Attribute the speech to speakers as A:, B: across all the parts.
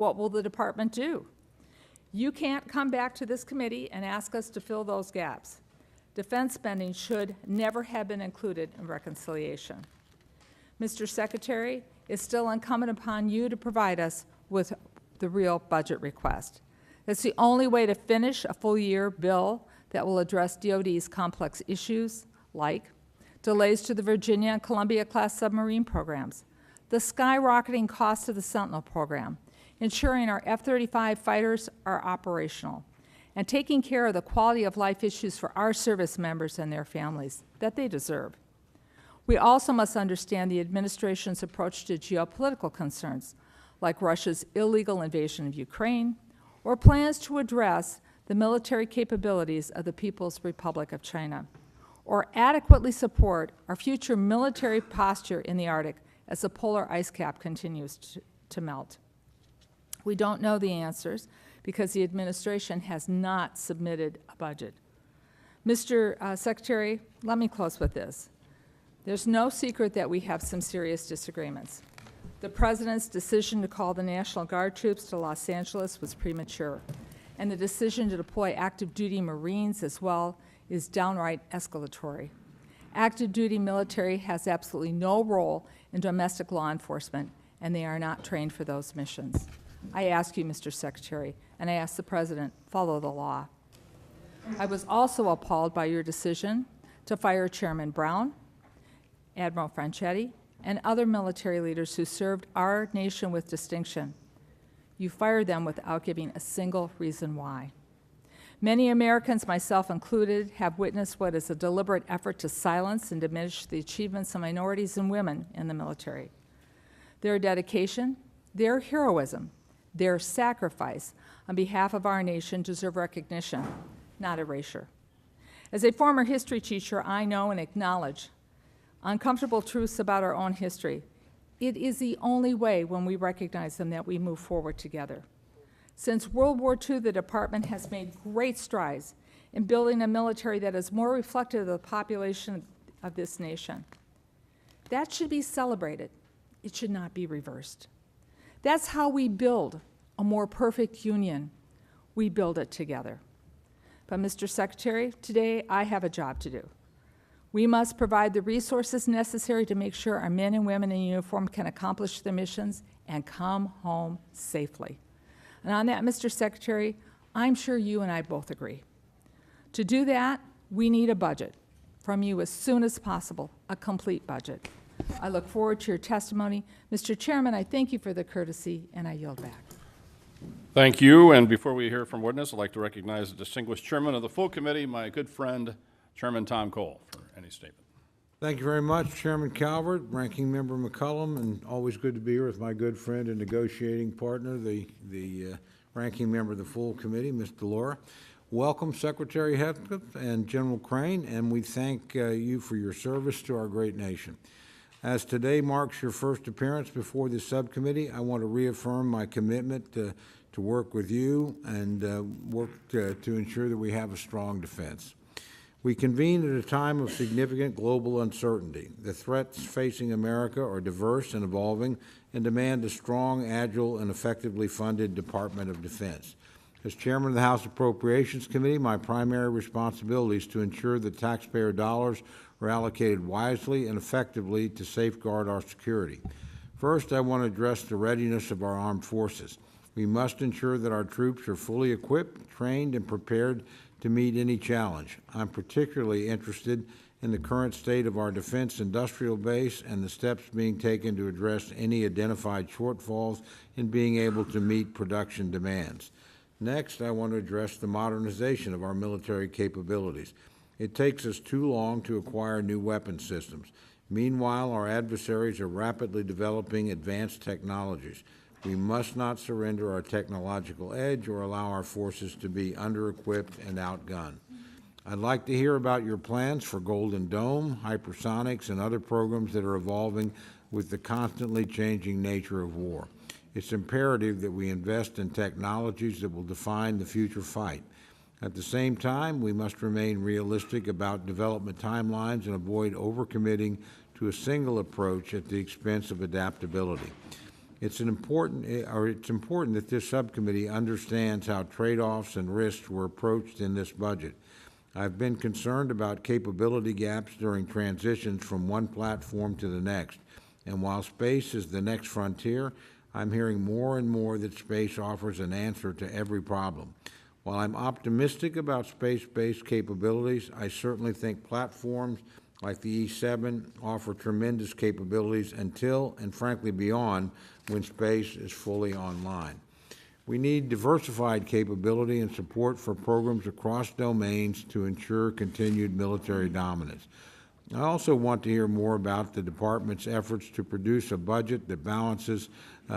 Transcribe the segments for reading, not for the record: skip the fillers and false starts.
A: What will the department do? You can't come back to this committee and ask us to fill those gaps. Defense spending should never have been included in reconciliation. Mr. Secretary, it's still incumbent upon you to provide us with the real budget request. It's the only way to finish a full-year bill that will address DoD's complex issues like delays to the Virginia and Columbia-class submarine programs, the skyrocketing cost of the Sentinel program, ensuring our F-35 fighters are operational, and taking care of the quality of life issues for our service members and their families that they deserve. We also must understand the administration's approach to geopolitical concerns, like Russia's illegal invasion of Ukraine, or plans to address the military capabilities of the People's Republic of China, or adequately support our future military posture in the Arctic as the polar ice cap continues to melt. We don't know the answers because the administration has not submitted a budget. Mr. Secretary, let me close with this. There's no secret that we have some serious disagreements. The President's decision to call the National Guard troops to Los Angeles was premature, and the decision to deploy active duty Marines as well is downright escalatory. Active duty military has absolutely no role in domestic law enforcement, and they are not trained for those missions. I ask you, Mr. Secretary, and I ask the President, follow the law. I was also appalled by your decision to fire Chairman Brown, Admiral Franchetti, and other military leaders who served our nation with distinction. You fired them without giving a single reason why. Many Americans, myself included, have witnessed what is a deliberate effort to silence and diminish the achievements of minorities and women in the military. Their dedication, their heroism, their sacrifice on behalf of our nation deserve recognition, not erasure. As a former history teacher, I know and acknowledge uncomfortable truths about our own history. It is the only way, when we recognize them, that we move forward together. Since World War II, the Department has made great strides in building a military that is more reflective of the population of this nation. That should be celebrated. It should not be reversed. That's how we build a more perfect union. We build it together. But, Mr. Secretary, today I have a job to do. We must provide the resources necessary to make sure our men and women in uniform can accomplish their missions and come home safely. And on that, Mr. Secretary, I'm sure you and I both agree. To do that, we need a budget from you as soon as possible, a complete budget. I look forward to your testimony. Mr. Chairman, I thank you for the courtesy, and I yield back.
B: Thank you. And before we hear from witness, I'd like to recognize the distinguished chairman of the full committee, my good friend, Chairman Tom Cole, for any statement.
C: Thank you very much, Chairman Calvert, Ranking Member McCollum, and always good to be here with my good friend and negotiating partner, the Ranking Member of the full committee, Ms. DeLaura. Welcome, Secretary Hegseth and General Crane, and we thank you for your service to our great nation. As today marks your first appearance before the subcommittee, I want to reaffirm my commitment to work with you and work to ensure that we have a strong defense. We convene at a time of significant global uncertainty. The threats facing America are diverse and evolving and demand a strong, agile, and effectively funded Department of Defense. As Chairman of the House Appropriations Committee, my primary responsibility is to ensure that taxpayer dollars are allocated wisely and effectively to safeguard our security. First, I want to address the readiness of our armed forces. We must ensure that our troops are fully equipped, trained, and prepared to meet any challenge. I'm particularly interested in the current state of our defense industrial base and the steps being taken to address any identified shortfalls in being able to meet production demands. Next, I want to address the modernization of our military capabilities. It takes us too long to acquire new weapon systems. Meanwhile, our adversaries are rapidly developing advanced technologies. We must not surrender our technological edge or allow our forces to be under-equipped and outgunned. I'd like to hear about your plans for Golden Dome, hypersonics, and other programs that are evolving with the constantly changing nature of war. It's imperative that we invest in technologies that will define the future fight. At the same time, we must remain realistic about development timelines and avoid overcommitting to a single approach at the expense of adaptability. It's important that this subcommittee understands how trade-offs and risks were approached in this budget. I've been concerned about capability gaps during transitions from one platform to the next. And while space is the next frontier, I'm hearing more and more that space offers an answer to every problem. While I'm optimistic about space-based capabilities, I certainly think platforms like the E7 offer tremendous capabilities until, and frankly beyond, when space is fully online. We need diversified capability and support for programs across domains to ensure continued military dominance. I also want to hear more about the Department's efforts to produce a budget that balances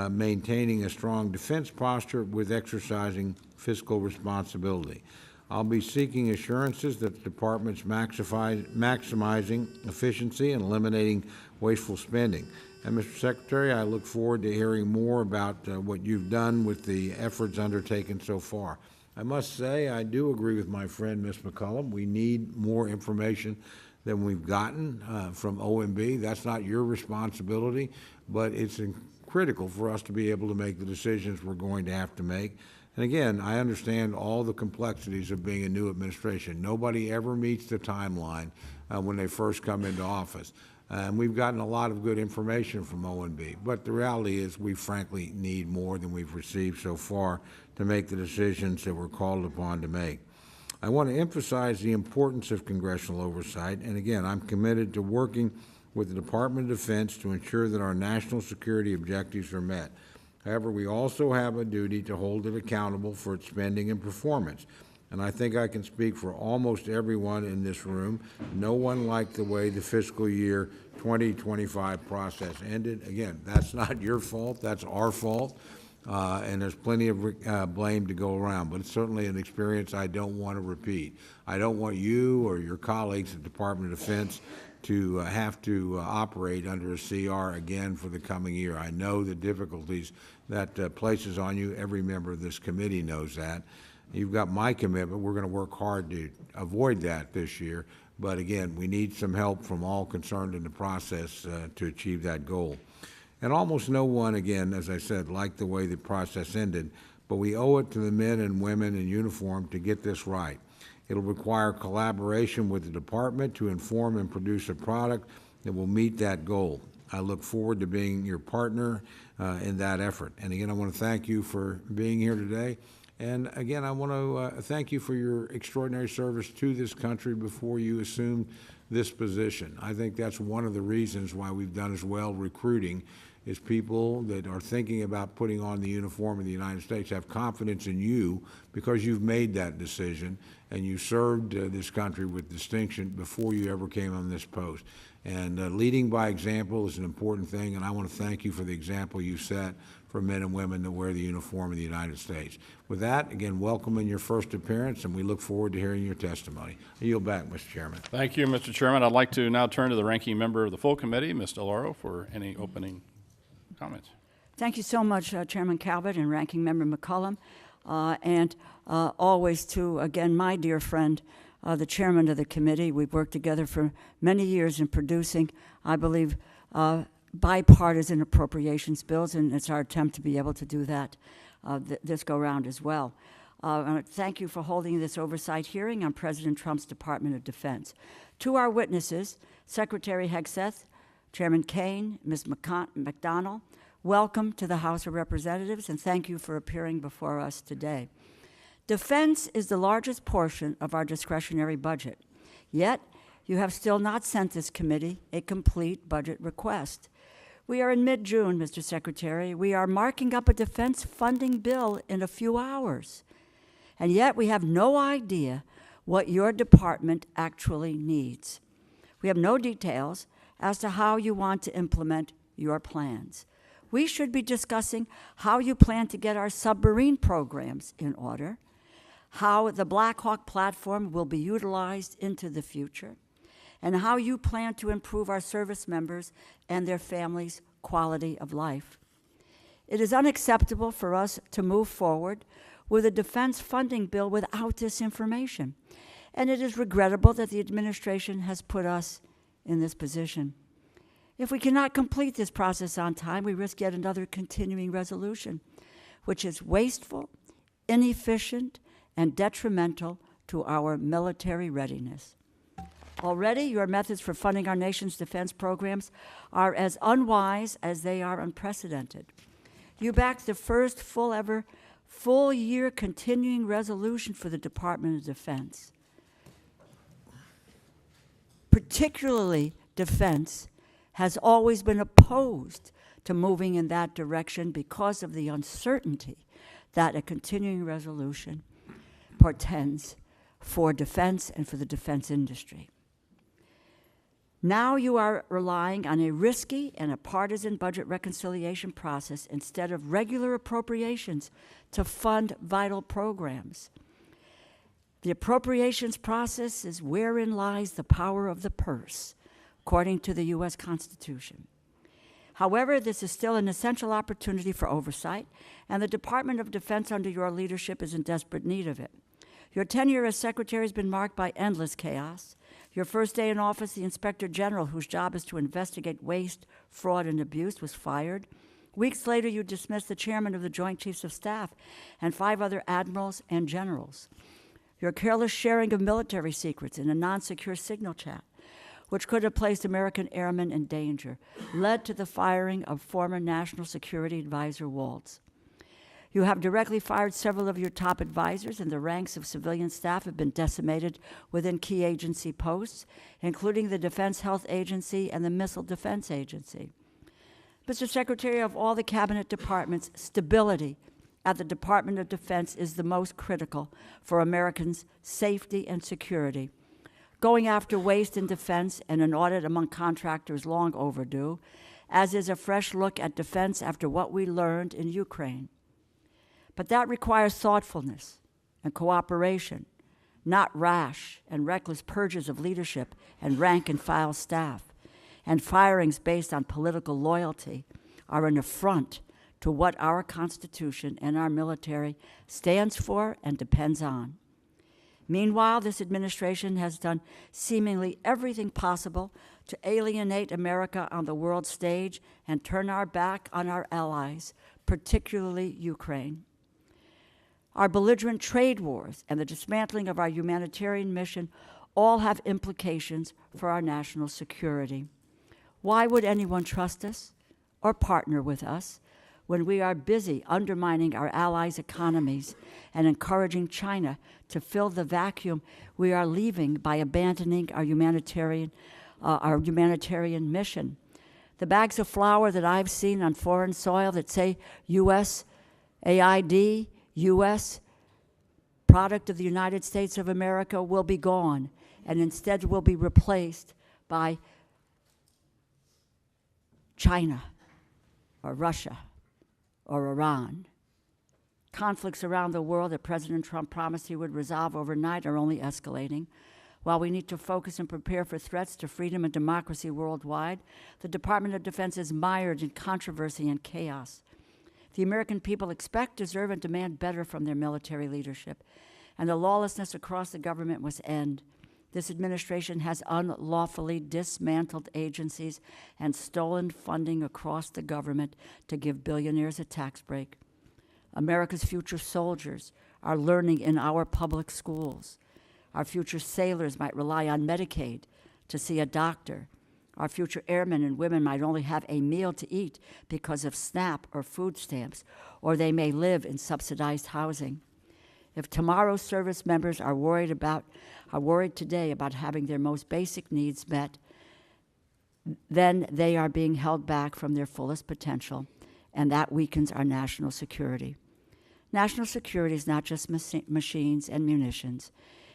C: maintaining a strong defense posture with exercising fiscal responsibility. I'll be seeking assurances that the Department's maximizing efficiency and eliminating wasteful spending. And Mr. Secretary, I look forward to hearing more about what you've done with the efforts undertaken so far. I must say, I do agree with my friend, Ms. McCollum. We need more information than we've gotten from OMB. That's not your responsibility, but it's critical for us to be able to make the decisions we're going to have to make. And again, I understand all the complexities of being a new administration. Nobody ever meets the timeline when they first come into office. And we've gotten a lot of good information from OMB, but the reality is we frankly need more than we've received so far to make the decisions that we're called upon to make. I want to emphasize the importance of congressional oversight, and again, I'm committed to working with the Department of Defense to ensure that our national security objectives are met. However, we also have a duty to hold it accountable for its spending and performance. And I think I can speak for almost everyone in this room. No one liked the way the fiscal year 2025 process ended. Again, that's not your fault, that's our fault. And there's plenty of blame to go around, but it's certainly an experience I don't want to repeat. I don't want you or your colleagues at the Department of Defense to have to operate under a CR again for the coming year. I know the difficulties that places on you. Every member of this committee knows that. You've got my commitment. We're going to work hard to avoid that this year. But again, we need some help from all concerned in the process to achieve that goal. And almost no one, again, as I said, liked the way the process ended, but we owe it to the men and women in uniform to get this right. It'll require collaboration with the department to inform and produce a product that will meet that goal. I look forward to being your partner in that effort. And again, I want to thank you for being here today. And again, I want to thank you for your extraordinary service to this country before you assumed this position. I think that's one of the reasons why we've done as well recruiting, is people that are thinking about putting on the uniform of the United States have confidence in you because you've made that decision and you served this country with distinction before you ever came on this post. And leading by example is an important thing, and I want to thank you for the example you set for men and women that wear the uniform of the United States. With that, again, welcome in your first appearance, and we look forward to hearing your testimony. I yield back, Mr. Chairman.
B: Thank you, Mr. Chairman. I'd like to now turn to the ranking member of the full committee, Ms. DeLauro, for any opening comments.
D: Thank you so much, Chairman Calvert and Ranking Member McCollum, and always to, again, my dear friend, the chairman of the committee. We've worked together for many years in producing, I believe, bipartisan appropriations bills, and it's our attempt to be able to do that this go-round as well. Thank you for holding this oversight hearing on President Trump's Department of Defense. To our witnesses, Secretary Hegseth, Chairman Kane, Ms. McDonnell, welcome to the House of Representatives, and thank you for appearing before us today. Defense is the largest portion of our discretionary budget, yet you have still not sent this committee a complete budget request. We are in mid-June, Mr. Secretary. We are marking up a defense funding bill in a few hours, and yet we have no idea what your department actually needs. We have no details as to how you want to implement your plans. We should be discussing how you plan to get our submarine programs in order, how the Black Hawk platform will be utilized into the future, and how you plan to improve our service members and their families' quality of life. It is unacceptable for us to move forward with a defense funding bill without this information, and it is regrettable that the administration has put us in this position. If we cannot complete this process on time, we risk yet another continuing resolution, which is wasteful, inefficient, and detrimental to our military readiness. Already, your methods for funding our nation's defense programs are as unwise as they are unprecedented. You backed the first full-year continuing resolution for the Department of Defense. Particularly, defense has always been opposed to moving in that direction because of the uncertainty that a continuing resolution portends for defense and for the defense industry. Now you are relying on a risky and a partisan budget reconciliation process instead of regular appropriations to fund vital programs. The appropriations process is wherein lies the power of the purse, according to the U.S. Constitution. However, this is still an essential opportunity for oversight, and the Department of Defense under your leadership is in desperate need of it. Your tenure as Secretary has been marked by endless chaos. Your first day in office, the Inspector General, whose job is to investigate waste, fraud, and abuse, was fired. Weeks later, you dismissed the chairman of the Joint Chiefs of Staff and 5 other admirals and generals. Your careless sharing of military secrets in a non-secure signal chat, which could have placed American airmen in danger, led to the firing of former National Security Advisor Waltz. You have directly fired several of your top advisors, and the ranks of civilian staff have been decimated within key agency posts, including the Defense Health Agency and the Missile Defense Agency. Mr. Secretary, of all the cabinet departments, stability at the Department of Defense is the most critical for Americans' safety and security. Going after waste in defense and an audit among contractors long overdue, as is a fresh look at defense after what we learned in Ukraine. But that requires thoughtfulness and cooperation, not rash and reckless purges of leadership and rank-and-file staff. And firings based on political loyalty are an affront to what our Constitution and our military stands for and depends on. Meanwhile, this administration has done seemingly everything possible to alienate America on the world stage and turn our back on our allies, particularly Ukraine. Our belligerent trade wars and the dismantling of our humanitarian mission all have implications for our national security. Why would anyone trust us or partner with us when we are busy undermining our allies' economies and encouraging China to fill the vacuum we are leaving by abandoning our humanitarian mission? The bags of flour that I've seen on foreign soil that say USAID, U.S. product of the United States of America, will be gone, and instead will be replaced by China or Russia or Iran. Conflicts around the world that President Trump promised he would resolve overnight are only escalating. While we need to focus and prepare for threats to freedom and democracy worldwide, the Department of Defense is mired in controversy and chaos. The American people expect, deserve, and demand better from their military leadership, and the lawlessness across the government must end. This administration has unlawfully dismantled agencies and stolen funding across the government to give billionaires a tax break. America's future soldiers are learning in our public schools. Our future sailors might rely on Medicaid to see a doctor. Our future airmen and women might only have a meal to eat because of SNAP or food stamps, or they may live in subsidized housing. If tomorrow's service members are worried today about having their most basic needs met, then they are being held back from their fullest potential, and that weakens our national security. National security is not just machines and munitions.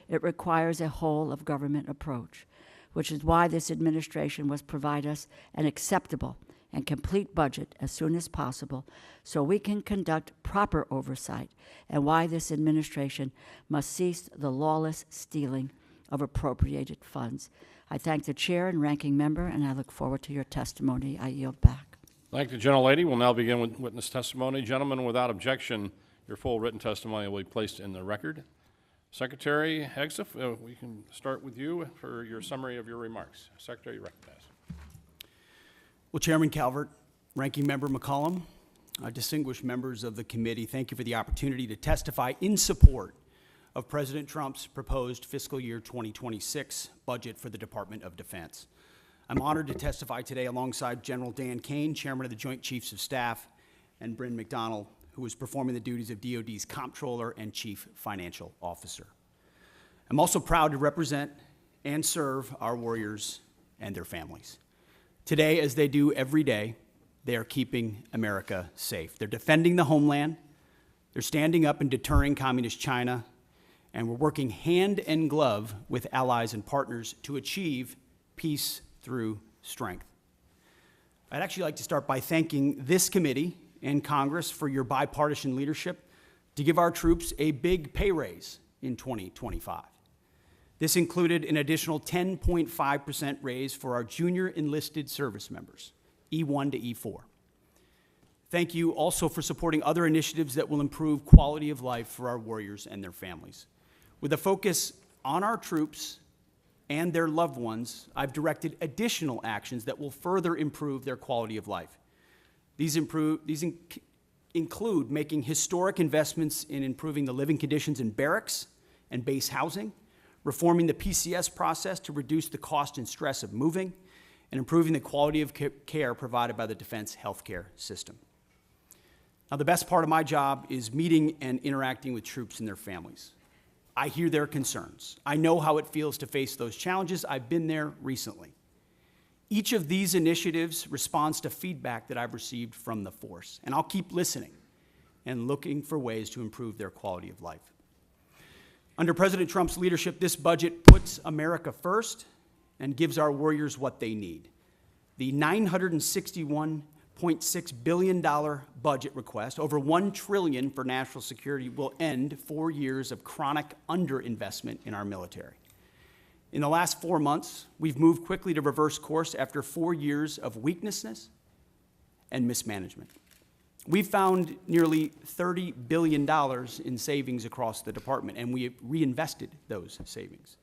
D: It requires a whole-of-government approach, which is why this administration must provide us an acceptable and complete budget as soon as possible so we can conduct proper oversight, and why this administration must cease the lawless stealing of appropriated funds. I thank the chair and ranking member, and I look forward to your testimony. I yield back.
B: Thank the gentlelady. We'll now begin with witness testimony. Gentlemen, without objection, your full written testimony will be placed in the record. Secretary Hegseth, we can start with you for your summary of your remarks. Secretary, you recognize.
E: Well, Chairman Calvert, Ranking Member McCollum, distinguished members of the committee, thank you for the opportunity to testify in support of President Trump's proposed fiscal year 2026 budget for the Department of Defense. I'm honored to testify today alongside General Dan Kane, Chairman of the Joint Chiefs of Staff, and Bryn McDonald, who is performing the duties of DoD's Comptroller and Chief Financial Officer. I'm also proud to represent and serve our warriors and their families. Today, as they do every day, they are keeping America safe. They're defending the homeland, they're standing up and deterring communist China, and we're working hand in glove with allies and partners to achieve peace through strength. I'd actually like to start by thanking this committee and Congress for your bipartisan leadership to give our troops a big pay raise in 2025. This included an additional 10.5% raise for our junior enlisted service members, E1 to E4. Thank you also for supporting other initiatives that will improve quality of life for our warriors and their families. With a focus on our troops and their loved ones, I've directed additional actions that will further improve their quality of life. These include making historic investments in improving the living conditions in barracks and base housing, reforming the PCS process to reduce the cost and stress of moving, and improving the quality of care provided by the defense healthcare system. Now, the best part of my job is meeting and interacting with troops and their families. I hear their concerns. I know how it feels to face those challenges. I've been there recently. Each of these initiatives responds to feedback that I've received from the force, and I'll keep listening and looking for ways to improve their quality of life. Under President Trump's leadership, this budget puts America first and gives our warriors what they need. The $961.6 billion budget request, over $1 trillion for national security, will end 4 years of chronic underinvestment in our military. In the last 4 months, we've moved quickly to reverse course after 4 years of weakness and mismanagement. We've found nearly $30 billion in savings across the department, and we have reinvested those savings.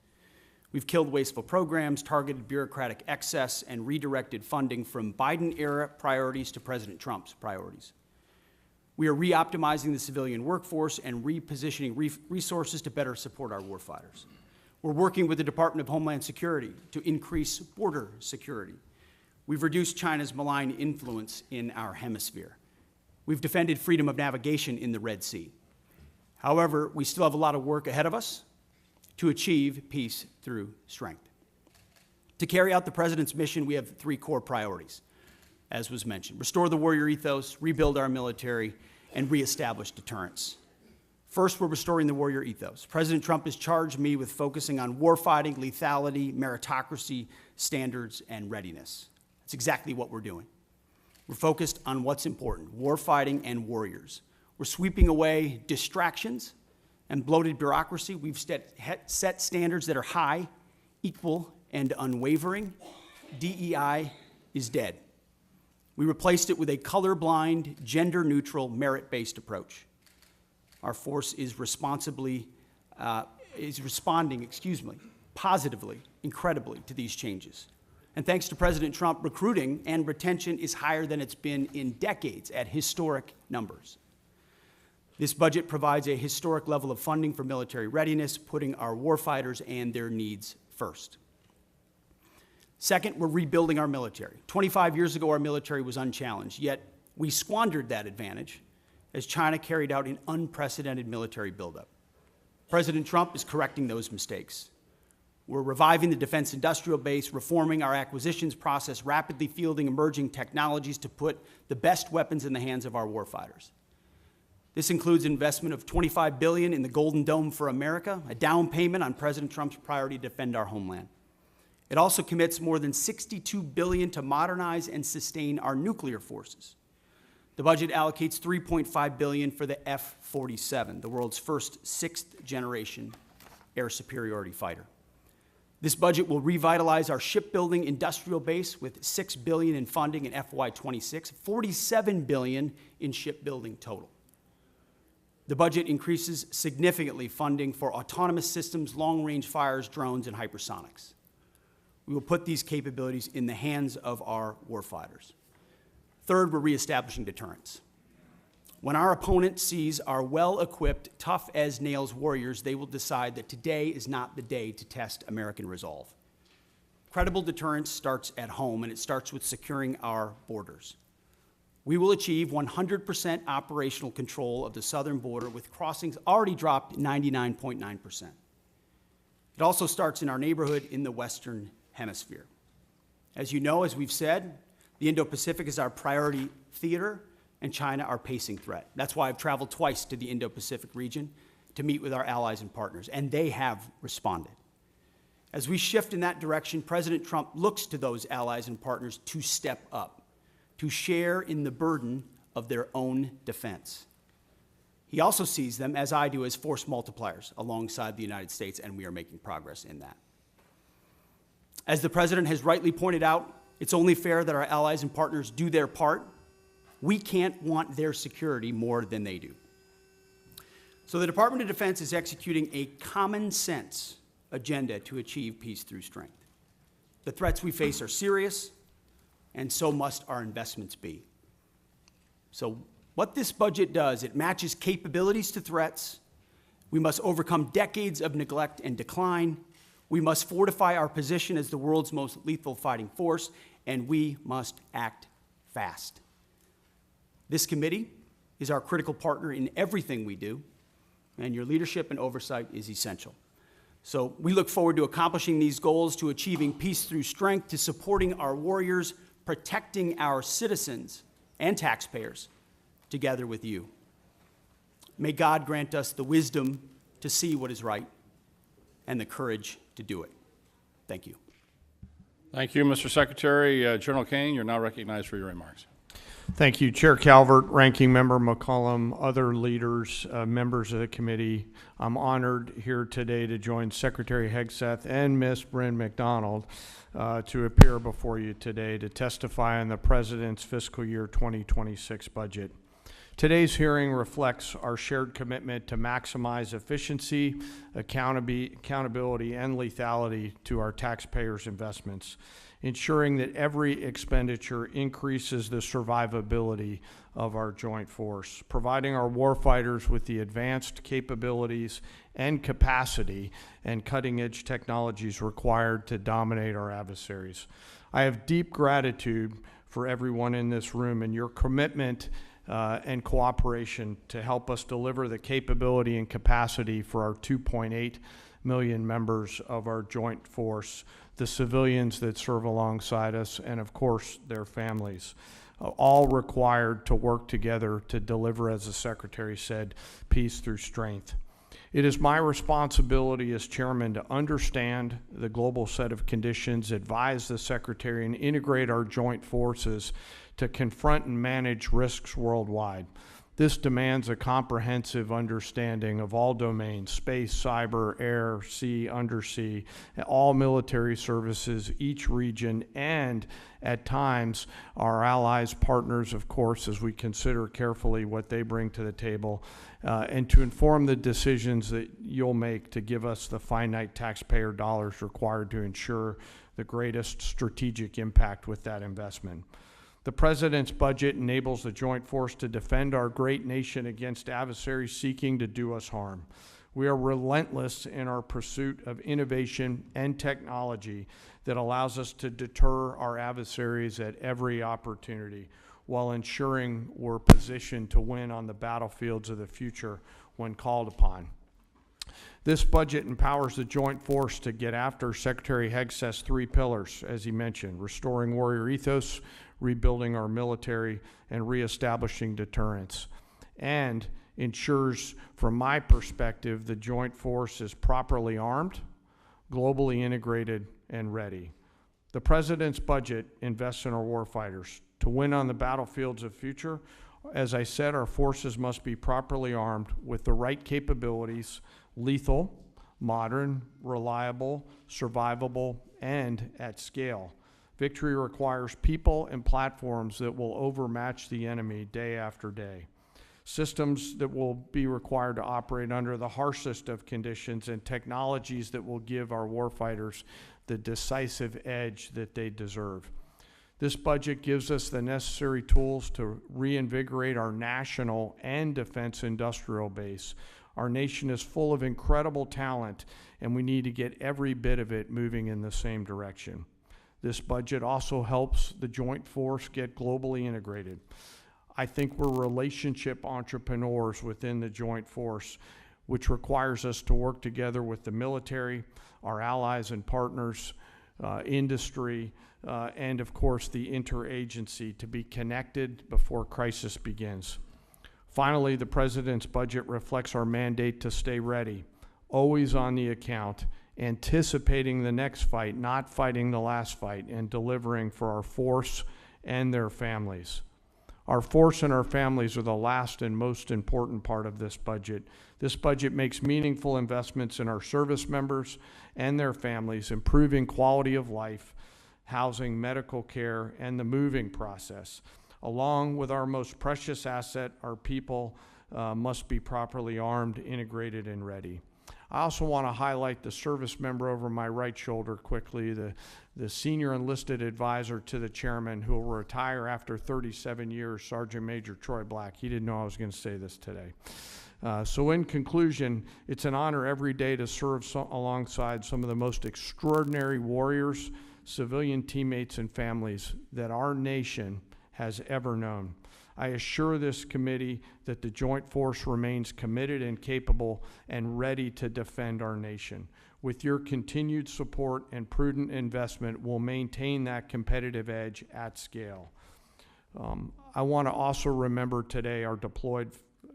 E: We've killed wasteful programs, targeted bureaucratic excess, and redirected funding from Biden-era priorities to President Trump's priorities. We are re-optimizing the civilian workforce and repositioning resources to better support our warfighters. We're working with the Department of Homeland Security to increase border security. We've reduced China's malign influence in our hemisphere. We've defended freedom of navigation in the Red Sea. However, we still have a lot of work ahead of us to achieve peace through strength. To carry out the President's mission, we have 3 core priorities, as was mentioned: restore the warrior ethos, rebuild our military, and reestablish deterrence. First, we're restoring the warrior ethos. President Trump has charged me with focusing on warfighting, lethality, meritocracy, standards, and readiness. That's exactly what we're doing. We're focused on what's important: warfighting and warriors. We're sweeping away distractions and bloated bureaucracy. We've set standards that are high, equal, and unwavering. DEI is dead. We replaced it with a colorblind, gender-neutral, merit-based approach. Our force is responding positively, incredibly, to these changes. And thanks to President Trump, recruiting and retention is higher than it's been in decades at historic numbers. This budget provides a historic level of funding for military readiness, putting our warfighters and their needs first. Second, we're rebuilding our military. 25 years ago, our military was unchallenged, yet we squandered that advantage as China carried out an unprecedented military buildup. President Trump is correcting those mistakes. We're reviving the defense industrial base, reforming our acquisitions process, rapidly fielding emerging technologies to put the best weapons in the hands of our warfighters. This includes investment of $25 billion in the Golden Dome for America, a down payment on President Trump's priority to defend our homeland. It also commits more than $62 billion to modernize and sustain our nuclear forces. The budget allocates $3.5 billion for the F-47, the world's first 6th-generation air superiority fighter. This budget will revitalize our shipbuilding industrial base with $6 billion in funding in FY26, $47 billion in shipbuilding total. The budget increases significantly funding for autonomous systems, long-range fires, drones, and hypersonics. We will put these capabilities in the hands of our warfighters. Third, we're reestablishing deterrence. When our opponent sees our well-equipped, tough-as-nails warriors, they will decide that today is not the day to test American resolve. Credible deterrence starts at home, and it starts with securing our borders. We will achieve 100% operational control of the southern border, with crossings already dropped 99.9%. It also starts in our neighborhood in the Western Hemisphere. As you know, as we've said, the Indo-Pacific is our priority theater, and China our pacing threat. That's why I've traveled twice to the Indo-Pacific region to meet with our allies and partners, and they have responded. As we shift in that direction, President Trump looks to those allies and partners to step up, to share in the burden of their own defense. He also sees them, as I do, as force multipliers alongside the United States, and we are making progress in that. As the President has rightly pointed out, it's only fair that our allies and partners do their part. We can't want their security more than they do. So the Department of Defense is executing a common sense agenda to achieve peace through strength. The threats we face are serious, and so must our investments be. So what this budget does, it matches capabilities to threats. We must overcome decades of neglect and decline. We must fortify our position as the world's most lethal fighting force, and we must act fast. This committee is our critical partner in everything we do, and your leadership and oversight is essential. So we look forward to accomplishing these goals, to achieving peace through strength, to supporting our warriors, protecting our citizens and taxpayers together with you. May God grant us the wisdom to see what is right and the courage to do it. Thank you.
B: Thank you, Mr. Secretary. General Kane, you're now recognized for your remarks.
F: Thank you, Chair Calvert, Ranking Member McCollum, other leaders, members of the committee. I'm honored here today to join Secretary Hegseth and Ms. Bryn McDonald to appear before you today to testify on the President's fiscal year 2026 budget. Today's hearing reflects our shared commitment to maximize efficiency, accountability, and lethality to our taxpayers' investments, ensuring that every expenditure increases the survivability of our joint force, providing our warfighters with the advanced capabilities and capacity and cutting-edge technologies required to dominate our adversaries. I have deep gratitude for everyone in this room and your commitment and cooperation to help us deliver the capability and capacity for our 2.8 million members of our joint force, the civilians that serve alongside us, and of course their families, all required to work together to deliver, as the Secretary said, peace through strength. It is my responsibility as chairman to understand the global set of conditions, advise the Secretary, and integrate our joint forces to confront and manage risks worldwide. This demands a comprehensive understanding of all domains: space, cyber, air, sea, undersea, all military services, each region, and at times our allies, partners, of course, as we consider carefully what they bring to the table, and to inform the decisions that you'll make to give us the finite taxpayer dollars required to ensure the greatest strategic impact with that investment. The President's budget enables the joint force to defend our great nation against adversaries seeking to do us harm. We are relentless in our pursuit of innovation and technology that allows us to deter our adversaries at every opportunity, while ensuring we're positioned to win on the battlefields of the future when called upon. This budget empowers the joint force to get after Secretary Hegseth's 3 pillars, as he mentioned: restoring warrior ethos, rebuilding our military, and reestablishing deterrence, and ensures, from my perspective, the joint force is properly armed, globally integrated, and ready. The President's budget invests in our warfighters. To win on the battlefields of future, as I said, our forces must be properly armed with the right capabilities: lethal, modern, reliable, survivable, and at scale. Victory requires people and platforms that will overmatch the enemy day after day. systems that will be required to operate under the harshest of conditions, and technologies that will give our warfighters the decisive edge that they deserve. This budget gives us the necessary tools to reinvigorate our national and defense industrial base. Our nation is full of incredible talent, and we need to get every bit of it moving in the same direction. This budget also helps the Joint Force get globally integrated. I think we're relationship entrepreneurs within the Joint Force, which requires us to work together with the military, our allies and partners, industry, and of course the interagency to be connected before crisis begins. Finally, the President's budget reflects our mandate to stay ready, always on the account, anticipating the next fight, not fighting the last fight, and delivering for our force and their families. Our force and our families are the last and most important part of this budget. This budget makes meaningful investments in our service members and their families, improving quality of life, housing, medical care, and the moving process. Along with our most precious asset, our people must be properly armed, integrated, and ready. I also want to highlight the service member over my right shoulder quickly, the senior enlisted advisor to the chairman who will retire after 37 years, Sergeant Major Troy Black. He didn't know I was going to say this today. So in conclusion, it's an honor every day to serve alongside some of the most extraordinary warriors, civilian teammates, and families that our nation has ever known. I assure this committee that the Joint Force remains committed and capable and ready to defend our nation. With your continued support and prudent investment, we'll maintain that competitive edge at scale. I want to also remember today our deployed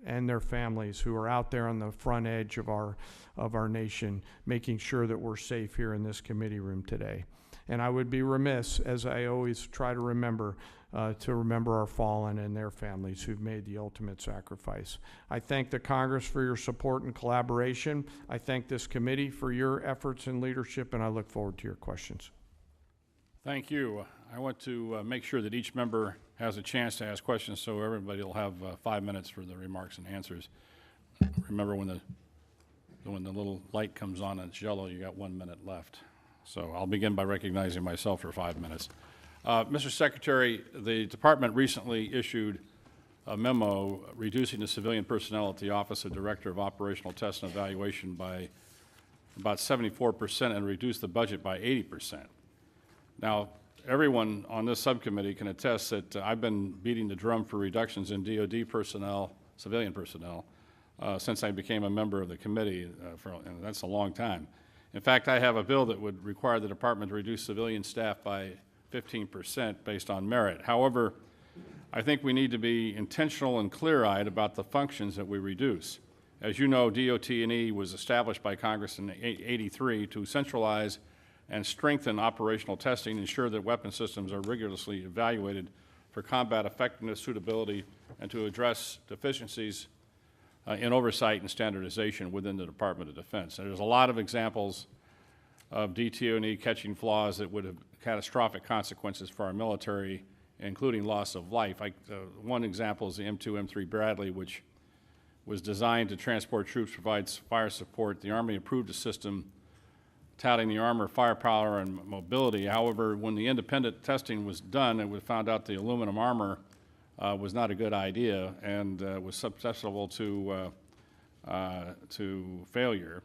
F: and their families who are out there on the front edge of our nation, making sure that we're safe here in this committee room today. And I would be remiss, as I always try to remember our fallen and their families who've made the ultimate sacrifice. I thank the Congress for your support and collaboration. I thank this committee for your efforts and leadership, and I look forward to your questions.
B: Thank you. I want to make sure that each member has a chance to ask questions, so everybody will have 5 minutes for the remarks and answers. Remember, when the little light comes on and it's yellow, you got 1 minute left. So I'll begin by recognizing myself for 5 minutes. Mr. Secretary, the department recently issued a memo reducing the civilian personnel at the Office of Director of Operational Test and Evaluation by about 74% and reduced the budget by 80%. Now, everyone on this subcommittee can attest that I've been beating the drum for reductions in DoD personnel, civilian personnel, since I became a member of the committee, and that's a long time. In fact, I have a bill that would require the department to reduce civilian staff by 15% based on merit. However, I think we need to be intentional and clear-eyed about the functions that we reduce. As you know, DOT&E was established by Congress in '83 to centralize and strengthen operational testing, ensure that weapon systems are rigorously evaluated for combat effectiveness, suitability, and to address deficiencies in oversight and standardization within the Department of Defense. And there's a lot of examples of DTO&E catching flaws that would have catastrophic consequences for our military, including loss of life. One example is the M2, M3 Bradley, which was designed to transport troops, provides fire support. The Army approved a system touting the armor, firepower, and mobility. However, when the independent testing was done, it was found out the aluminum armor was not a good idea and was susceptible to failure.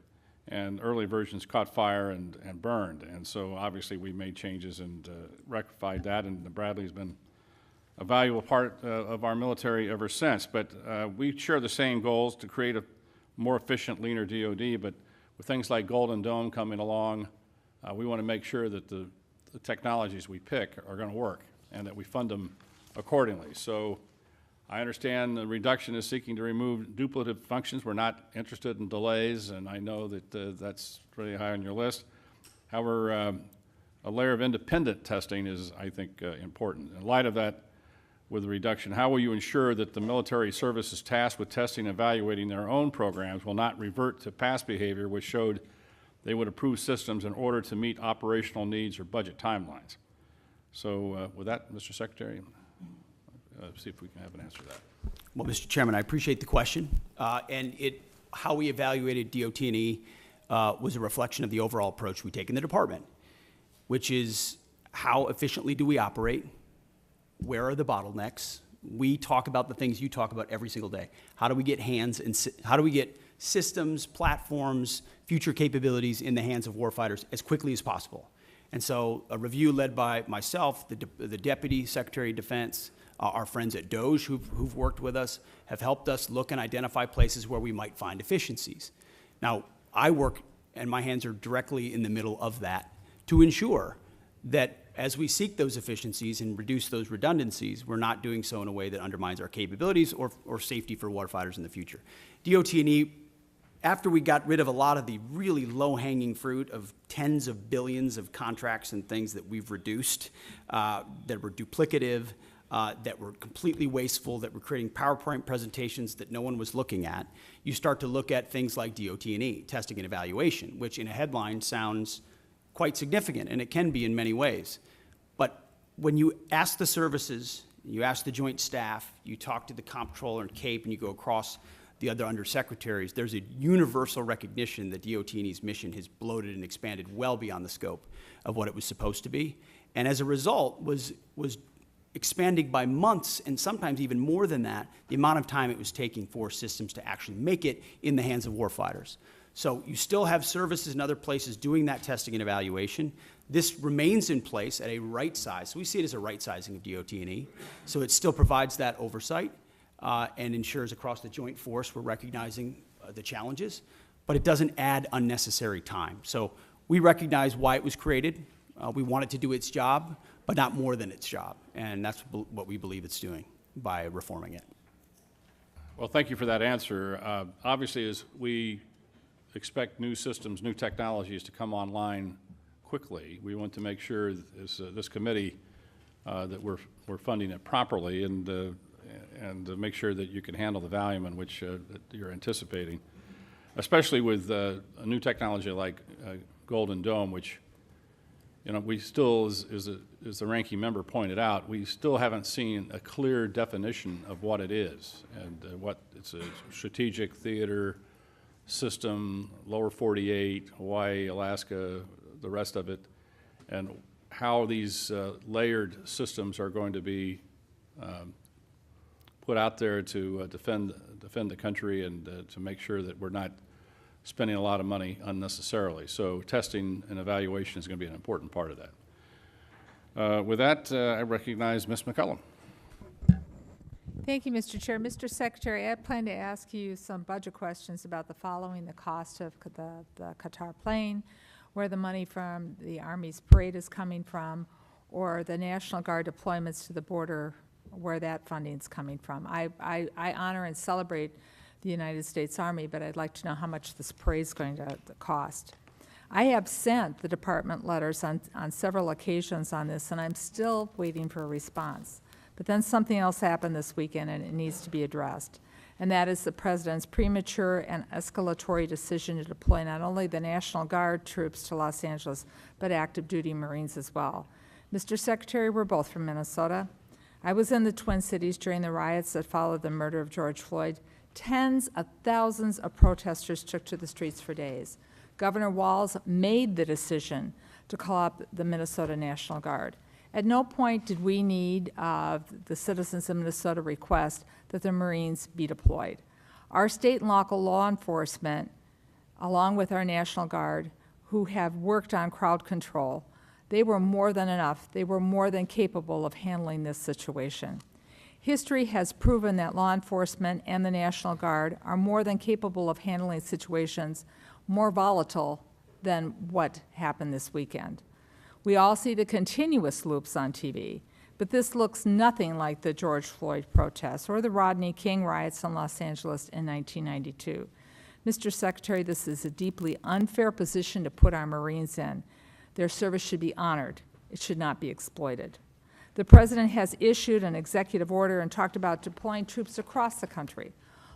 B: And early versions caught fire and burned. And so obviously we made changes and rectified that, and the Bradley's been a valuable part of our military ever since. But we share the same goals to create a more efficient, leaner DoD, but with things like Golden Dome coming along, we want to make sure that the technologies we pick are going to work and that we fund them accordingly. So I understand the reduction is seeking to remove duplicative functions. We're not interested in delays, and I know that that's really high on your list. However, a layer of independent testing is, I think, important. In light of that, with the reduction, how will you ensure that the military services tasked with testing and evaluating their own programs will not revert to past behavior which showed they would approve systems in order to meet operational needs or budget timelines? So with that, Mr. Secretary, see if we can have an answer to that.
E: Well, Mr. Chairman, I appreciate the question. How we evaluated DOT&E was a reflection of the overall approach we take in the department, which is how efficiently do we operate? Where are the bottlenecks? We talk about the things you talk about every single day. How do we get how do we get systems, platforms, future capabilities in the hands of warfighters as quickly as possible? And so a review led by myself, the Deputy Secretary of Defense, our friends at DOJ who've worked with us have helped us look and identify places where we might find efficiencies. Now, I work, and my hands are directly in the middle of that, to ensure that as we seek those efficiencies and reduce those redundancies, we're not doing so in a way that undermines our capabilities or safety for warfighters in the future. DOT&E, after we got rid of a lot of the really low-hanging fruit of tens of billions of contracts and things that we've reduced, that were duplicative, that were completely wasteful, that were creating PowerPoint presentations that no one was looking at, you start to look at things like DOT&E, testing and evaluation, which in a headline sounds quite significant, and it can be in many ways. But when you ask the services, you ask the joint staff, you talk to the comptroller and CAPE, and you go across the other undersecretaries, there's a universal recognition that DOT&E's mission has bloated and expanded well beyond the scope of what it was supposed to be, and as a result was expanding by months, and sometimes even more than that, the amount of time it was taking for systems to actually make it in the hands of warfighters. So you still have services in other places doing that testing and evaluation. This remains in place at a right size. So we see it as a right sizing of DOT&E. So it still provides that oversight and ensures across the joint force we're recognizing the challenges, but it doesn't add unnecessary time. So we recognize why it was created. We want it to do its job, but not more than its job. And that's what we believe it's doing by reforming it.
B: Well, thank you for that answer. Obviously, as we expect new systems, new technologies to come online quickly, we want to make sure as this committee that we're funding it properly and to make sure that you can handle the volume in which that you're anticipating, especially with a new technology like Golden Dome, which, you know, we still, as the ranking member pointed out, we still haven't seen a clear definition of what it is and what it's a strategic theater system, lower 48, Hawaii, Alaska, the rest of it, and how these layered systems are going to be put out there to defend the country and to make sure that we're not spending a lot of money unnecessarily. So testing and evaluation is going to be an important part of that. With that, I recognize Ms. McCollum.
A: Thank you, Mr. Chair. Mr. Secretary, I plan to ask you some budget questions about the following: the cost of the Qatar plane, where the money from the Army's parade is coming from, or the National Guard deployments to the border, where that funding is coming from. I honor and celebrate the United States Army, but I'd like to know how much this parade is going to cost. I have sent the department letters on several occasions on this, and I'm still waiting for a response. But then something else happened this weekend, and it needs to be addressed, and that is the President's premature and escalatory decision to deploy not only the National Guard troops to Los Angeles, but active duty Marines as well. Mr. Secretary, we're both from Minnesota. I was in the Twin Cities during the riots that followed the murder of George Floyd. Tens of thousands of protesters took to the streets for days. Governor Walz made the decision to call up the Minnesota National Guard. At no point did we need the citizens of Minnesota request that the Marines be deployed. Our state and local law enforcement, along with our National Guard, who have worked on crowd control, they were more than enough. They were more than capable of handling this situation. History has proven that law enforcement and the National Guard are more than capable of handling situations more volatile than what happened this weekend. We all see the continuous loops on TV, but this looks nothing like the George Floyd protests or the Rodney King riots in Los Angeles in 1992. Mr. Secretary, this is a deeply unfair position to put our Marines in. Their service should be honored. It should not be exploited. The President has issued an executive order and talked about deploying troops across the country.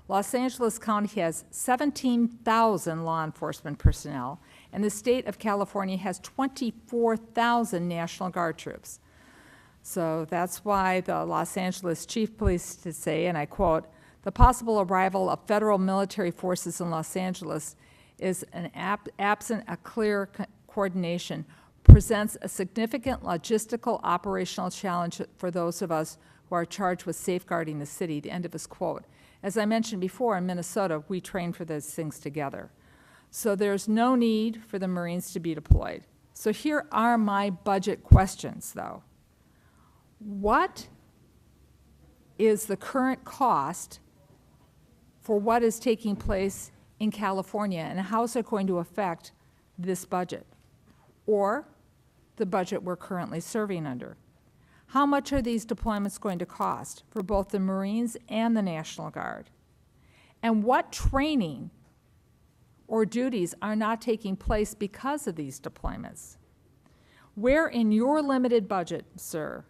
A: Los Angeles County has 17,000 law enforcement personnel, and the state of California has 24,000 National Guard troops. So that's why the Los Angeles Chief Police to say, and I quote, The possible arrival of federal military forces in Los Angeles is absent a clear coordination, presents a significant logistical operational challenge for those of us who are charged with safeguarding the city, the end of his quote. As I mentioned before, in Minnesota, we train for those things together. So there's no need for the Marines to be deployed. So here are my budget questions, though. What is the current cost for what is taking place in California, and how is it going to affect this budget or the budget we're currently serving under? How much are these deployments going to cost for both the Marines and the National Guard? And what training or duties are not taking place because of these deployments? Where in your limited budget, sir,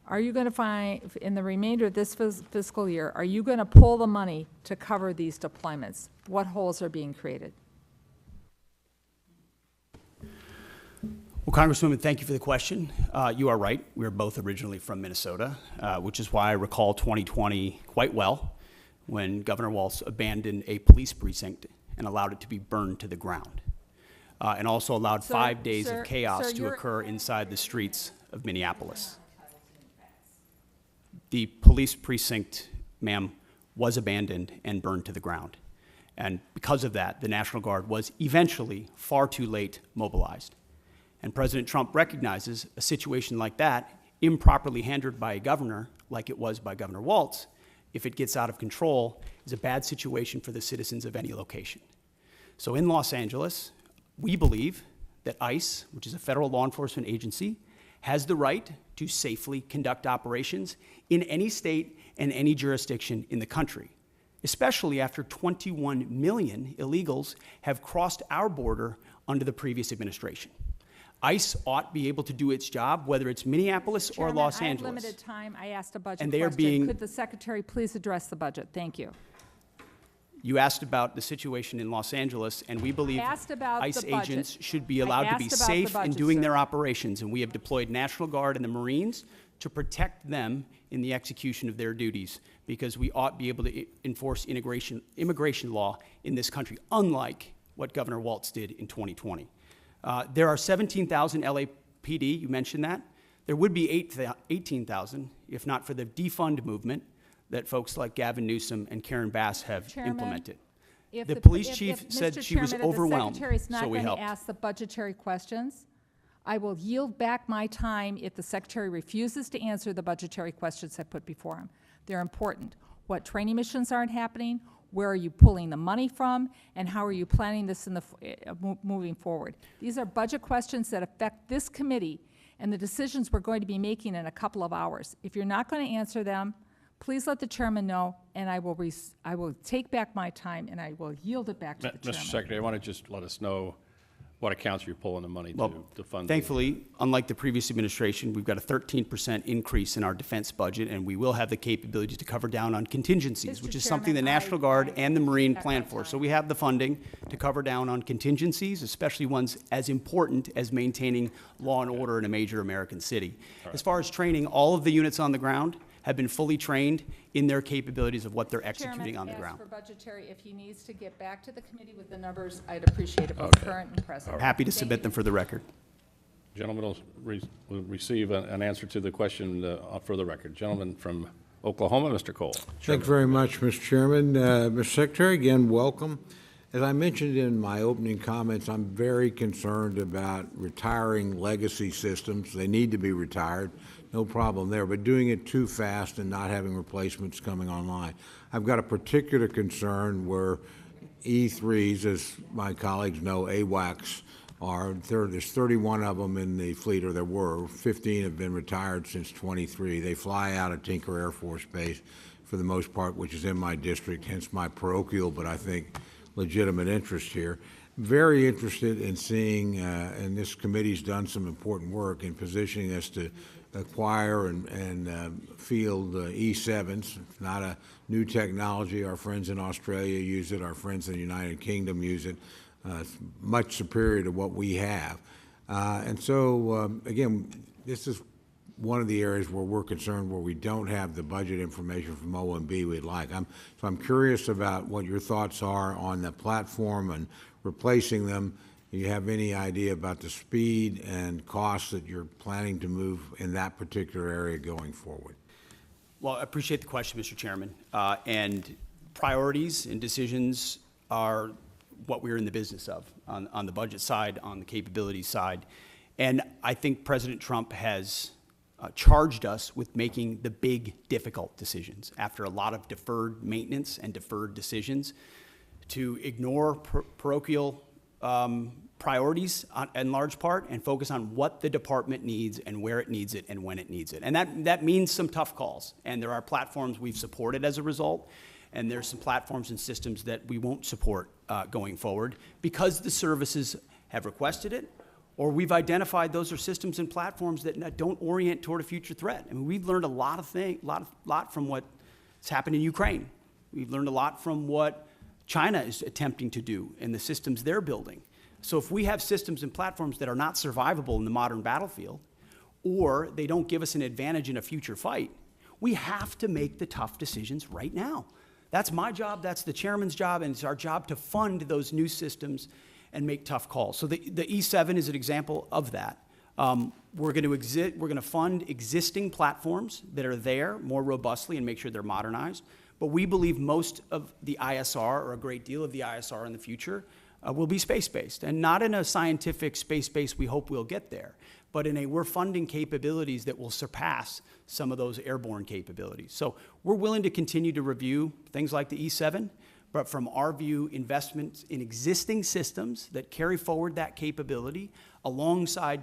A: are you going to find, in the remainder of this fiscal year, are you going to pull the money to cover these deployments? What holes are being created?
E: Well, Congresswoman, thank you for the question. You are right. We are both originally from Minnesota, which is why I recall 2020 quite well, when Governor Walz abandoned a police precinct and allowed it to be burned to the ground, and also allowed 5 days of chaos to occur inside the streets of Minneapolis. The police precinct, ma'am, was abandoned and burned to the ground. And because of that, the National Guard was eventually far too late mobilized. And President Trump recognizes a situation like that, improperly handled by a governor, like it was by Governor Walz, if it gets out of control, is a bad situation for the citizens of any location. So in Los Angeles, we believe that ICE, which is a federal law enforcement agency, has the right to safely conduct operations in any state and any jurisdiction in the country, especially after 21 million illegals have crossed our border under the previous administration. ICE ought to be able to do its job, whether it's Minneapolis or Los Angeles.
A: I have limited time. I asked a budget
E: And they are
A: question.
E: being-
A: Could the Secretary please address the budget? Thank you.
E: You asked about the situation in Los Angeles, and we believe
A: asked about
E: ICE
A: the budget.
E: agents should be
A: I
E: allowed to be
A: asked about the
E: safe in
A: budget,
E: doing
A: sir.
E: their operations, and we have deployed National Guard and the Marines to protect them in the execution of their duties, because we ought to be able to enforce immigration law in this country, unlike what Governor Walz did in 2020. There are 17,000 LAPD, you mentioned that. There would be 18,000 if not for the defund movement that folks like Gavin Newsom and Karen Bass have
A: Chairman,
E: implemented.
A: If
E: The police chief
A: if
E: said
A: Mr.
E: she was
A: Chairman, if
E: overwhelmed,
A: the Secretary's not
E: so we
A: going
E: helped.
A: to ask the budgetary questions, I will yield back my time if the Secretary refuses to answer the budgetary questions I put before him. They're important. What training missions aren't happening? Where are you pulling the money from? And how are you planning this in the moving forward? These are budget questions that affect this committee and the decisions we're going to be making in a couple of hours. If you're not going to answer them, please let the chairman know, and I will take back my time and I will yield it back to the chairman.
B: Mr. Secretary, I want to just let us know what accounts you're pulling the money to fund.
E: Thankfully, unlike the previous administration, we've got a 13% increase in our defense budget, and we will have the capability to cover down on contingencies,
A: Mr.
E: which is
A: Chairman,
E: something the National Guard and the Marine
A: back
E: plan
A: my
E: for.
A: time.
E: So we have the funding to cover down on contingencies, especially ones as important as maintaining law and order in a major American city. As far as training, all of the units on the ground have been fully trained in their capabilities of what they're executing on the ground.
A: Chairman, ask for budgetary. If he needs to get back to the committee with the numbers, I'd appreciate it, both current and present.
E: Happy to
A: Thank
E: submit
A: you.
E: them for the record.
B: Gentlemen will receive an answer to the question for the record. Gentleman from Oklahoma, Mr. Cole.
C: Thank you very much, Mr. Chairman. Mr. Secretary, again, welcome. As I mentioned in my opening comments, I'm very concerned about retiring legacy systems. They need to be retired, no problem there, but doing it too fast and not having replacements coming online. I've got a particular concern where E3s, as my colleagues know, AWACS, there's 31 of them in the fleet, or there were. 15 have been retired since 23. They fly out of Tinker Air Force Base for the most part, which is in my district, hence my parochial, but I think legitimate interest here. Very interested in seeing, and this committee's done some important work in positioning us to acquire and field E7s. It's not a new technology. Our friends in Australia use it. Our friends in the United Kingdom use it. It's much superior to what we have. And so, again, this is one of the areas where we're concerned where we don't have the budget information from OMB we'd like. So I'm curious about what your thoughts are on the platform and replacing them. Do you have any idea about the speed and costs that you're planning to move in that particular area going forward?
E: Well, I appreciate the question, Mr. Chairman. And priorities and decisions are what we're in the business of on the budget side, on the capabilities side. And I think President Trump has charged us with making the big, difficult decisions after a lot of deferred maintenance and deferred decisions to ignore parochial priorities in large part and focus on what the department needs and where it needs it and when it needs it. And that means some tough calls. And there are platforms we've supported as a result, and there's some platforms and systems that we won't support going forward because the services have requested it, or we've identified those are systems and platforms that don't orient toward a future threat. I mean, we've learned a lot from what's happened in Ukraine. We've learned a lot from what China is attempting to do and the systems they're building. So if we have systems and platforms that are not survivable in the modern battlefield, or they don't give us an advantage in a future fight, we have to make the tough decisions right now. That's my job, that's the chairman's job, and it's our job to fund those new systems and make tough calls. So the E7 is an example of that. We're going to fund existing platforms that are there more robustly and make sure they're modernized. But we believe most of the ISR, or a great deal of the ISR in the future, will be space-based, and not in a scientific space-based, we hope we'll get there, but in a we're funding capabilities that will surpass some of those airborne capabilities. So we're willing to continue to review things like the E7, but from our view, investments in existing systems that carry forward that capability alongside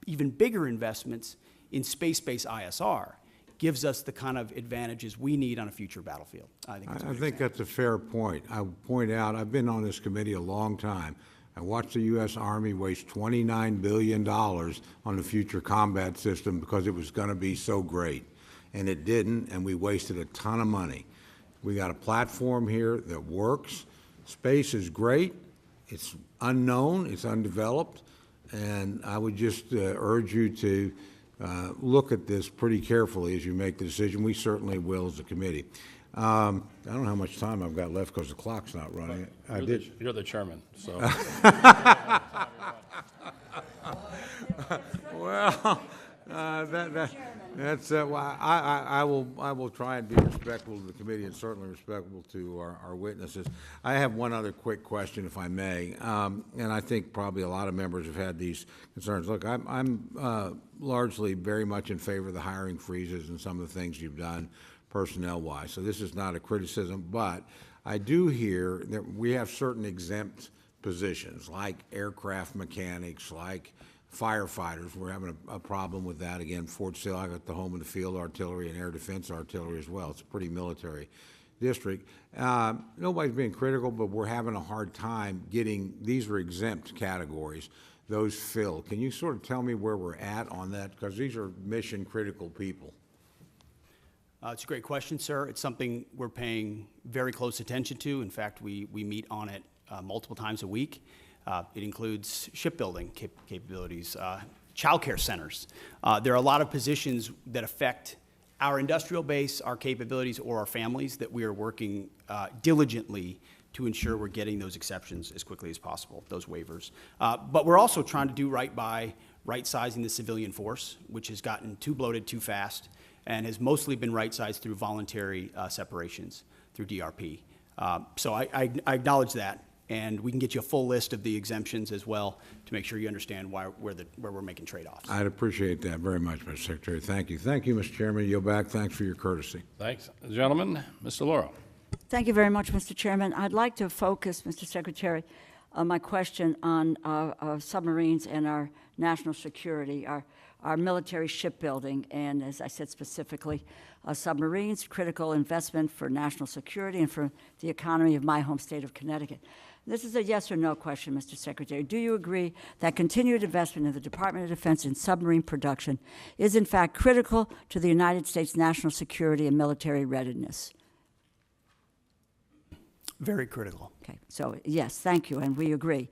E: even bigger investments in space-based ISR gives us the kind of advantages we need on a future battlefield. I think
C: that's a fair point. I'll point out, I've been on this committee a long time. I watched the U.S. Army waste $29 billion on the future combat system because it was going to be so great. And it didn't, and we wasted a ton of money. We got a platform here that works. Space is great. It's unknown. It's undeveloped. And I would just urge you to look at this pretty carefully as you make the decision. We certainly will as a committee. I don't know how much time I've got left because the clock's not running.
B: You're the chairman, so.
C: Well, that's why I will try and be respectful to the committee and certainly respectful to our witnesses. I have one other quick question, if I may, and I think probably a lot of members have had these concerns. Look, I'm largely very much in favor of the hiring freezes and some of the things you've done personnel-wise. So this is not a criticism, but I do hear that we have certain exempt positions like aircraft mechanics, like firefighters. We're having a problem with that. Again, Fort Sill, I got the home of the field artillery and air defense artillery as well. It's a pretty military district. Nobody's being critical, but we're having a hard time getting, these are exempt categories, those filled. Can you sort of tell me where we're at on that? Because these are mission critical people.
E: It's a great question, sir. It's something we're paying very close attention to. In fact, we meet on it multiple times a week. It includes shipbuilding capabilities, child care centers. There are a lot of positions that affect our industrial base, our capabilities, or our families that we are working diligently to ensure we're getting those exceptions as quickly as possible, those waivers. But we're also trying to do right by right-sizing the civilian force, which has gotten too bloated too fast and has mostly been right-sized through voluntary separations through DRP. So I acknowledge that. And we can get you a full list of the exemptions as well to make sure you understand where we're making trade-offs.
C: I'd appreciate that very much, Mr. Secretary. Thank you. Thank you, Mr. Chairman. Yield back. Thanks for your courtesy.
B: Thanks. Gentlemen, Mr. Lauro.
D: Thank you very much, Mr. Chairman. I'd like to focus, Mr. Secretary, my question on submarines and our national security, our military shipbuilding, and as I said specifically, submarines, critical investment for national security and for the economy of my home state of Connecticut. This is a yes or no question, Mr. Secretary. Do you agree that continued investment in the Department of Defense in submarine production is in fact critical to the United States national security and military readiness?
E: Very critical.
D: Okay, so yes, thank you, and we agree.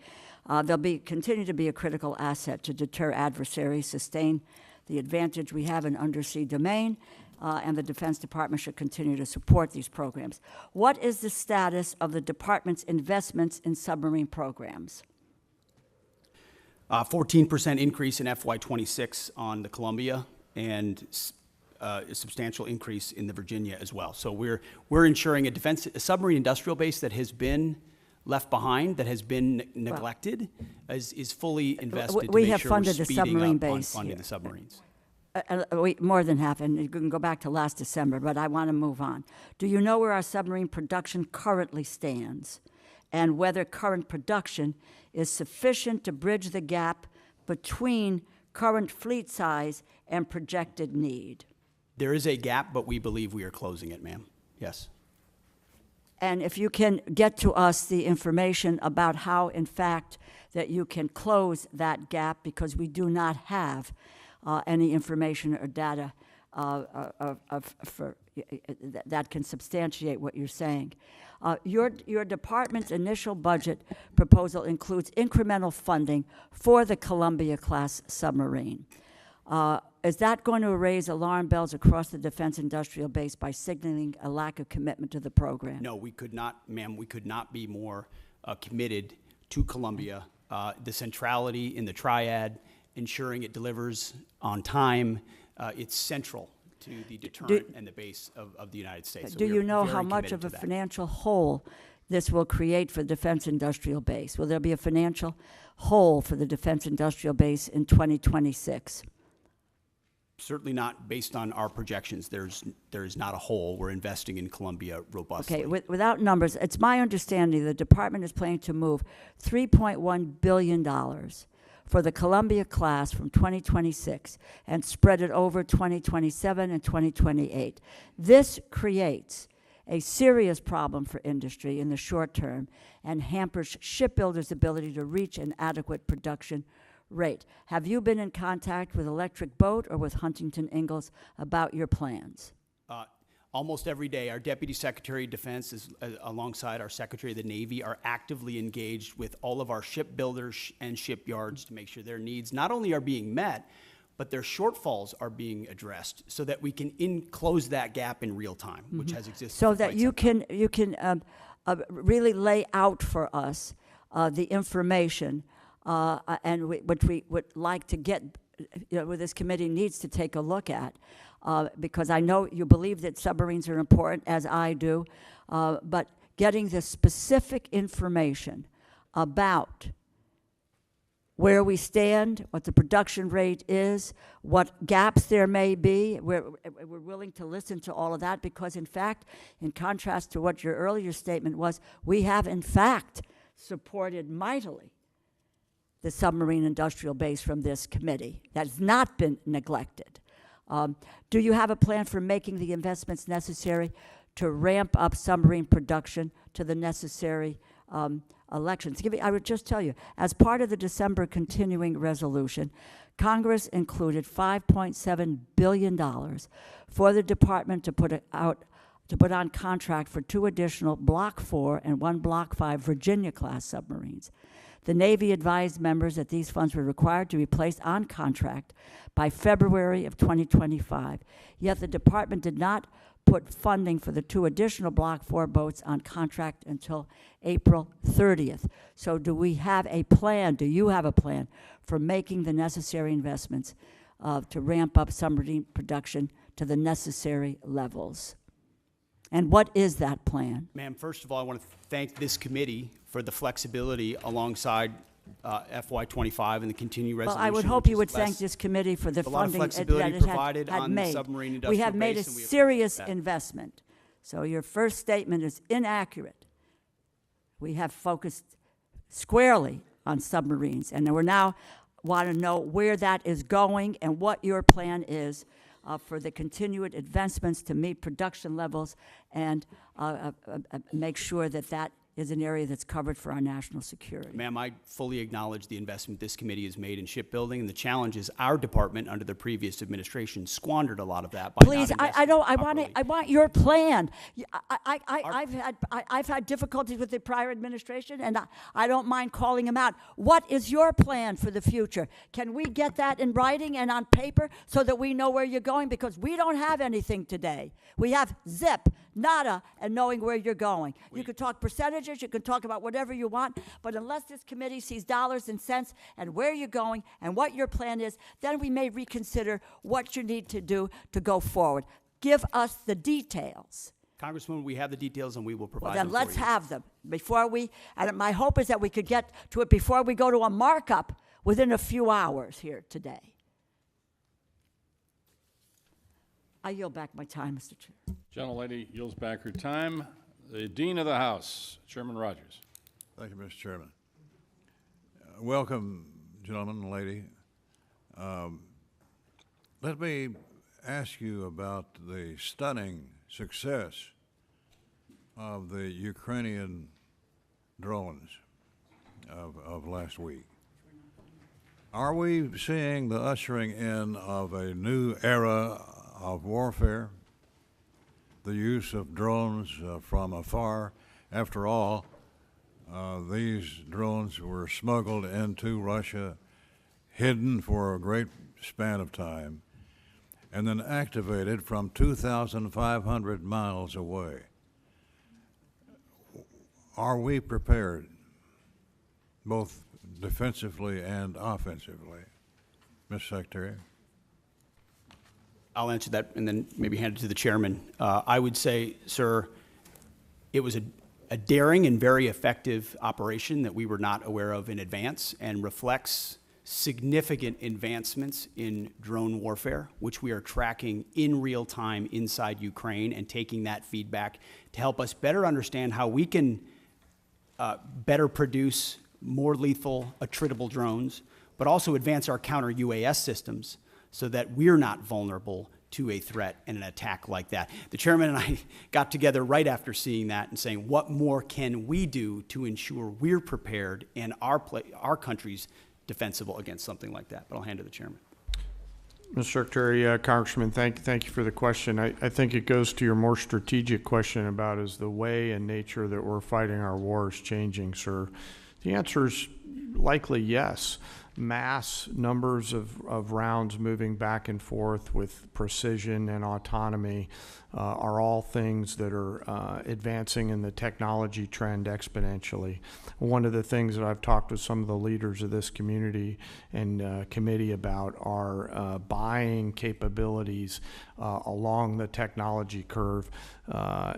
D: They'll continue to be a critical asset to deter adversaries, sustain the advantage we have in undersea domain, and the Defense Department should continue to support these programs. What is the status of the department's investments in submarine programs?
E: 14% increase in FY26 on the Columbia, and a substantial increase in the Virginia as well. So we're ensuring a submarine industrial base that has been left behind, that has been neglected, is fully invested
D: we
E: to make
D: have
E: sure
D: funded
E: we're
D: the
E: speeding
D: submarine
E: up on
D: base
E: funding
D: here.
E: the submarines.
D: More than half, and you can go back to last December, but I want to move on. Do you know where our submarine production currently stands, and whether current production is sufficient to bridge the gap between current fleet size and projected need?
E: There is a gap, but we believe we are closing it, ma'am. Yes.
D: And if you can get to us the information about how, in fact, that you can close that gap, because we do not have any information or data that can substantiate what you're saying. Your department's initial budget proposal includes incremental funding for the Columbia-class submarine. Is that going to raise alarm bells across the defense industrial base by signaling a lack of commitment to the program?
E: No, we could not, ma'am, we could not be more committed to Columbia. The centrality in the triad, ensuring it delivers on time, it's central to the deterrent and the base of the United States. So
D: do
E: we are
D: you know
E: very
D: how much
E: committed
D: of a
E: to that.
D: financial hole this will create for the defense industrial base? Will there be a financial hole for the defense industrial base in 2026?
E: Certainly not based on our projections. There is not a hole. We're investing in Columbia robustly.
D: Okay, without numbers, it's my understanding the department is planning to move $3.1 billion for the Columbia class from 2026 and spread it over 2027 and 2028. This creates a serious problem for industry in the short term and hampers shipbuilders' ability to reach an adequate production rate. Have you been in contact with Electric Boat or with Huntington Ingalls about your plans?
E: Almost every day, our Deputy Secretary of Defense, alongside our Secretary of the Navy, are actively engaged with all of our shipbuilders and shipyards to make sure their needs not only are being met, but their shortfalls are being addressed so that we can close that gap in real time, which has existed
D: So
E: for
D: that
E: quite
D: you
E: some
D: can really lay out for us the information and what we would like to get, what this committee needs to take a look at, because I know you believe that submarines are important, as I do, but getting the specific information about where we stand, what the production rate is, what gaps there may be. We're willing to listen to all of that because, in fact, in contrast to what your earlier statement was, we have, in fact, supported mightily the submarine industrial base from this committee. That has not been neglected. Do you have a plan for making the investments necessary to ramp up submarine production to the necessary elections? I would just tell you, as part of the December continuing resolution, Congress included $5.7 billion for the department to put on contract for 2 additional Block 4 and 1 Block 5 Virginia-class submarines. The Navy advised members that these funds were required to be placed on contract by February of 2025, yet the department did not put funding for the 2 additional Block 4 boats on contract until April 30th. So do we have a plan, do you have a plan for making the necessary investments to ramp up submarine production to the necessary levels? And what is that plan?
E: Ma'am, first of all, I want to thank this committee for the flexibility alongside FY25 and the continued resolution.
D: Well, I would hope you would thank this committee for the funding that
E: flexibility
D: it
E: provided
D: had
E: on the
D: made.
E: submarine
D: We
E: industrial
D: have made a
E: base, and we
D: serious
E: appreciate that.
D: investment. So your first statement is inaccurate. We have focused squarely on submarines, and we now want to know where that is going and what your plan is for the continued advancements to meet production levels and make sure that that is an area that's covered for our national security.
E: Ma'am, I fully acknowledge the investment this committee has made in shipbuilding, and the challenge is our department under the previous administration squandered a lot of that by
D: Please,
E: not
D: I don't.
E: investing
D: I want your plan. I've had difficulties with the prior administration, and I don't mind calling them out. What is your plan for the future? Can we get that in writing and on paper so that we know where you're going? Because we don't have anything today. We have zip, nada, and knowing where you're going. You can talk percentages, you can talk about whatever you want, but unless this committee sees dollars and cents and where you're going and what your plan is, then we may reconsider what you need to do to go forward. Give us the details.
E: Congresswoman, we have the details and we will provide
D: Well,
E: them
D: then
E: for
D: let's
E: you.
D: have them before we, and my hope is that we could get to it before we go to a markup within a few hours here today. I yield back my time, Mr. Chair.
B: Gentlelady yields back her time. The Dean of the House, Chairman Rogers.
G: Thank you, Mr. Chairman. Welcome, gentlemen and lady. Let me ask you about the stunning success of the Ukrainian drones of last week. Are we seeing the ushering in of a new era of warfare? The use of drones from afar. After all, these drones were smuggled into Russia, hidden for a great span of time, and then activated from 2,500 miles away. Are we prepared, both defensively and offensively, Mr. Secretary?
E: I'll answer that and then maybe hand it to the chairman. I would say, sir, it was a daring and very effective operation that we were not aware of in advance and reflects significant advancements in drone warfare, which we are tracking in real time inside Ukraine and taking that feedback to help us better understand how we can better produce more lethal, attritable drones, but also advance our counter-UAS systems so that we're not vulnerable to a threat and an attack like that. The chairman and I got together right after seeing that and saying, what more can we do to ensure we're prepared and our country's defensible against something like that? But I'll hand to the chairman.
F: Mr. Secretary, Congressman, thank you for the question. I think it goes to your more strategic question about is the way and nature that we're fighting our wars changing, sir? The answer is likely yes. Mass numbers of rounds moving back and forth with precision and autonomy are all things that are advancing in the technology trend exponentially. One of the things that I've talked with some of the leaders of this community and committee about are buying capabilities along the technology curve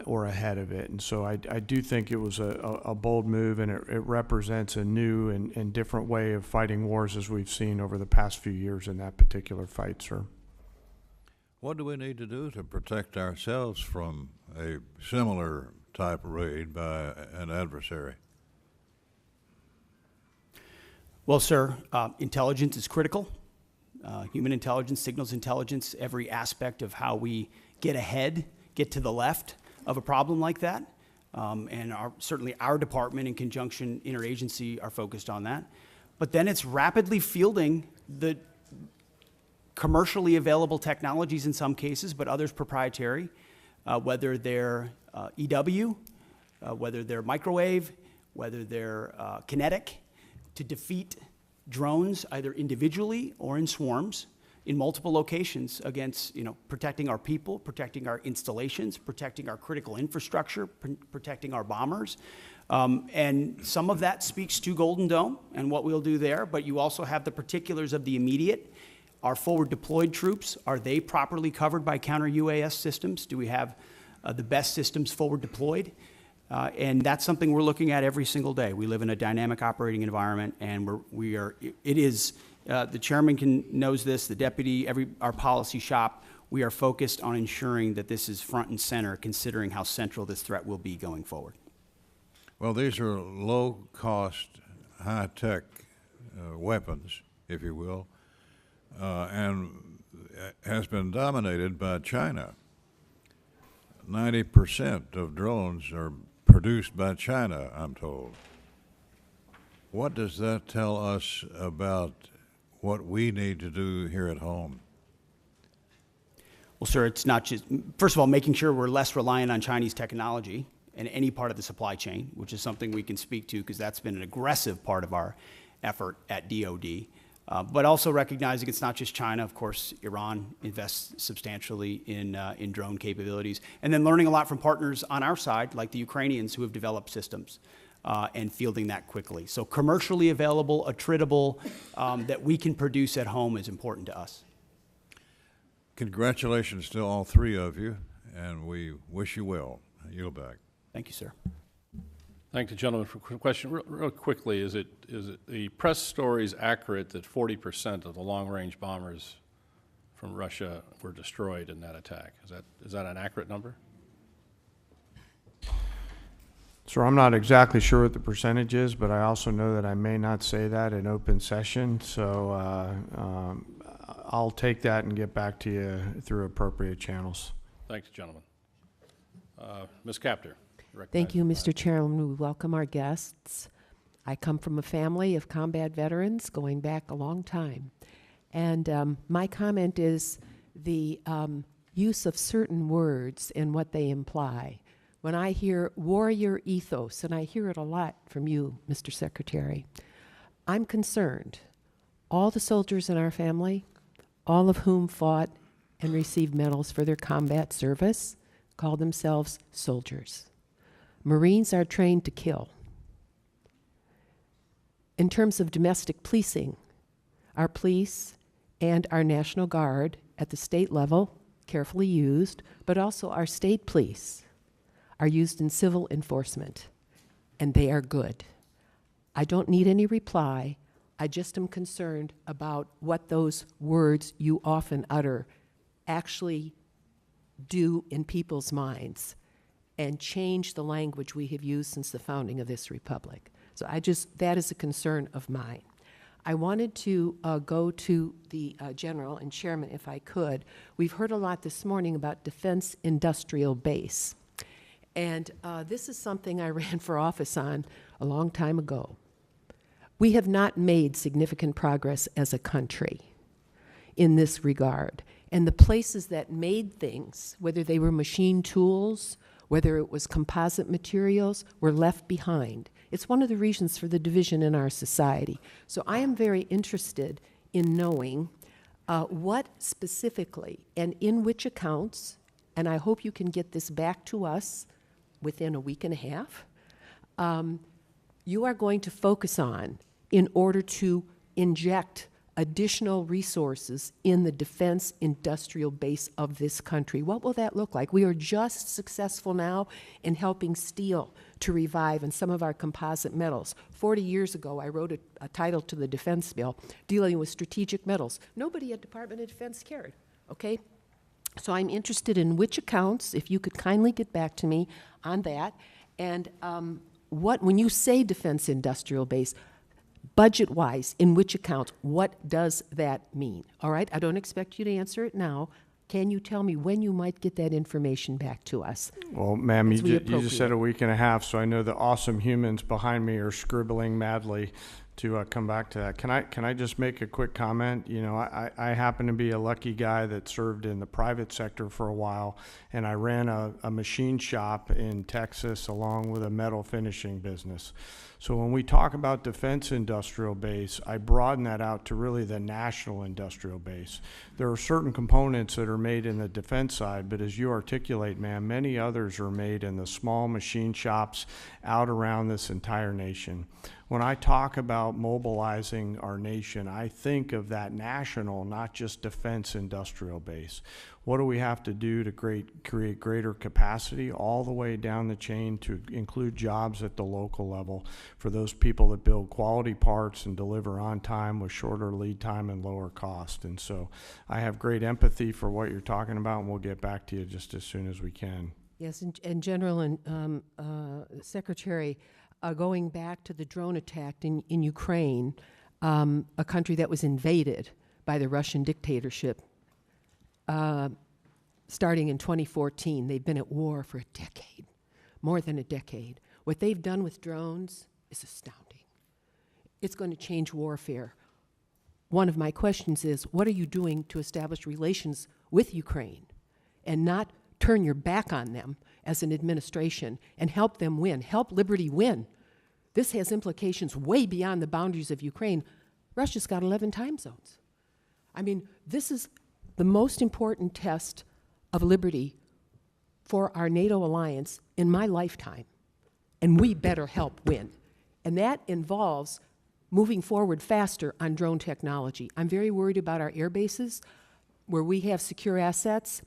F: or ahead of it. And so I do think it was a bold move, and it represents a new and different way of fighting wars as we've seen over the past few years in that particular fight, sir.
G: What do we need to do to protect ourselves from a similar type of raid by an adversary?
E: Well, sir, intelligence is critical. Human intelligence, signals intelligence, every aspect of how we get ahead, get to the left of a problem like that. And certainly our department in conjunction, interagency, are focused on that. But then it's rapidly fielding the commercially available technologies in some cases, but others proprietary, whether they're EW, whether they're microwave, whether they're kinetic, to defeat drones either individually or in swarms in multiple locations against, protecting our people, protecting our installations, protecting our critical infrastructure, protecting our bombers. And some of that speaks to Golden Dome and what we'll do there, but you also have the particulars of the immediate. Our forward deployed troops, are they properly covered by counter-UAS systems? Do we have the best systems forward deployed? And that's something we're looking at every single day. We live in a dynamic operating environment, and the chairman knows this, the deputy, our policy shop, we are focused on ensuring that this is front and center, considering how central this threat will be going forward.
G: Well, these are low-cost, high-tech weapons, if you will, and has been dominated by China. 90% of drones are produced produced by China, I'm told. What does that tell us about what we need to do here at home?
E: Well, sir, it's not just, first of all, making sure we're less reliant on Chinese technology in any part of the supply chain, which is something we can speak to because that's been an aggressive part of our effort at DoD. But also recognizing it's not just China. Of course, Iran invests substantially in drone capabilities. And then learning a lot from partners on our side, like the Ukrainians who have developed systems and fielding that quickly. So commercially available, attritable, that we can produce at home is important to us.
G: Congratulations to all three of you, and we wish you well. Yield back.
E: Thank you, sir.
B: Thank the gentleman for a question. Real quickly, is it the press stories accurate that 40% of the long-range bombers from Russia were destroyed in that attack? Is that an accurate number?
F: So I'm not exactly sure what the percentage is, but I also know that I may not say that in open session. So I'll take that and get back to you through appropriate channels.
B: Thanks, gentlemen. Ms. Capter.
H: Thank you, Mr. Chairman. We welcome our guests. I come from a family of combat veterans going back a long time. And my comment is the use of certain words and what they imply. When I hear warrior ethos, and I hear it a lot from you, Mr. Secretary, I'm concerned. All the soldiers in our family, all of whom fought and received medals for their combat service, call themselves soldiers. Marines are trained to kill. In terms of domestic policing, our police and our National Guard at the state level, carefully used, but also our state police are used in civil enforcement, and they are good. I don't need any reply. I just am concerned about what those words you often utter actually do in people's minds and change the language we have used since the founding of this republic. So that is a concern of mine. I wanted to go to the General and Chairman, if I could. We've heard a lot this morning about Defense Industrial Base. And this is something I ran for office on a long time ago. We have not made significant progress as a country in this regard. And the places that made things, whether they were machine tools, whether it was composite materials, were left behind. It's one of the reasons for the division in our society. So I am very interested in knowing what specifically and in which accounts, and I hope you can get this back to us within a week and a half, you are going to focus on in order to inject additional resources in the defense industrial base of this country. What will that look like? We are just successful now in helping steel to revive and some of our composite metals. 40 years ago, I wrote a title to the defense bill dealing with strategic metals. Nobody at Department of Defense cared, okay? So I'm interested in which accounts, if you could kindly get back to me on that, and when you say defense industrial base, budget-wise, in which accounts, what does that mean? All right, I don't expect you to answer it now. Can you tell me when you might get that information back to us?
F: Well, ma'am, you just said a week and a half, so I know the awesome humans behind me are scribbling madly to come back to that. Can I just make a quick comment? You know, I happen to be a lucky guy that served in the private sector for a while, and I ran a machine shop in Texas along with a metal finishing business. So when we talk about defense industrial base, I broaden that out to really the national industrial base. There are certain components that are made in the defense side, but as you articulate, ma'am, many others are made in the small machine shops out around this entire nation. When I talk about mobilizing our nation, I think of that national, not just defense industrial base. What do we have to do to create greater capacity all the way down the chain to include jobs at the local level for those people that build quality parts and deliver on time with shorter lead time and lower cost? And so I have great empathy for what you're talking about, and we'll get back to you just as soon as we can.
H: Yes, and General and Secretary, going back to the drone attack in Ukraine, a country that was invaded by the Russian dictatorship, starting in 2014. They've been at war for a decade, more than a decade. What they've done with drones is astounding. It's going to change warfare. One of my questions is, what are you doing to establish relations with Ukraine and not turn your back on them as an administration and help them win, help liberty win? This has implications way beyond the boundaries of Ukraine. Russia's got 11 time zones. I mean, this is the most important test of liberty for our NATO alliance in my lifetime, and we better help win. And that involves moving forward faster on drone technology. I'm very worried about our air bases where we have secure assets.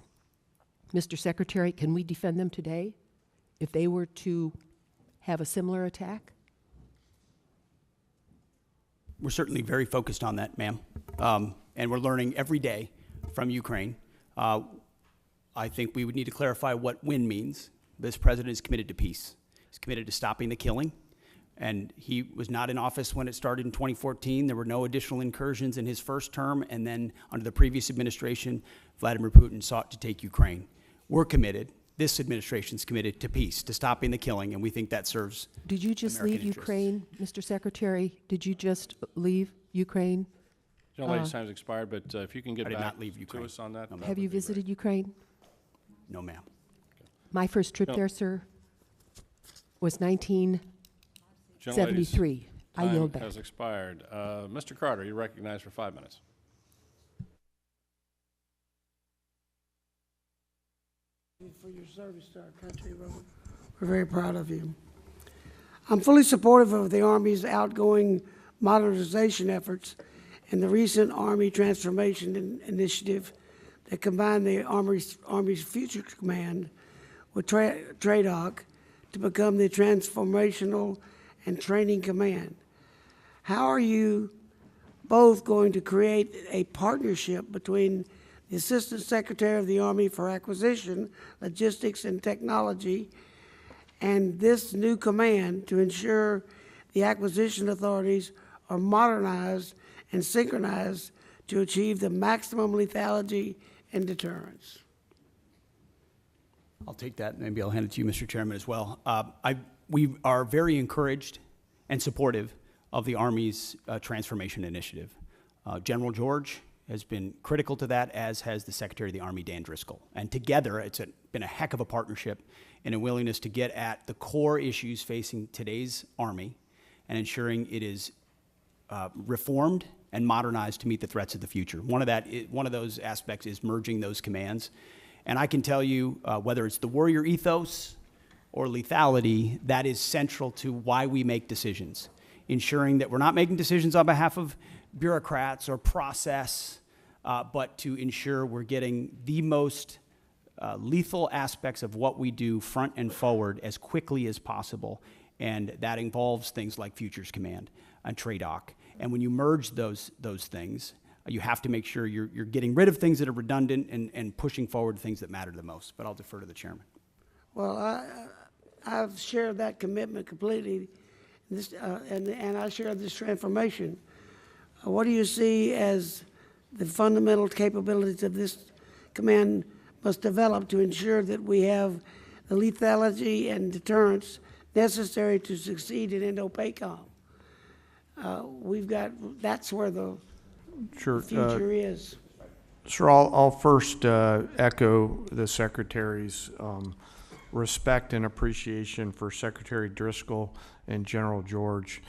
H: Mr. Secretary, can we defend them today if they were to have a similar attack?
E: We're certainly very focused on that, ma'am. And we're learning every day from Ukraine. I think we would need to clarify what win means. This president is committed to peace. He's committed to stopping the killing. And he was not in office when it started in 2014. There were no additional incursions in his first term. And then under the previous administration, Vladimir Putin sought to take Ukraine. We're committed. This administration's committed to peace, to stopping the killing, and we think that serves
H: Did you just
E: American
H: leave
E: interests.
H: Ukraine, Mr. Secretary? Did you just leave Ukraine?
B: Young lady's time's expired, but if you can get
E: I did
B: back
E: not leave
B: to
E: Ukraine.
B: us on that.
E: No,
B: that
H: Have
B: would
H: you
B: be great.
H: visited Ukraine?
E: No, ma'am.
H: My first trip
B: No.
H: there, sir, was 1973.
B: Young lady's
H: I yield
B: time
H: back.
B: has expired. Mr. Carter, you're recognized for 5 minutes.
I: For your service to our country. We're very proud of you. I'm fully supportive of the Army's outgoing modernization efforts and the recent Army Transformation Initiative that combined the Army's Future Command with TRADOC to become the Transformational and Training Command. How are you both going to create a partnership between the Assistant Secretary of the Army for Acquisition, Logistics, and Technology, and this new command to ensure the acquisition authorities are modernized and synchronized to achieve the maximum lethality and deterrence?
E: I'll take that. Maybe I'll hand it to you, Mr. Chairman, as well. We are very encouraged and supportive of the Army's transformation initiative. General George has been critical to that, as has the Secretary of the Army, Dan Driscoll. And together, it's been a heck of a partnership and a willingness to get at the core issues facing today's Army and ensuring it is reformed and modernized to meet the threats of the future. One of those aspects is merging those commands. And I can tell you, whether it's the warrior ethos or lethality, that is central to why we make decisions, ensuring that we're not making decisions on behalf of bureaucrats or process, but to ensure we're getting the most lethal aspects of what we do front and forward as quickly as possible. And that involves things like Futures Command and TRADOC. And when you merge those things, you have to make sure you're getting rid of things that are redundant and pushing forward things that matter the most. But I'll defer to the chairman.
I: Well, I've shared that commitment completely, and I share this transformation. What do you see as the fundamental capabilities of this command must develop to ensure that we have the lethality and deterrence necessary to succeed in Indo-PACOM? That's where the
F: Sure.
I: future is.
F: Sir, I'll first echo the Secretary's respect and appreciation for Secretary Driscoll and General George.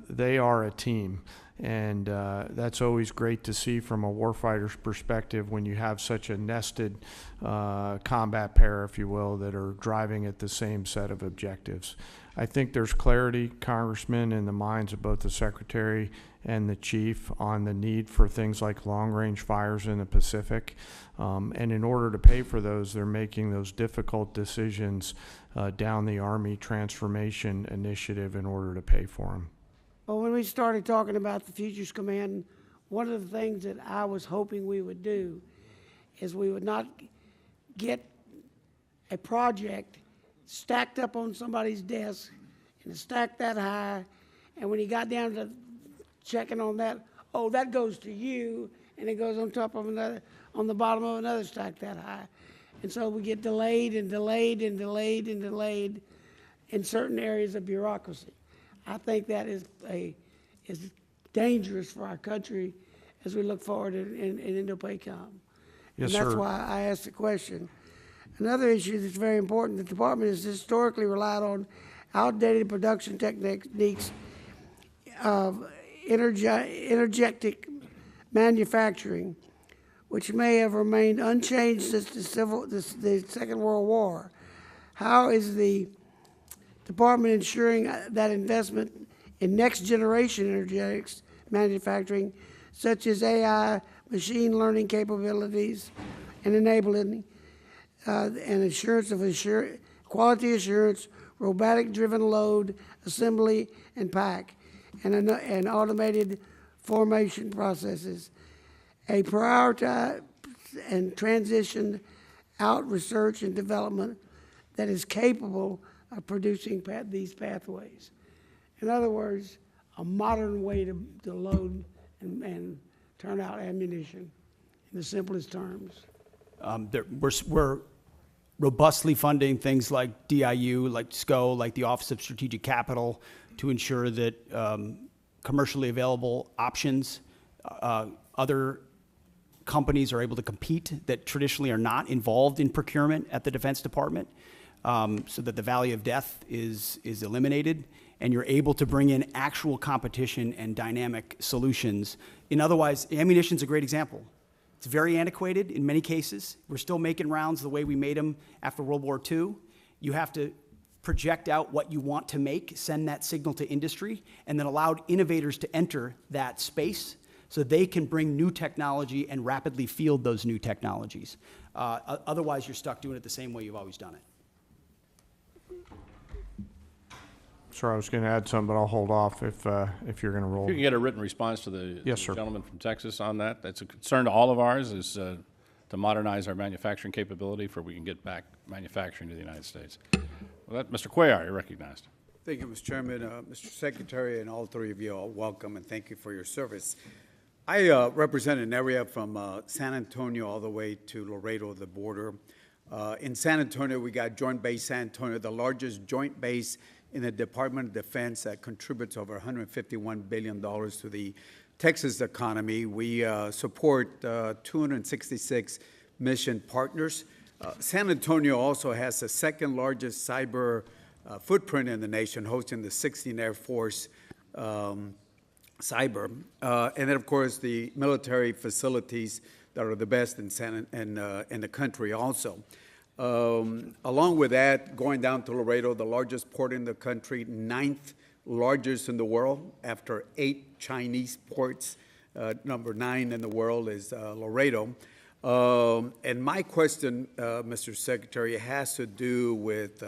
F: They are a team, and that's always great to see from a warfighter's perspective when you have such a nested combat pair, if you will, that are driving at the same set of objectives. I think there's clarity, Congressman, in the minds of both the Secretary and the Chief on the need for things like long-range fires in the Pacific. And in order to pay for those, they're making those difficult decisions down the Army Transformation Initiative in order to pay for them.
I: Well, when we started talking about the Futures Command, one of the things that I was hoping we would do is we would not get a project stacked up on somebody's desk and stacked that high, and when he got down to checking on that, oh, that goes to you, and it goes on top of another, on the bottom of another stack that high. And so we get delayed and delayed and delayed and delayed, in certain areas of bureaucracy. I think that is dangerous for our country as we look forward in Indo-PACOM.
F: Yes,
I: And that's
F: sir.
I: why I asked the question. Another issue that's very important, the department has historically relied on outdated production techniques of energetic manufacturing, which may have remained unchanged since the Second World War. How is the department ensuring that investment in next-generation energetics manufacturing, such as AI, machine learning capabilities, and enabling and assurance of quality assurance, robotic-driven load, assembly, and pack, and automated formation processes, a prioritize and transition out research and development that is capable of producing these pathways. In other words, a modern way to load and turn out ammunition in the simplest terms.
E: We're robustly funding things like DIU, like SCO, like the Office of Strategic Capital, to ensure that commercially available options, other companies are able to compete that traditionally are not involved in procurement at the Defense Department, so that the valley of death is eliminated, and you're able to bring in actual competition and dynamic solutions. Otherwise, ammunition's a great example. It's very antiquated in many cases. We're still making rounds the way we made them after World War II. You have to project out what you want to make, send that signal to industry, and then allow innovators to enter that space so they can bring new technology and rapidly field those new technologies. Otherwise, you're stuck doing it the same way you've always done it.
F: Sir, I was going to add something, but I'll hold off if you're going to roll.
B: If you can get a written response to the
F: Yes, sir.
B: gentleman from Texas on that. That's a concern to all of ours, is to modernize our manufacturing capability for we can get back manufacturing to the United States. Well, Mr. Cuellar, you're recognized.
J: Thank you, Mr. Chairman. Mr. Secretary, and all three of you are welcome, and thank you for your service. I represent an area from San Antonio all the way to Laredo, the border. In San Antonio, we got Joint Base San Antonio, the largest joint base in the Department of Defense that contributes over $151 billion to the Texas economy. We support 266 mission partners. San Antonio also has the second largest cyber footprint in the nation, hosting the 16th Air Force cyber. And then, of course, the military facilities that are the best in the country also. Along with that, going down to Laredo, the largest port in the country, 9th largest in the world after 8 Chinese ports. Number 9 in the world is Laredo. And my question, Mr. Secretary, has to do with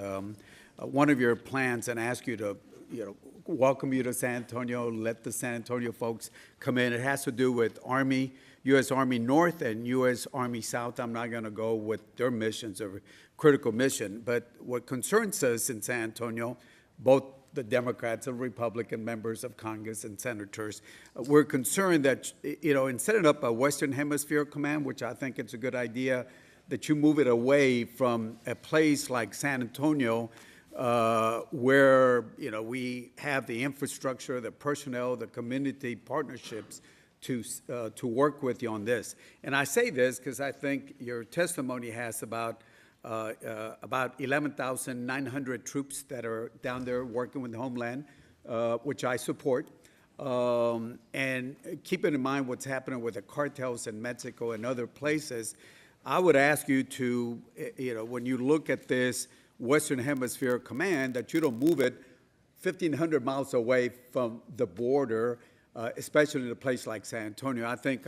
J: one of your plans, and ask you to, welcome you to San Antonio, let the San Antonio folks come in. It has to do with Army, U.S. Army North and U.S. Army South. I'm not going to go with their missions or critical mission, but what concerns us in San Antonio, both the Democrats and Republican members of Congress and senators, we're concerned that, in setting up a Western Hemisphere command, which I think it's a good idea, that you move it away from a place like San Antonio, where, we have the infrastructure, the personnel, the community partnerships to work with you on this. And I say this because I think your testimony has about 11,900 troops that are down there working with the Homeland, which I support. And keeping in mind what's happening with the cartels in Mexico and other places, I would ask you to, when you look at this Western Hemisphere Command, that you don't move it 1,500 miles away from the border, especially in a place like San Antonio. I think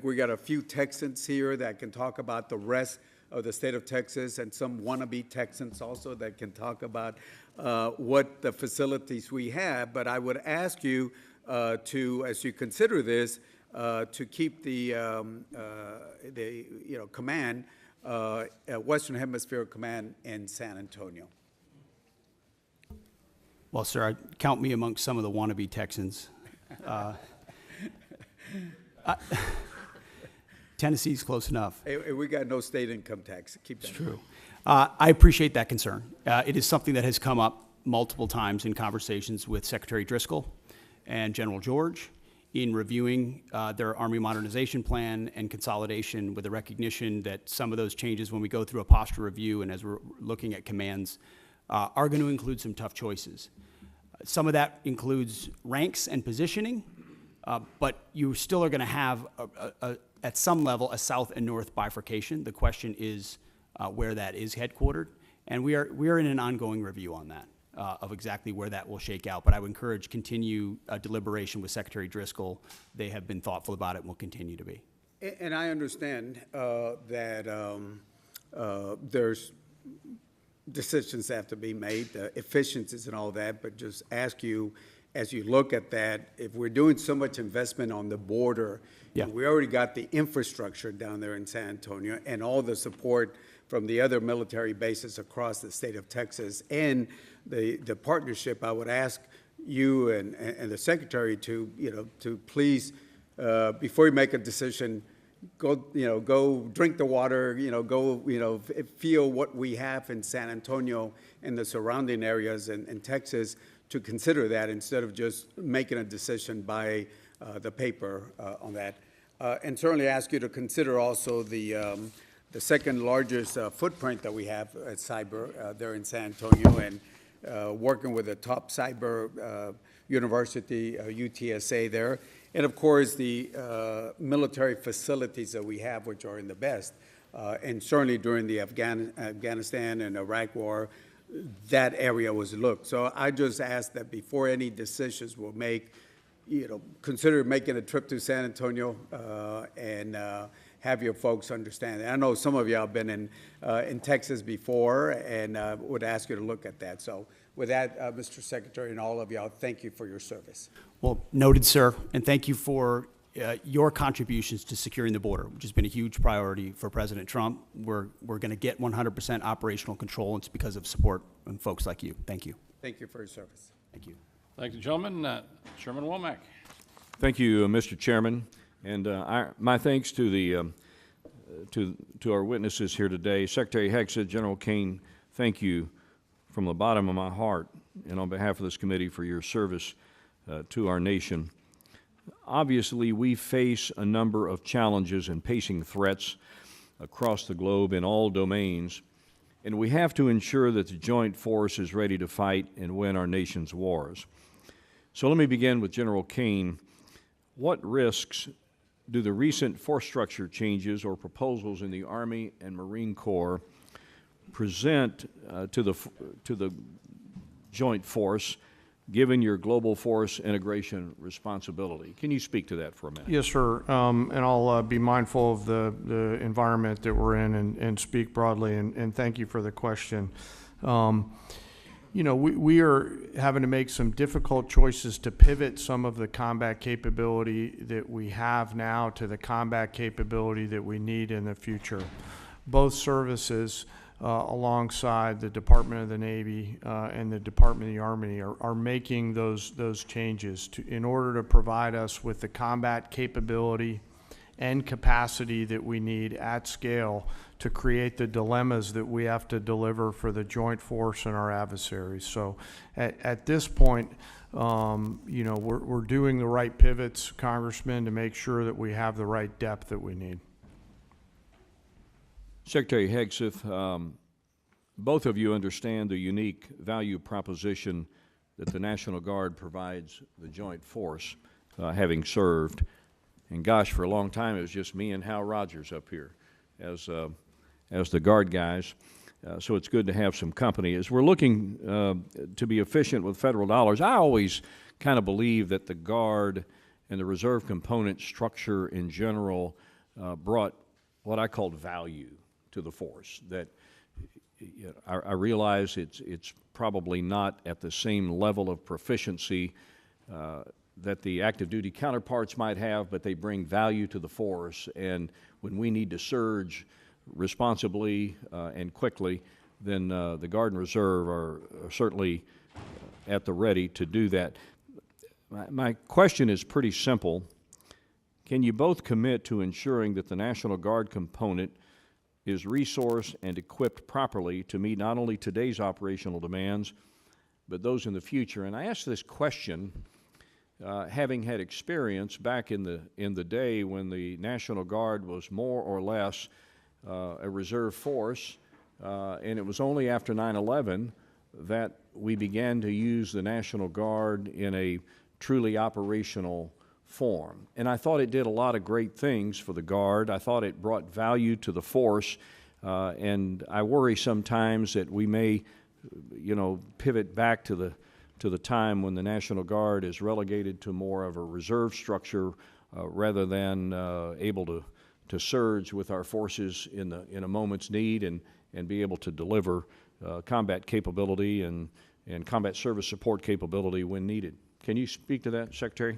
J: we got a few Texans here that can talk about the rest of the state of Texas, and some wannabe Texans also that can talk about what the facilities we have. But I would ask you to, as you consider this, to keep the command, Western Hemisphere Command in San Antonio.
E: Well, sir, count me amongst some of the wannabe Texans. Tennessee's close enough.
J: Hey, we got no state income tax. Keep that.
E: It's true. I appreciate that concern. It is something that has come up multiple times in conversations with Secretary Driscoll and General George in reviewing their Army modernization plan and consolidation, with the recognition that some of those changes, when we go through a posture review and as we're looking at commands, are going to include some tough choices. Some of that includes ranks and positioning, but you still are going to have, at some level, a south and north bifurcation. The question is where that is headquartered, and we are in an ongoing review on that, of exactly where that will shake out. But I would encourage continue deliberation with Secretary Driscoll. They have been thoughtful about it and will continue to be.
J: And I understand that there's decisions have to be made, efficiencies and all that, but just ask you, as you look at that, if we're doing so much investment on the border,
E: Yeah.
J: we already got the infrastructure down there in San Antonio and all the support from the other military bases across the state of Texas and the partnership, I would ask you and the Secretary to please, before you make a decision, go drink the water, go, feel what we have in San Antonio and the surrounding areas in Texas, to consider that instead of just making a decision by the paper on that. And certainly ask you to consider also the second largest footprint that we have at cyber there in San Antonio, and working with the top cyber university, UTSA there. And of course, the military facilities that we have, which are in the best, and certainly during the Afghanistan and Iraq war, that area was looked. So I just ask that before any decisions were made, consider making a trip to San Antonio and have your folks understand that. I know some of y'all have been in Texas before, and would ask you to look at that. So with that, Mr. Secretary, and all of y'all, thank you for your service.
E: Well, noted, sir, and thank you for your contributions to securing the border, which has been a huge priority for President Trump. We're going to get 100% operational control, and it's because of support and folks like you. Thank you.
J: Thank you for your service.
E: Thank you.
B: Thank you, gentlemen. Chairman Womack.
K: Thank you, Mr. Chairman, and my thanks to the to our witnesses here today. Secretary Hegseth, General Kane, thank you from the bottom of my heart and on behalf of this committee for your service to our nation. Obviously, we face a number of challenges and pacing threats across the globe in all domains, and we have to ensure that the joint force is ready to fight and win our nation's wars. So let me begin with General Kane. What risks do the recent force structure changes or proposals in the Army and Marine Corps present to the joint force, given your global force integration responsibility? Can you speak to that for a minute?
F: Yes, sir. And I'll be mindful of the environment that we're in and speak broadly, and thank you for the question. We are having to make some difficult choices to pivot some of the combat capability that we have now to the combat capability that we need in the future. Both services, alongside the Department of the Navy and the Department of the Army, are making those changes in order to provide us with the combat capability and capacity that we need at scale to create the dilemmas that we have to deliver for the joint force and our adversaries. So at this point, we're doing the right pivots, Congressman, to make sure that we have the right depth that we need.
K: Secretary Hegseth, both of you understand the unique value proposition that the National Guard provides the joint force, having served. And gosh, for a long time, it was just me and Hal Rogers up here as the Guard guys. So it's good to have some company. As we're looking to be efficient with federal dollars, I always kind of believe that the Guard and the reserve component structure in general brought what I called value to the force. That I realize it's probably not at the same level of proficiency that the active duty counterparts might have, but they bring value to the force. And when we need to surge responsibly and quickly, then the Guard and Reserve are certainly at the ready to do that. My question is pretty simple. Can you both commit to ensuring that the National Guard component is resourced and equipped properly to meet not only today's operational demands, but those in the future. And I ask this question, having had experience back in the day when the National Guard was more or less a reserve force, and it was only after 9/11 that we began to use the National Guard in a truly operational form. And I thought it did a lot of great things for the Guard. I thought it brought value to the force, and I worry sometimes that we may, pivot back to the time when the National Guard is relegated to more of a reserve structure rather than able to surge with our forces in a moment's need and be able to deliver combat capability and combat service support capability when needed. Can you speak to that, Secretary?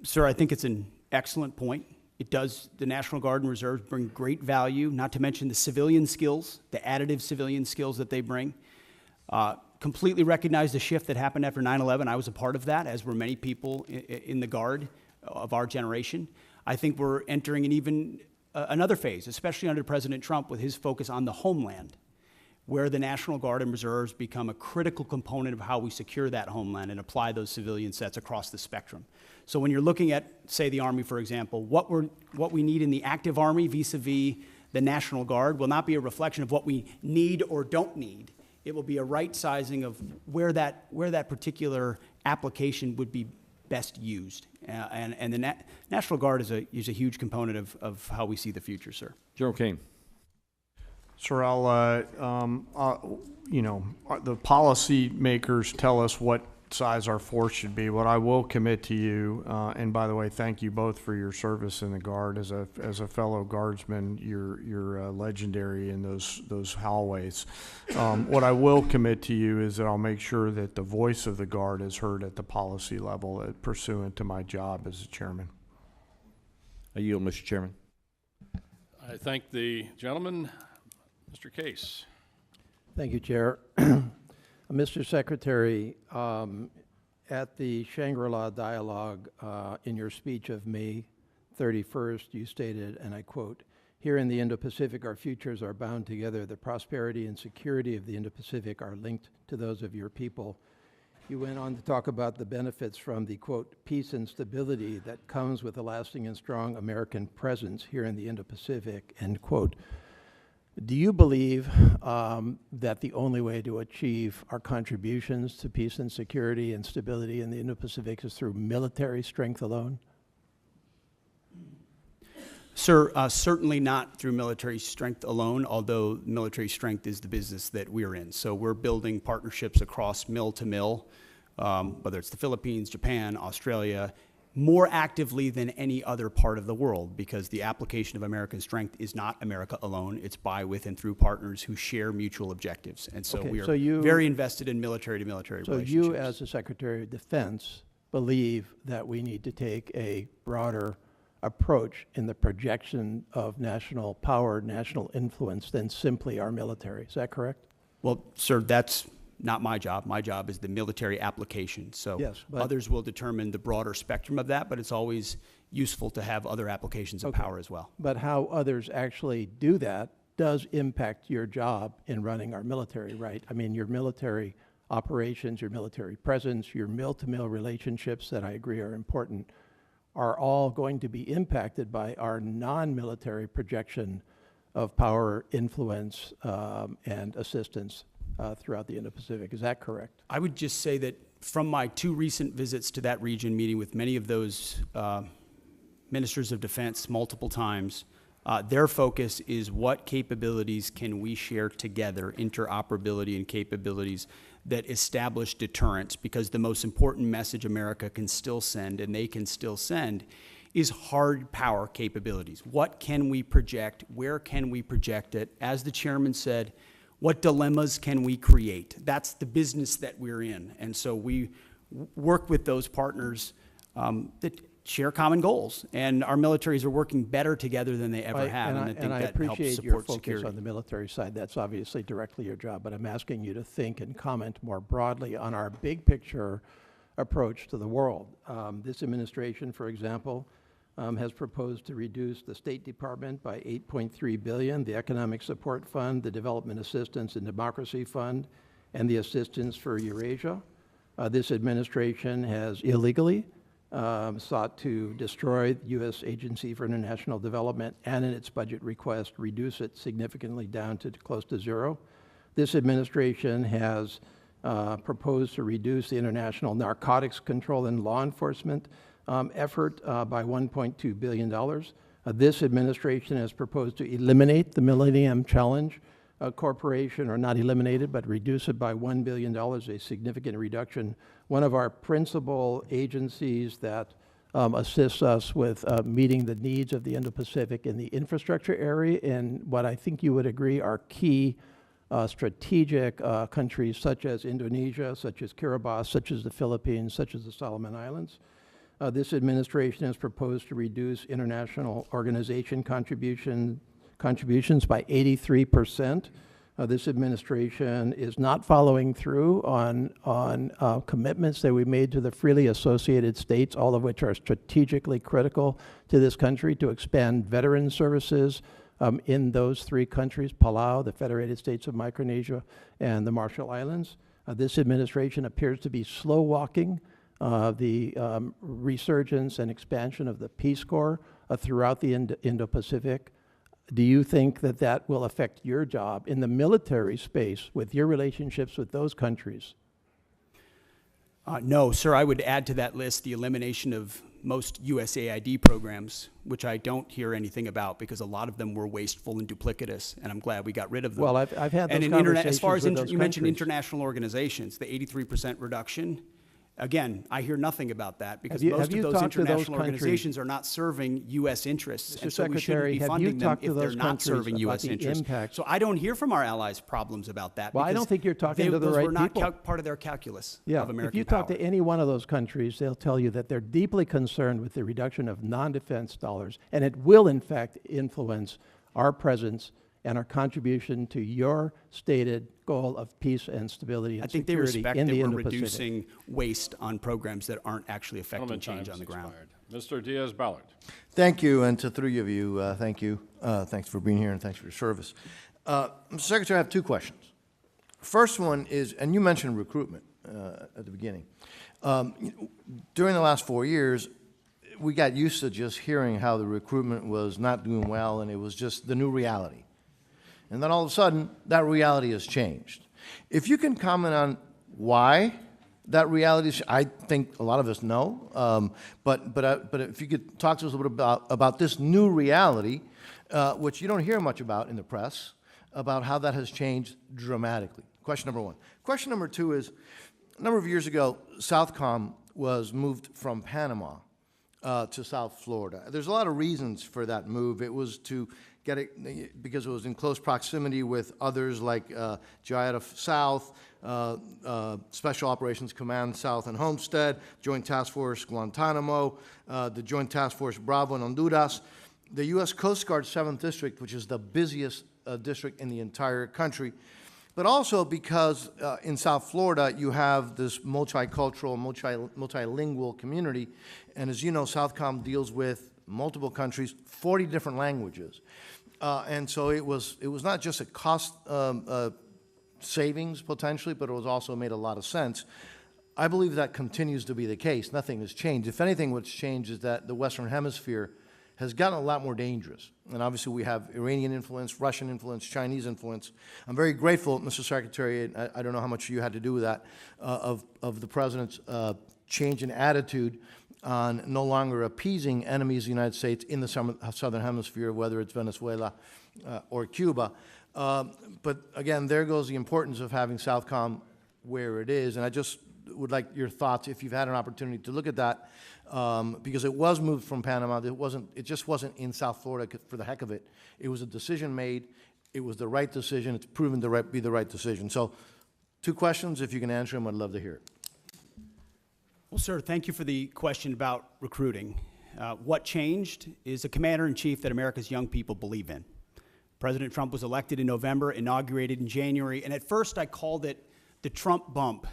E: Sir, I think it's an excellent point. It does, the National Guard and Reserves bring great value, not to mention the civilian skills, the additive civilian skills that they bring. Completely recognize the shift that happened after 9/11. I was a part of that, as were many people in the Guard of our generation. I think we're entering an even another phase, especially under President Trump with his focus on the homeland, where the National Guard and Reserves become a critical component of how we secure that homeland and apply those civilian sets across the spectrum. So when you're looking at, say, the Army, for example, what we need in the active Army vis-a-vis the National Guard will not be a reflection of what we need or don't need. It will be a right sizing of where that particular application would be best used. And the National Guard is a huge component of how we see the future, sir.
K: General Kane.
F: Sir, the policy makers tell us what size our force should be. What I will commit to you, and by the way, thank you both for your service in the Guard. As a fellow Guardsman, you're legendary in those hallways. What I will commit to you is that I'll make sure that the voice of the Guard is heard at the policy level, pursuant to my job as a chairman.
K: I yield, Mr. Chairman.
B: I thank the gentleman. Mr. Case.
L: Thank you, Chair. Mr. Secretary, at the Shangri-La Dialogue in your speech of May 31st, you stated, and I quote, "Here in the Indo-Pacific, our futures are bound together. The prosperity and security of the Indo-Pacific are linked to those of your people." You went on to talk about the benefits from the, quote, "peace and stability that comes with a lasting and strong American presence here in the Indo-Pacific," end quote. Do you believe that the only way to achieve our contributions to peace and security and stability in the Indo-Pacific is through military strength alone?
E: Sir, certainly not through military strength alone, although military strength is the business that we're in. So we're building partnerships across mill to mill, whether it's the Philippines, Japan, Australia, more actively than any other part of the world, because the application of American strength is not America alone. It's by, with, and through partners who share mutual objectives. And so we are very invested in military-to-military relationships.
L: So you, as the Secretary of Defense, believe that we need to take a broader approach in the projection of national power, national influence than simply our military. Is that correct?
E: Well, sir, that's not my job. My job is the military application. So
L: yes,
E: others will determine the broader spectrum of that, but it's always useful to have other applications of power as well.
L: But how others actually do that does impact your job in running our military, right? I mean, your military operations, your military presence, your mill-to-mill relationships that I agree are important, are all going to be impacted by our non-military projection of power, influence, and assistance throughout the Indo-Pacific. Is that correct?
E: I would just say that from my 2 recent visits to that region, meeting with many of those ministers of defense multiple times, their focus is what capabilities can we share together, interoperability and capabilities that establish deterrence, because the most important message America can still send, and they can still send, is hard power capabilities. What can we project? Where can we project it? As the chairman said, what dilemmas can we create? That's the business that we're in. And so we work with those partners that share common goals. And our militaries are working better together than they ever have. And I think that helps support security.
L: On the military side. That's obviously directly your job. But I'm asking you to think and comment more broadly on our big picture approach to the world. This administration, for example, has proposed to reduce the State Department by $8.3 billion, the Economic Support Fund, the Development Assistance and Democracy Fund, and the Assistance for Eurasia. This administration has illegally sought to destroy the U.S. Agency for International Development and in its budget request reduce it significantly down to close to zero. This administration has proposed to reduce the international narcotics control and law enforcement effort by $1.2 billion. This administration has proposed to eliminate the Millennium Challenge Corporation, or not eliminate it, but reduce it by $1 billion, a significant reduction. One of our principal agencies that assists us with meeting the needs of the Indo-Pacific in the infrastructure area, and what I think you would agree are key strategic countries such as Indonesia, such as Kiribati, such as the Philippines, such as the Solomon Islands. This administration has proposed to reduce international organization contributions by 83%. This administration is not following through on commitments that we made to the freely associated states, all of which are strategically critical to this country, to expand veteran services in those three countries, Palau, the Federated States of Micronesia, and the Marshall Islands. This administration appears to be slow walking the resurgence and expansion of the Peace Corps throughout the Indo-Pacific. Do you think that that will affect your job in the military space with your relationships with those countries?
E: No, sir. I would add to that list the elimination of most USAID programs, which I don't hear anything about because a lot of them were wasteful and duplicitous, and I'm glad we got rid of them.
L: Well, I've had those
E: and
L: conversations
E: as far as
L: with those
E: you mentioned
L: countries.
E: international organizations, the 83% reduction. Again, I hear nothing about that because
L: Have
E: most
L: you
E: of those
L: talked to those
E: international
L: countries?
E: organizations are not serving U.S. interests,
L: Mr.
E: and so we shouldn't
L: Secretary,
E: be
L: have
E: funding
L: you
E: them
L: talked to
E: if they're
L: those
E: not
L: countries
E: serving
L: about
E: U.S.
L: the
E: interests.
L: impact?
E: So I don't hear from our allies problems about that.
L: Well, I
E: because
L: don't think you're talking to the
E: those
L: right
E: were not
L: people.
E: part of their calculus
L: Yeah,
E: of American
L: if you
E: power.
L: talk to any one of those countries, they'll tell you that they're deeply concerned with the reduction of non-defense dollars, and it will, in fact, influence our presence and our contribution to your stated goal of peace and stability and
E: I think they
L: security
E: respect
L: in
E: that
L: the
E: we're
L: Indo-Pacific.
E: reducing waste on programs that aren't actually affecting
B: Gentleman,
E: change
B: time
E: on the
B: has
E: ground.
B: expired. Mr. Diaz-Ballard.
M: Thank you, and to three of you, thank you. Thanks for being here, and thanks for your service. Mr. Secretary, I have two questions. First one is, and you mentioned recruitment at the beginning. During the last 4 years, we got used to just hearing how the recruitment was not doing well, and it was just the new reality. And then all of a sudden, that reality has changed. If you can comment on why that reality is, I think a lot of us know, but if you could talk to us a little bit about this new reality, which you don't hear much about in the press, about how that has changed dramatically. Question number one. Question number two is, a number of years ago, Southcom was moved from Panama to South Florida. There's a lot of reasons for that move. It was to get it because it was in close proximity with others like Giada South, Special Operations Command South and Homestead, Joint Task Force Guantanamo, the Joint Task Force Bravo in Honduras, the U.S. Coast Guard 7th District, which is the busiest district in the entire country, but also because in South Florida you have this multicultural, multilingual community, and as you know, Southcom deals with multiple countries, 40 different languages. And so it was not just a cost savings potentially, but it was also made a lot of sense. I believe that continues to be the case. Nothing has changed. If anything, what's changed is that the Western Hemisphere has gotten a lot more dangerous. And obviously we have Iranian influence, Russian influence, Chinese influence. I'm very grateful, Mr. Secretary, and I don't know how much you had to do with that, of the President's change in attitude on no longer appeasing enemies of the United States in the Southern Hemisphere, whether it's Venezuela or Cuba. But again, there goes the importance of having Southcom where it is. And I just would like your thoughts, if you've had an opportunity to look at that, because it was moved from Panama. It just wasn't in South Florida for the heck of it. It was a decision made. It was the right decision. It's proven to be the right decision. So 2 questions. If you can answer them, I'd love to hear it.
E: Well, sir, thank you for the question about recruiting. What changed is a commander-in-chief that America's young people believe in. President Trump was elected in November, inaugurated in January, and at first I called it the Trump bump.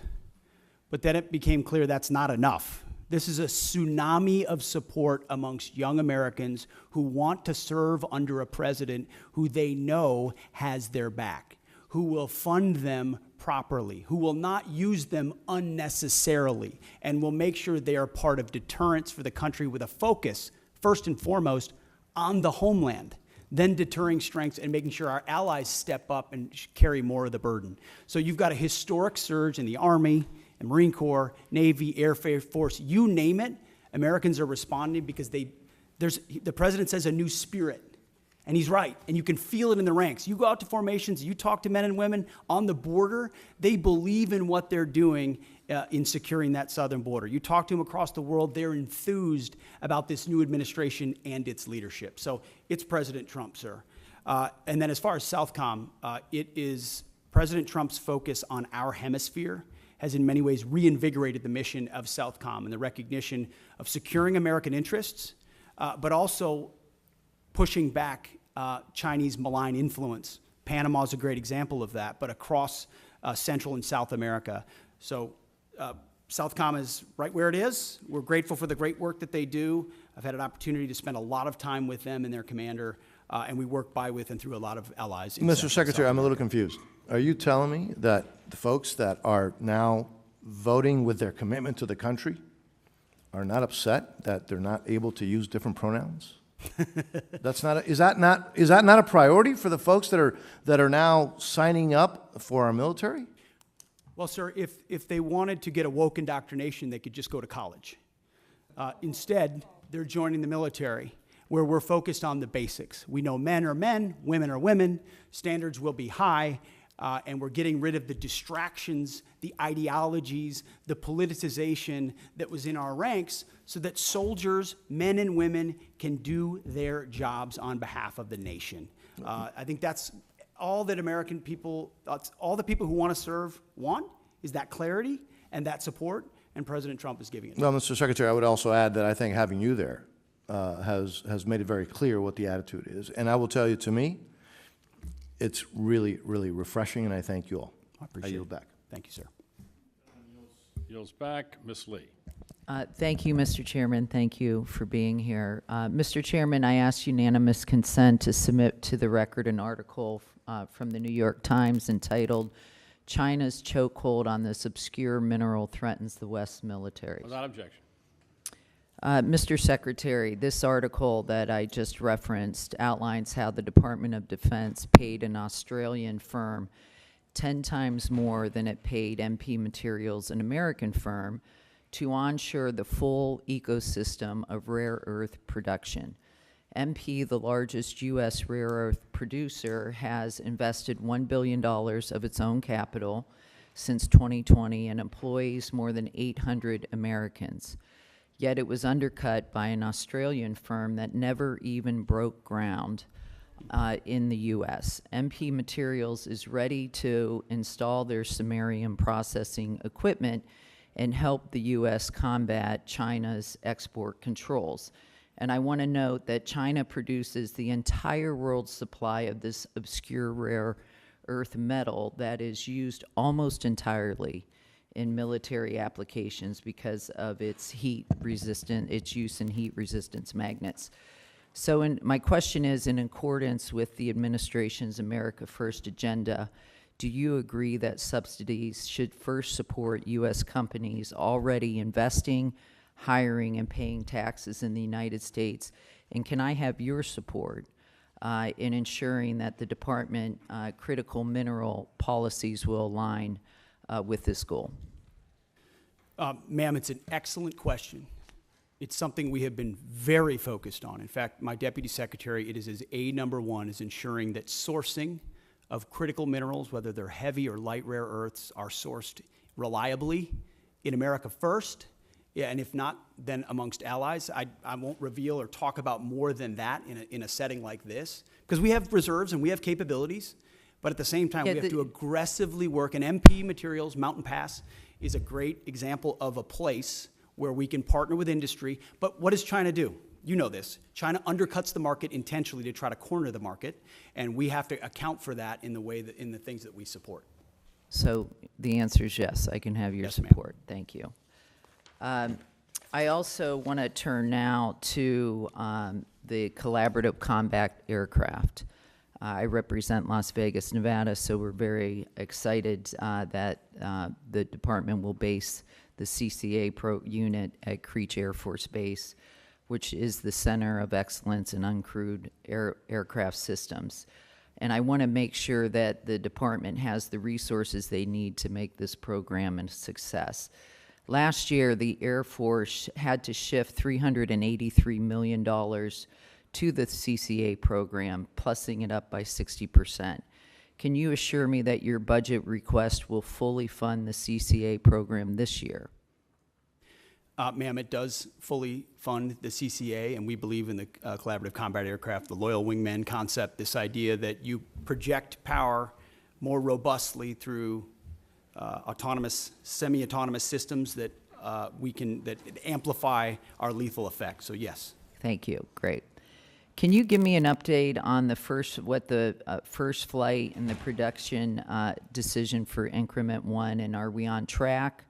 E: But then it became clear that's not enough This is a tsunami of support amongst young Americans who want to serve under a president who they know has their back, who will fund them properly, who will not use them unnecessarily, and will make sure they are part of deterrence for the country with a focus, first and foremost, on the homeland, then deterring strengths and making sure our allies step up and carry more of the burden. So you've got a historic surge in the Army, and Marine Corps, Navy, Air Force, you name it. Americans are responding because the president says a new spirit. And he's right, and you can feel it in the ranks. You go out to formations, you talk to men and women on the border, they believe in what they're doing in securing that southern border. You talk to them across the world, they're enthused about this new administration and its leadership. So it's President Trump, sir. And then as far as Southcom, it is President Trump's focus on our hemisphere has in many ways reinvigorated the mission of Southcom and the recognition of securing American interests, but also pushing back Chinese malign influence. Panama is a great example of that, but across Central and South America. So Southcom is right where it is. We're grateful for the great work that they do. I've had an opportunity to spend a lot of time with them and their commander, and we work by, with, and through a lot of allies.
M: Mr. Secretary, I'm a little confused. Are you telling me that the folks that are now voting with their commitment to the country are not upset that they're not able to use different pronouns? Is that not a priority for the folks that are now signing up for our military?
E: Well, sir, if they wanted to get a woke indoctrination, they could just go to college. Instead, they're joining the military, where we're focused on the basics. We know men are men, women are women, standards will be high, and we're getting rid of the distractions, the ideologies, the politicization that was in our ranks, so that soldiers, men and women, can do their jobs on behalf of the nation. I think that's all that American people, all the people who want to serve want, is that clarity and that support, and President Trump is giving it.
M: Well, Mr. Secretary, I would also add that I think having you there has made it very clear what the attitude is. And I will tell you, to me, it's really, really refreshing, and I thank you all.
E: I appreciate it.
M: yield back.
E: Thank you, sir.
B: Yields back. Ms. Lee.
N: Thank you, Mr. Chairman. Thank you for being here. Mr. Chairman, I ask unanimous consent to submit to the record an article from the New York Times entitled, "China's Chokehold on This Obscure Mineral Threatens the West Military."
B: Without objection.
N: Mr. Secretary, this article that I just referenced outlines how the Department of Defense paid an Australian firm 10 times more than it paid MP Materials, an American firm, to onshore the full ecosystem of rare earth production. MP, the largest U.S. rare earth producer, has invested $1 billion of its own capital since 2020 and employs more than 800 Americans. Yet it was undercut by an Australian firm that never even broke ground in the U.S. MP Materials is ready to install their samarium processing equipment and help the U.S. combat China's export controls. And I want to note that China produces the entire world's supply of this obscure rare earth metal that is used almost entirely in military applications because of its its use in heat resistance magnets. So my question is, in accordance with the administration's America First agenda, do you agree that subsidies should first support U.S. companies already investing, hiring, and paying taxes in the United States? And can I have your support in ensuring that the department critical mineral policies will align with this goal?
E: Ma'am, it's an excellent question. It's something we have been very focused on. In fact, my deputy secretary, it is his number one, is ensuring that sourcing of critical minerals, whether they're heavy or light rare earths, are sourced reliably in America first, and if not, then amongst allies. I won't reveal or talk about more than that in a setting like this, because we have reserves and we have capabilities, but at the same time, we have to aggressively work, and MP Materials, Mountain Pass, is a great example of a place where we can partner with industry. But what does China do? You know this. China undercuts the market intentionally to try to corner the market, and we have to account for that in the way that, in the things that we support.
N: So the answer is yes, I can have your
E: Yes, ma'am.
N: support. Thank you. I I also want to turn now to the collaborative combat aircraft. I represent Las Vegas, Nevada, so we're very excited that the department will base the CCA unit at Creech Air Force Base, which is the center of excellence in uncrewed aircraft systems. And I want to make sure that the department has the resources they need to make this program a success. Last year, the Air Force had to shift $383 million to the CCA program, plussing it up by 60%. Can you assure me that your budget request will fully fund the CCA program this year?
E: Ma'am, it does fully fund the CCA, and we believe in the collaborative combat aircraft, the loyal wingman concept, this idea that you project power more robustly through autonomous, semi-autonomous systems that that amplify our lethal effect. So yes.
N: Thank you. Great. Can you give me an update on the first flight and the production decision for Increment 1, and are we on track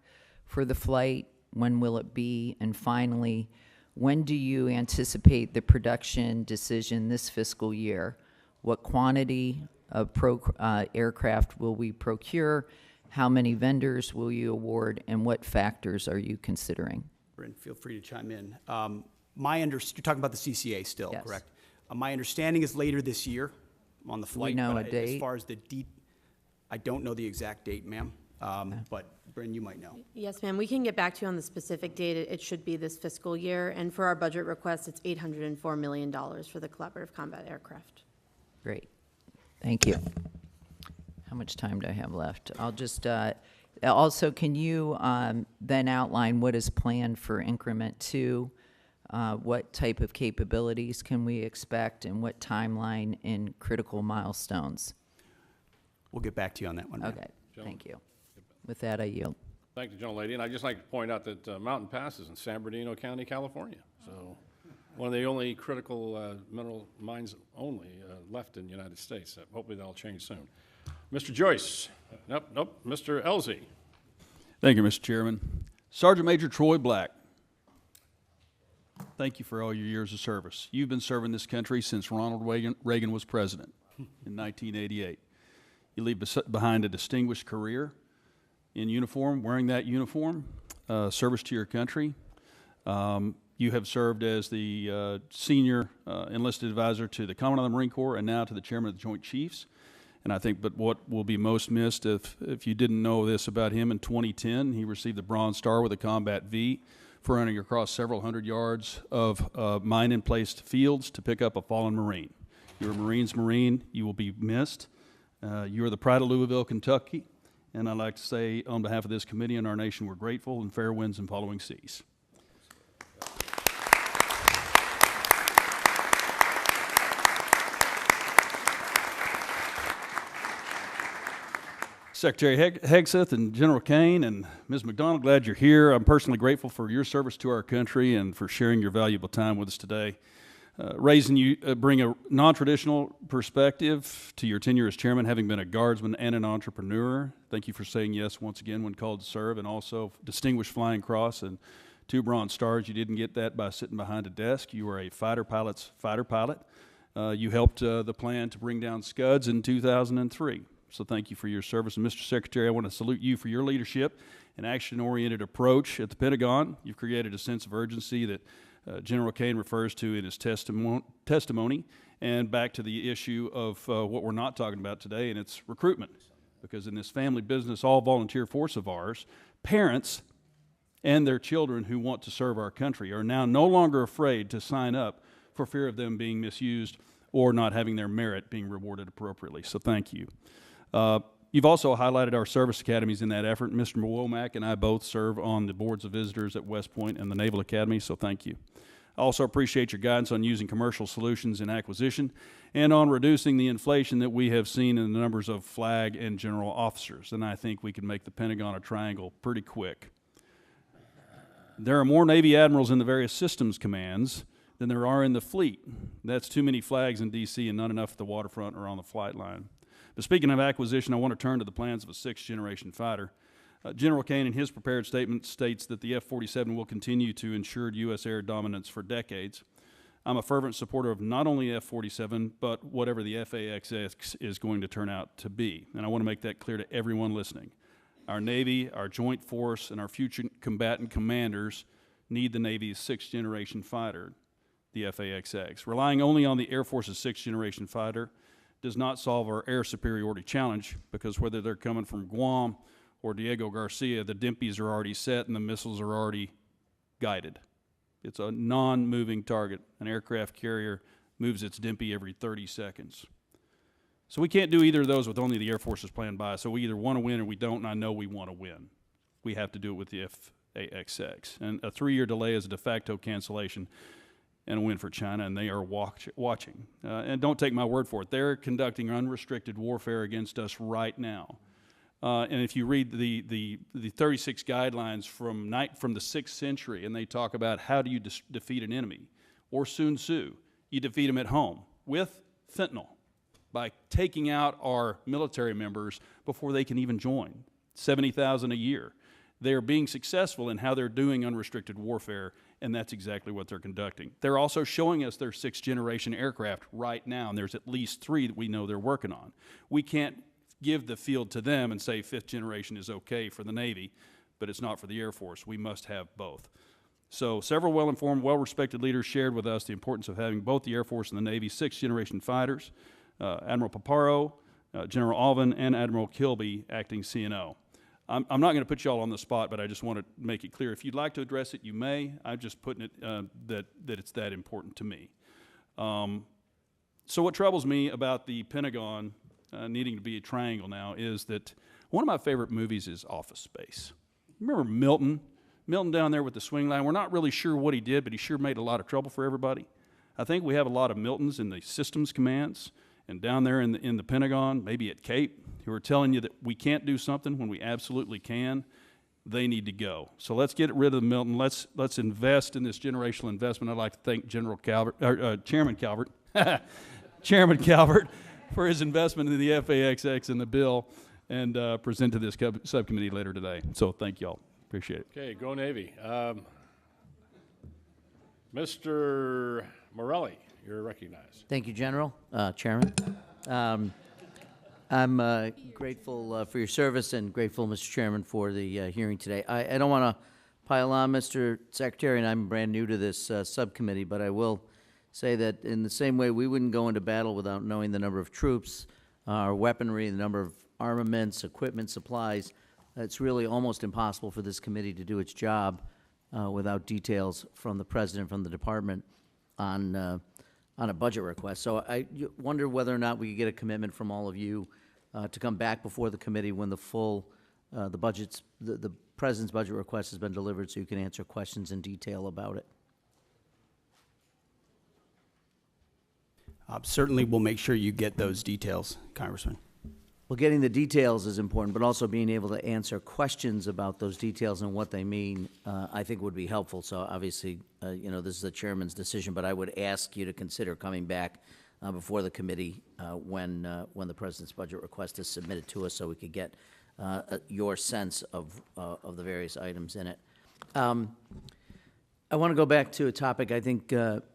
N: for the flight? When will it be? And finally, when do you anticipate the production decision this fiscal year? What quantity of aircraft will we procure? How many vendors will you award? And what factors are you considering?
E: Bryn, feel free to chime in. You're talking about the CCA still,
N: Yes.
E: correct? My understanding is later this year on the flight.
N: We know
E: but
N: a date?
E: As far as I don't know the exact date, ma'am. But Bryn, you might know.
O: Yes, ma'am. We can get back to you on the specific date. It should be this fiscal year. And for our budget request, it's $804 million for the collaborative combat aircraft.
N: Great. Thank you. How much time do I have left? I'll just, also, can you then outline what is planned for Increment 2? What type of capabilities can we expect, and what timeline and critical milestones?
E: We'll get back to you on that one, ma'am.
N: Okay, thank you. With that, I yield.
B: Thank you, gentlelady. And I'd just like to point out that Mountain Pass is in San Bernardino County, California. So one of the only critical mineral mines left in the United States. Hopefully that'll change soon. Mr. Joyce. Nope. Mr. Elzey.
P: Thank you, Mr. Chairman. Sergeant Major Troy Black, thank you for all your years of service. You've been serving this country since Ronald Reagan was president in 1988. You leave behind a distinguished career in uniform, wearing that uniform, service to your country. You have served as the senior enlisted advisor to the Commandant of the Marine Corps and now to the Chairman of the Joint Chiefs. And I think, but what will be most missed, if you didn't know this about him, in 2010, he received the Bronze Star with a Combat V for running across several hundred yards of mine-in-placed fields to pick up a fallen Marine. You're a Marine's Marine. You will be missed. You are the pride of Louisville, Kentucky. And I'd like to say, on behalf of this committee and our nation, we're grateful, and fair winds and following seas. Secretary Hegseth and General Kane and Ms. McDonald, glad you're here. I'm personally grateful for your service to our country and for sharing your valuable time with us today. Bring a non-traditional perspective to your tenure as chairman, having been a guardsman and an entrepreneur. Thank you for saying yes once again when called to serve, and also Distinguished Flying Cross and 2 Bronze Stars. You didn't get that by sitting behind a desk. You were a fighter pilot's fighter pilot. You helped the plan to bring down Scuds in 2003. So thank you for your service. And Mr. Secretary, I want to salute you for your leadership and action-oriented approach at the Pentagon. You've created a sense of urgency that General Kane refers to in his testimony, and back to the issue of what we're not talking about today, and it's recruitment. Because in this family business, all volunteer force of ours, parents and their children who want to serve our country are now no longer afraid to sign up for fear of them being misused or not having their merit being rewarded appropriately. So thank you. You've also highlighted our service academies in that effort. Mr. Womack and I both serve on the boards of visitors at West Point and the Naval Academy, so thank you. I also appreciate your guidance on using commercial solutions in acquisition and on reducing the inflation that we have seen in the numbers of flag and general officers. And I think we can make the Pentagon a triangle pretty quick. There are more Navy admirals in the various systems commands than there are in the fleet. That's too many flags in D.C. and not enough at the waterfront or on the flight line. But speaking of acquisition, I want to turn to the plans of a 6th-generation fighter. General Kane, in his prepared statement, states that the F-47 will continue to ensure U.S. air dominance for decades. I'm a fervent supporter of not only F-47, but whatever the FAXX is going to turn out to be. And I want to make that clear to everyone listening. Our Navy, our Joint Force, and our future combatant commanders need the Navy's sixth-generation fighter, the FAXX. Relying only on the Air Force's sixth-generation fighter does not solve our air superiority challenge, because whether they're coming from Guam or Diego Garcia, the DIMPs are already set and the missiles are already guided. It's a non-moving target. An aircraft carrier moves its DIMPy every 30 seconds. So we can't do either of those with only the Air Force's plan by. So we either want to win or we don't, and I know we want to win. We have to do it with the FAXX. And a 3-year delay is a de facto cancellation and a win for China, and they are watching. And don't take my word for it. They're conducting unrestricted warfare against us right now. And if you read the 36 guidelines from the 6th century, and they talk about how do you defeat an enemy, or Sun Tzu, you defeat them at home with fentanyl, by taking out our military members before they can even join, 70,000 a year. They're being successful in how they're doing unrestricted warfare, and that's exactly what they're conducting. They're also showing us their 6th-generation aircraft right now, and there's at least 3 that we know they're working on. We can't give the field to them and say 5th generation is okay for the Navy, but it's not for the Air Force. We must have both. So several well-informed, well-respected leaders shared with us the importance of having both the Air Force and the Navy 6th-generation fighters, Admiral Paparo, General Alvin, and Admiral Kilby, acting CNO. I'm not going to put you all on the spot, but I just want to make it clear. If you'd like to address it, you may. I'm just putting it that it's that important to me. So what troubles me about the Pentagon needing to be a triangle now is that one of my favorite movies is Office Space. Remember Milton? Milton down there with the swing line. We're not really sure what he did, but he sure made a lot of trouble for everybody. I think we have a lot of Miltons in the systems commands and down there in the Pentagon, maybe at Cape, who are telling you that we can't do something when we absolutely can. They need to go. So let's get rid of the Milton. Let's invest in this generational investment. I'd like to thank Chairman Calvert, Chairman Calvert, for his investment in the FAXX and the bill, and present to this subcommittee later today. So thank you all. Appreciate it.
B: Okay, go Navy. Mr. Morelli, you're recognized.
Q: Thank you, General, Chairman. I'm grateful for your service and grateful, Mr. Chairman, for the hearing today. I don't want to pile on, Mr. Secretary, and I'm brand new to this subcommittee, but I will say that in the same way we wouldn't go into battle without knowing the number of troops, our weaponry, the number of armaments, equipment, supplies, it's really almost impossible for this committee to do its job without details from the President, from the Department on a budget request. So I wonder whether or not we could get a commitment from all of you to come back before the committee when the full, the President's budget request has been delivered, so you can answer questions in detail about it.
E: Certainly, we'll make sure you get those details, Congressman.
Q: Well, getting the details is important, but also being able to answer questions about those details and what they mean, I think would be helpful. So obviously, you know, this is the chairman's decision, but I would ask you to consider coming back before the committee when the President's budget request is submitted to us, so we could get your sense of the various items in it. I want to go back to a topic I think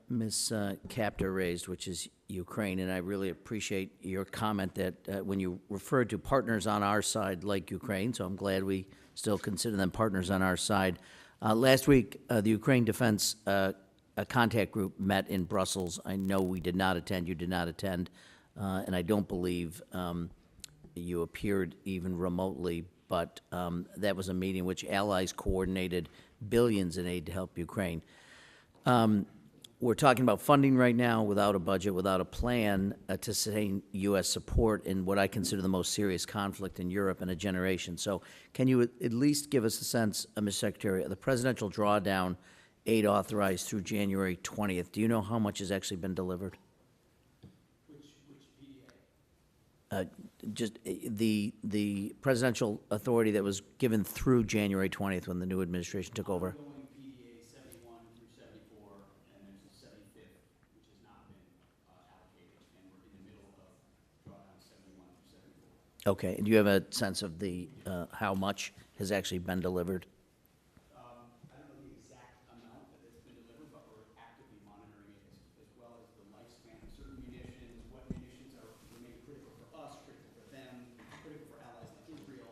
Q: Ms. Kaptur raised, which is Ukraine, and I really appreciate your comment that when you referred to partners on our side like Ukraine, so I'm glad we still consider them partners on our side. Last week, the Ukraine Defense Contact Group met in Brussels. I know we did not attend, you did not attend, and I don't believe you appeared even remotely, but that was a meeting which allies coordinated billions in aid to help Ukraine. We're talking about funding right now without a budget, without a plan to sustain U.S. support in what I consider the most serious conflict in Europe in a generation. So can you at least give us a sense, Mr. Secretary, of the presidential drawdown aid authorized through January 20th? Do you know how much has actually been delivered?
E: Which PDA?
Q: Just the presidential authority that was given through January 20th when the new administration took over.
E: PDA 71 through 74, and there's a 75th, which has not been allocated, and we're in the middle of drawdown 71 through
Q: Okay, and do you have a sense of the, how much has actually been delivered?
E: I don't know the exact amount that has been delivered, but we're actively monitoring it as well as the lifespan of certain munitions, what munitions remain critical for us, critical for them, critical for allies like Israel.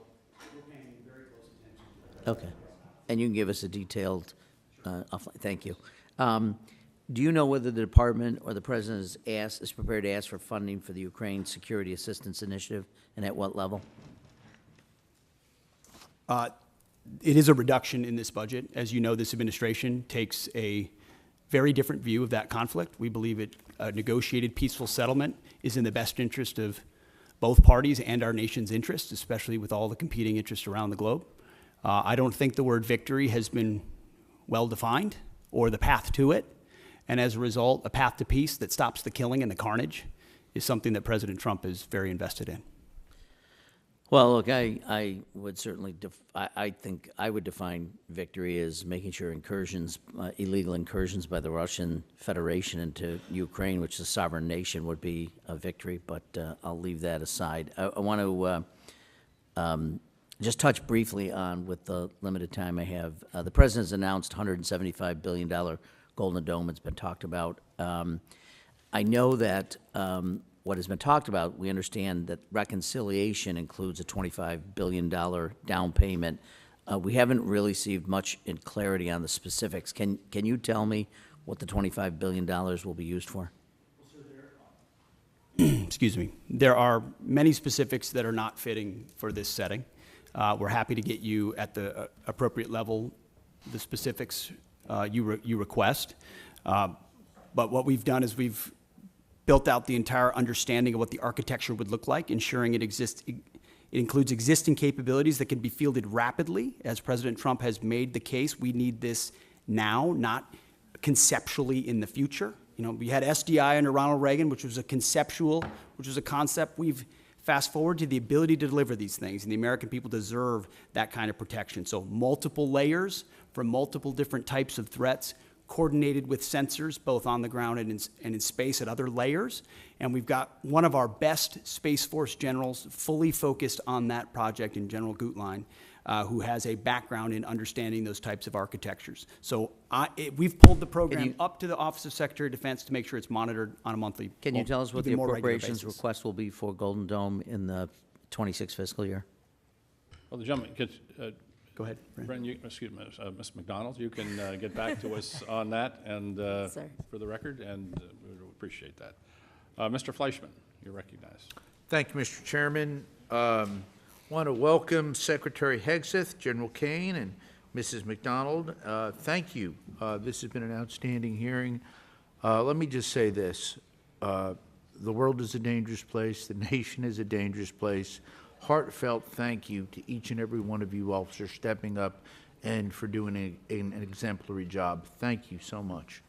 E: We're paying very close attention to that.
Q: Okay. And you can give us a detailed, thank you. Do you know whether the department or the president is prepared to ask for funding for the Ukraine Security Assistance Initiative, and at what level?
E: It is a reduction in this budget. As you know, this administration takes a very different view of that conflict. We believe a negotiated peaceful settlement is in the best interest of both parties and our nation's interests, especially with all the competing interests around the globe. I don't think the word victory has been well defined, or the path to it. And as a result, a path to peace that stops the killing and the carnage is something that President Trump is very invested in.
Q: Well, look, I would certainly, I think I would define victory as making sure incursions, illegal incursions by the Russian Federation into Ukraine, which is a sovereign nation, would be a victory, but I'll leave that aside. I want to just touch briefly on, with the limited time I have, the President's announced $175 billion Golden Dome. It's been talked about. I know that what has been talked about, we understand that reconciliation includes a $25 billion down payment. We haven't really received much in clarity on the specifics. Can you tell me what the $25 billion will be used for?
E: Excuse me. There are many specifics that are not fitting for this setting. We're happy to get you at the appropriate level the specifics you request. But what we've done is we've built out the entire understanding of what the architecture would look like, ensuring it includes existing capabilities that can be fielded rapidly. As President Trump has made the case, we need this now, not conceptually in the future. You know, we had SDI under Ronald Reagan, which was a concept. We've fast forward to the ability to deliver these things, and the American people deserve that kind of protection. So multiple layers from multiple different types of threats, coordinated with sensors, both on the ground and in space at other layers. And we've got one of our best Space Force generals fully focused on that project in General Gutlein, who has a background in understanding those types of architectures. So we've pulled the program up to the Office of Secretary of Defense to make sure it's monitored on a monthly,
Q: Can you tell us what the
E: even more regular
Q: appropriations
E: basis.
Q: request will be for Golden Dome in the 26 fiscal year?
B: Well, the gentleman,
E: go ahead,
B: Bren, excuse me, Ms. McDonald, you can get back to us on that and for the record, and we would appreciate that. Mr. Fleischman, you're recognized.
R: Thank you, Mr. Chairman. Want to welcome Secretary Hegseth, General Kane, and Mrs. McDonald. Thank you. This has been an outstanding hearing. Let me just say this. The world is a dangerous place. The nation is a dangerous place. Heartfelt thank you to each and every one of you officers stepping up and for doing an exemplary job. Thank you so much.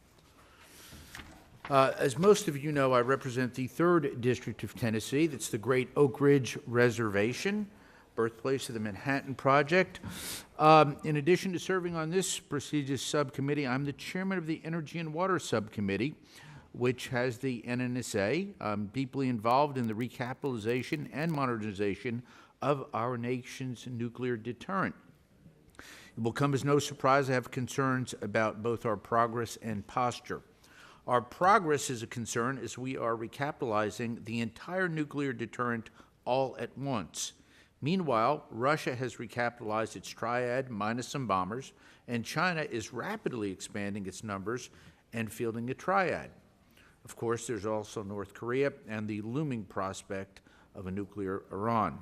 R: As most of you know, I represent the 3rd District of Tennessee. That's the Great Oak Ridge Reservation, birthplace of the Manhattan Project. In addition to serving on this prestigious subcommittee, I'm the chairman of the Energy and Water Subcommittee, which has the NNSA. I'm deeply involved in the recapitalization and modernization of our nation's nuclear deterrent. It will come as no surprise I have concerns about both our progress and posture. Our progress is a concern as we are recapitalizing the entire nuclear deterrent all at once. Meanwhile, Russia has recapitalized its triad minus some bombers, and China is rapidly expanding its numbers and fielding a triad. Of course, there's also North Korea and the looming prospect of a nuclear Iran.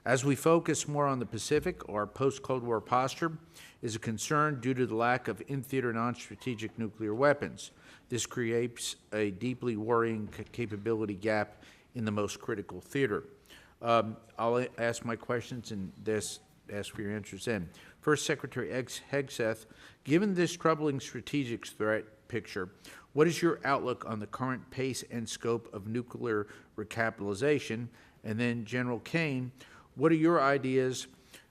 R: As we focus more on the Pacific, our post-Cold War posture is a concern due to the lack of in-theater non-strategic nuclear weapons. This creates a deeply worrying capability gap in the most critical theater. I'll ask my questions and ask for your answers then. First, Secretary Hegseth, given this troubling strategic threat picture, what is your outlook on the current pace and scope of nuclear recapitalization? And then, General Kane, what are your ideas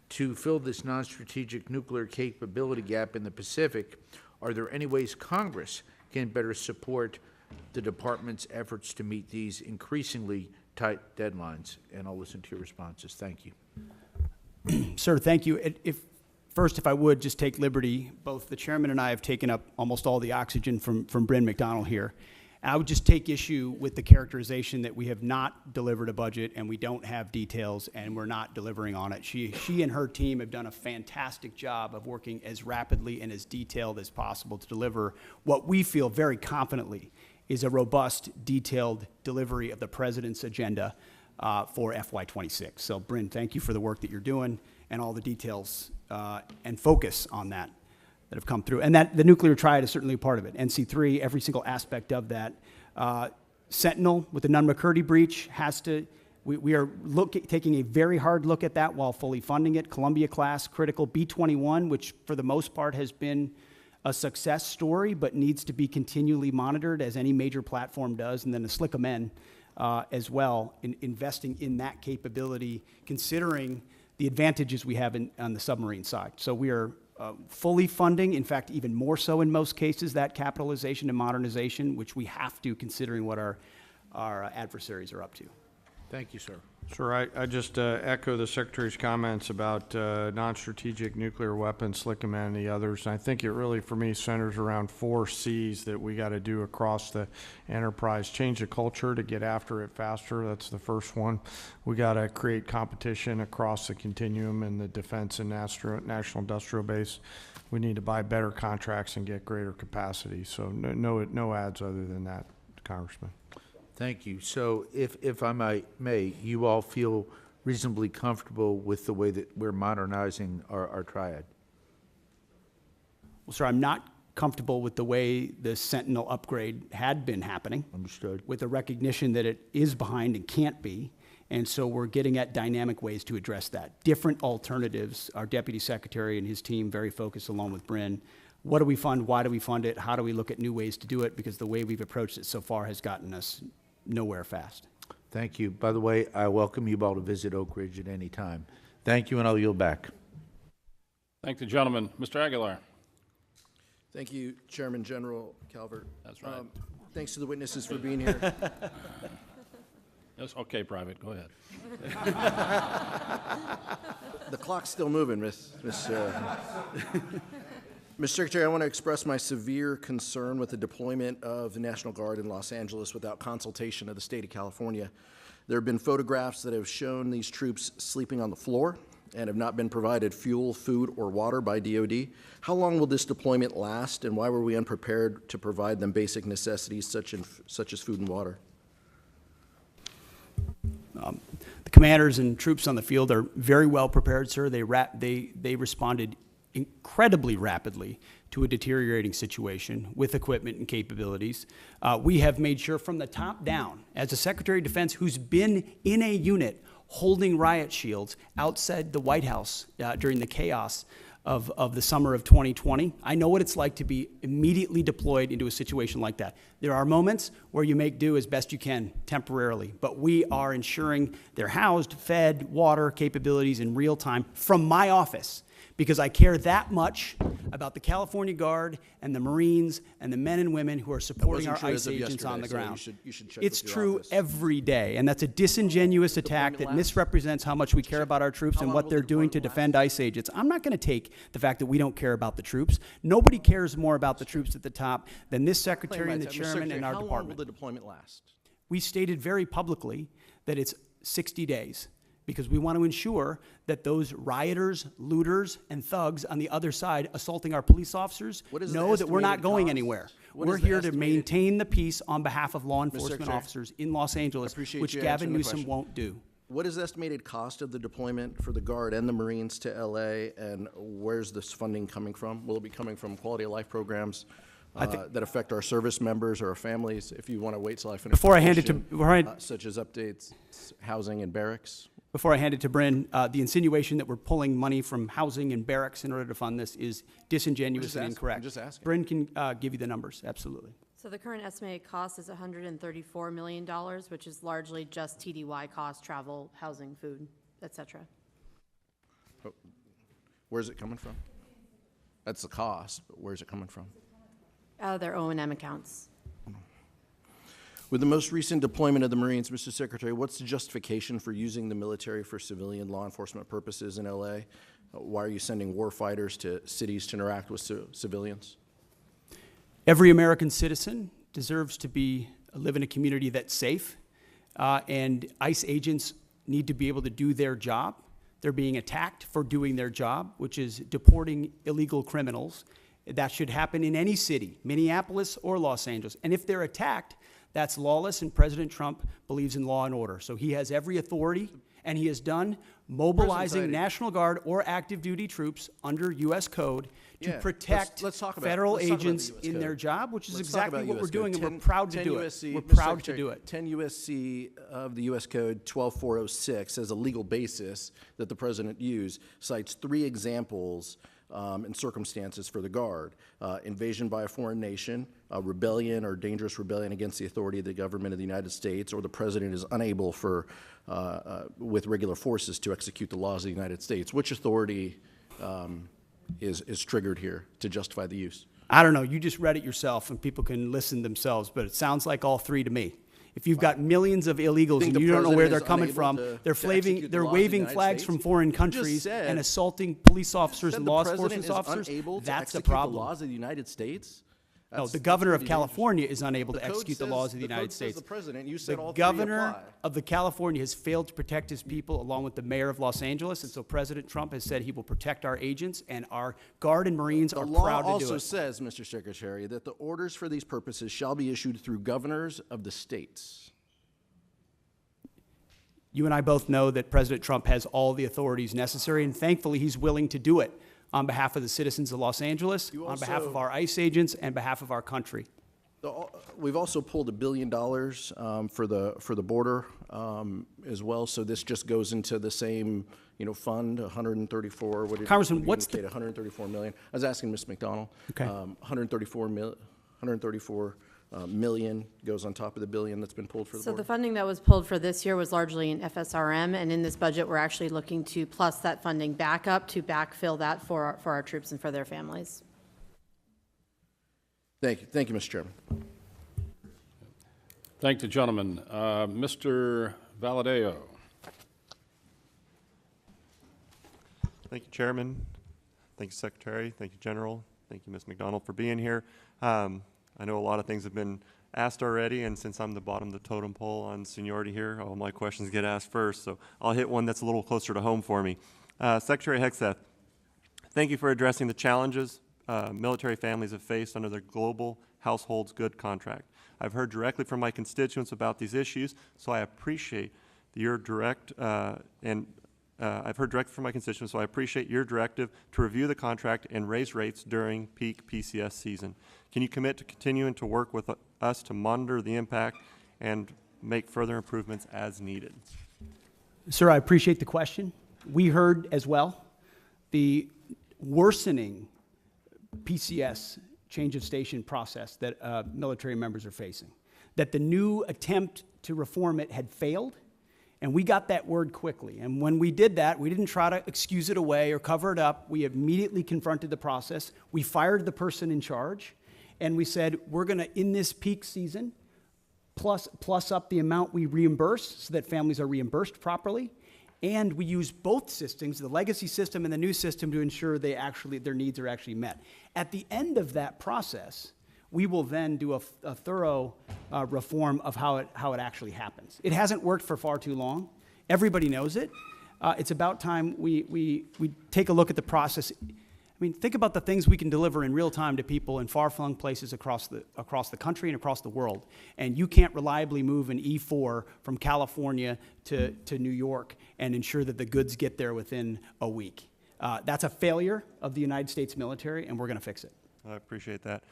R: to fill this non-strategic nuclear capability gap in the Pacific? Are there any ways Congress can better support the department's efforts to meet these increasingly tight deadlines, and I'll listen to your responses. Thank you.
E: Sir, thank you. First, if I would just take liberty, both the chairman and I have taken up almost all the oxygen from Bryn McDonald here. I would just take issue with the characterization that we have not delivered a budget and we don't have details and we're not delivering on it. She and her team have done a fantastic job of working as rapidly and as detailed as possible to deliver what we feel very confidently is a robust, detailed delivery of the president's agenda for FY26. So, Bryn, thank you for the work that you're doing and all the details and focus on that have come through. And that the nuclear triad is certainly a part of it. NC3, every single aspect of that. Sentinel with the Nunn-McCurdy breach has to, we are taking a very hard look at that while fully funding it. Columbia class, critical. B-21, which for the most part has been a success story, but needs to be continually monitored as any major platform does. And then the SLICM-N as well, investing in that capability, considering the advantages we have on the submarine side. So we are fully funding, in fact, even more so in most cases, that capitalization and modernization, which we have to, considering what our adversaries are up to.
R: Thank you, sir.
F: Sure, I just echo the Secretary's comments about non-strategic nuclear weapons, SLICM and the others. And I think it really, for me, centers around 4 C's that we got to do across the enterprise. Change the culture to get after it faster. That's the first one. We got to create competition across the continuum in the defense and national industrial base. We need to buy better contracts and get greater capacity. So no ads other than that, Congressman.
R: Thank you. So if I may, you all feel reasonably comfortable with the way that we're modernizing our triad?
E: Well, sir, I'm not comfortable with the way the Sentinel upgrade had been happening.
R: Understood.
E: With the recognition that it is behind and can't be. And so we're getting at dynamic ways to address that. Different alternatives. Our Deputy Secretary and his team very focused along with Bryn. What do we fund? Why do we fund it? How do we look at new ways to do it? Because the way we've approached it so far has gotten us nowhere fast.
R: Thank you. By the way, I welcome you all to visit Oak Ridge at any time. Thank you, and I'll yield back.
B: Thank the gentleman. Mr. Aguilar.
S: Thank you, Chairman General Calvert.
B: That's right.
S: Thanks to the witnesses for being here.
B: That's okay, Private. Go ahead.
S: The clock's still moving, Mr. Secretary, I want to express my severe concern with the deployment of the National Guard in Los Angeles without consultation of the state of California. There have been photographs that have shown these troops sleeping on the floor and have not been provided fuel, food, or water by DOD. How long will this deployment last, and why were we unprepared to provide them basic necessities such as food and water?
E: The commanders and troops on the field are very well prepared, sir. They responded incredibly rapidly to a deteriorating situation with equipment and capabilities. We have made sure from the top down, as a Secretary of Defense who's been in a unit holding riot shields outside the White House during the chaos of the summer of 2020, I know what it's like to be immediately deployed into a situation like that. There are moments where you make do as best you can temporarily, but we are ensuring they're housed, fed, water capabilities in real time from my office, because I care that much about the California Guard and the Marines and the men and women who are supporting our ICE agents on the ground.
S: You should check
E: It's
S: with your
E: true
S: office.
E: every day, and that's a disingenuous attack that misrepresents how much we care about our troops and what they're doing to defend ICE agents. I'm not going to take the fact that we don't care about the troops. Nobody cares more about the troops at the top than this Secretary and the Chairman and our
S: How long
E: department.
S: will the deployment last?
E: We stated very publicly that it's 60 days. Because we want to ensure that those rioters, looters, and thugs on the other side assaulting our police officers know that we're not going anywhere. We're here to maintain the peace on behalf of law enforcement officers in Los Angeles, which Gavin Newsom won't do.
S: What is the estimated cost of the deployment for the Guard and the Marines to LA, and where's this funding coming from? Will it be coming from quality of life programs that affect our service members or our families? If you want to wait till I finish.
E: Before I hand it to
S: such as updates, housing and barracks.
E: Before I hand it to Bryn, the insinuation that we're pulling money from housing and barracks in order to fund this is disingenuous and incorrect.
S: I'm just asking.
E: Bryn can give you the numbers, absolutely.
O: So the current estimated cost is $134 million, which is largely just TDY costs, travel, housing, food, et cetera.
S: Where's it coming from? That's the cost, but where's it coming from?
O: Their O&M accounts.
S: With the most recent deployment of the Marines, Mr. Secretary, what's the justification for using the military for civilian law enforcement purposes in LA? Why are you sending war fighters to cities to interact with civilians?
E: Every American citizen deserves to live in a community that's safe, and ICE agents need to be able to do their job. They're being attacked for doing their job, which is deporting illegal criminals. That should happen in any city, Minneapolis or Los Angeles. And if they're attacked, that's lawless, and President Trump believes in law and order. So he has every authority, and he has done mobilizing National Guard or active duty troops under U.S. code to protect federal agents in their job, which is exactly what we're doing, and we're proud to do it. We're proud to do it.
S: 10 U.S.C. of the U.S. Code 12406 as a legal basis that the President used cites 3 examples and circumstances for the Guard: invasion by a foreign nation, rebellion or dangerous rebellion against the authority of the government of the United States, or the President is unable with regular forces to execute the laws of the United States. Which authority is triggered here to justify the use?
E: I don't know. You just read it yourself, and people can listen themselves, but it sounds like all 3 to me. If you've got millions of illegals and you don't know where they're coming from, they're waving flags from foreign countries and assaulting police officers and law enforcement officers, that's a problem.
S: The laws of the United States?
E: No, the governor of California is unable to execute the laws of the United States.
S: The president, you said all 3
E: governor
S: apply.
E: of the California has failed to protect his people, along with the mayor of Los Angeles, and so President Trump has said he will protect our agents, and our Guard and Marines are proud to do it.
S: The law also says, Mr. Secretary, that the orders for these purposes shall be issued through governors of the states.
E: You and I both know that President Trump has all the authorities necessary, and thankfully he's willing to do it on behalf of the citizens of Los Angeles, on behalf of our ICE agents, and behalf of our country.
S: We've also pulled $1 billion for the border as well. So this just goes into the same fund, 134. What did
E: Congressman,
S: what's the 134 million? I was asking Ms. McDonald.
E: Okay.
S: 134 million goes on top of the $1 billion that's been pulled for the
O: So
S: border.
O: the funding that was pulled for this year was largely in FSRM, and in this budget, we're actually looking to plus that funding back up to backfill that for our troops and for their families.
S: Thank you. Thank you, Mr. Chairman.
B: Thank the gentleman. Mr. Valadeo.
T: Thank you, Chairman. Thank you, Secretary. Thank you, General. Thank you, Ms. McDonald, for being here. I know a lot of things have been asked already, and since I'm the bottom of the totem pole on seniority here, all my questions get asked first, so I'll hit one that's a little closer to home for me. Secretary Hegseth, thank you for addressing the challenges military families have faced under the Global Households Good Contract. I've heard directly from my constituents about these issues, so I appreciate your I've heard directly from my constituents, so I appreciate your directive to review the contract and raise rates during peak PCS season. Can you commit to continuing to work with us to monitor the impact and make further improvements as needed?
E: Sir, I appreciate the question. We heard as well the worsening PCS change of station process that military members are facing, that the new attempt to reform it had failed. And we got that word quickly. And when we did that, we didn't try to excuse it away or cover it up. We immediately confronted the process. We fired the person in charge. And we said, we're going to, in this peak season, plus up the amount we reimburse so that families are reimbursed properly. And we use both systems, the legacy system and the new system, to ensure their needs are actually met. At the end of that process, we will then do a thorough reform of how it actually happens. It hasn't worked for far too long. Everybody knows it. It's about time we take a look at the process. I mean, think about the things we can deliver in real time to people in far-flung places across the country and across the world. And you can't reliably move an E4 from California to New York and ensure that the goods get there within a week. That's a failure of the United States military, and we're going to fix it.
T: I appreciate that.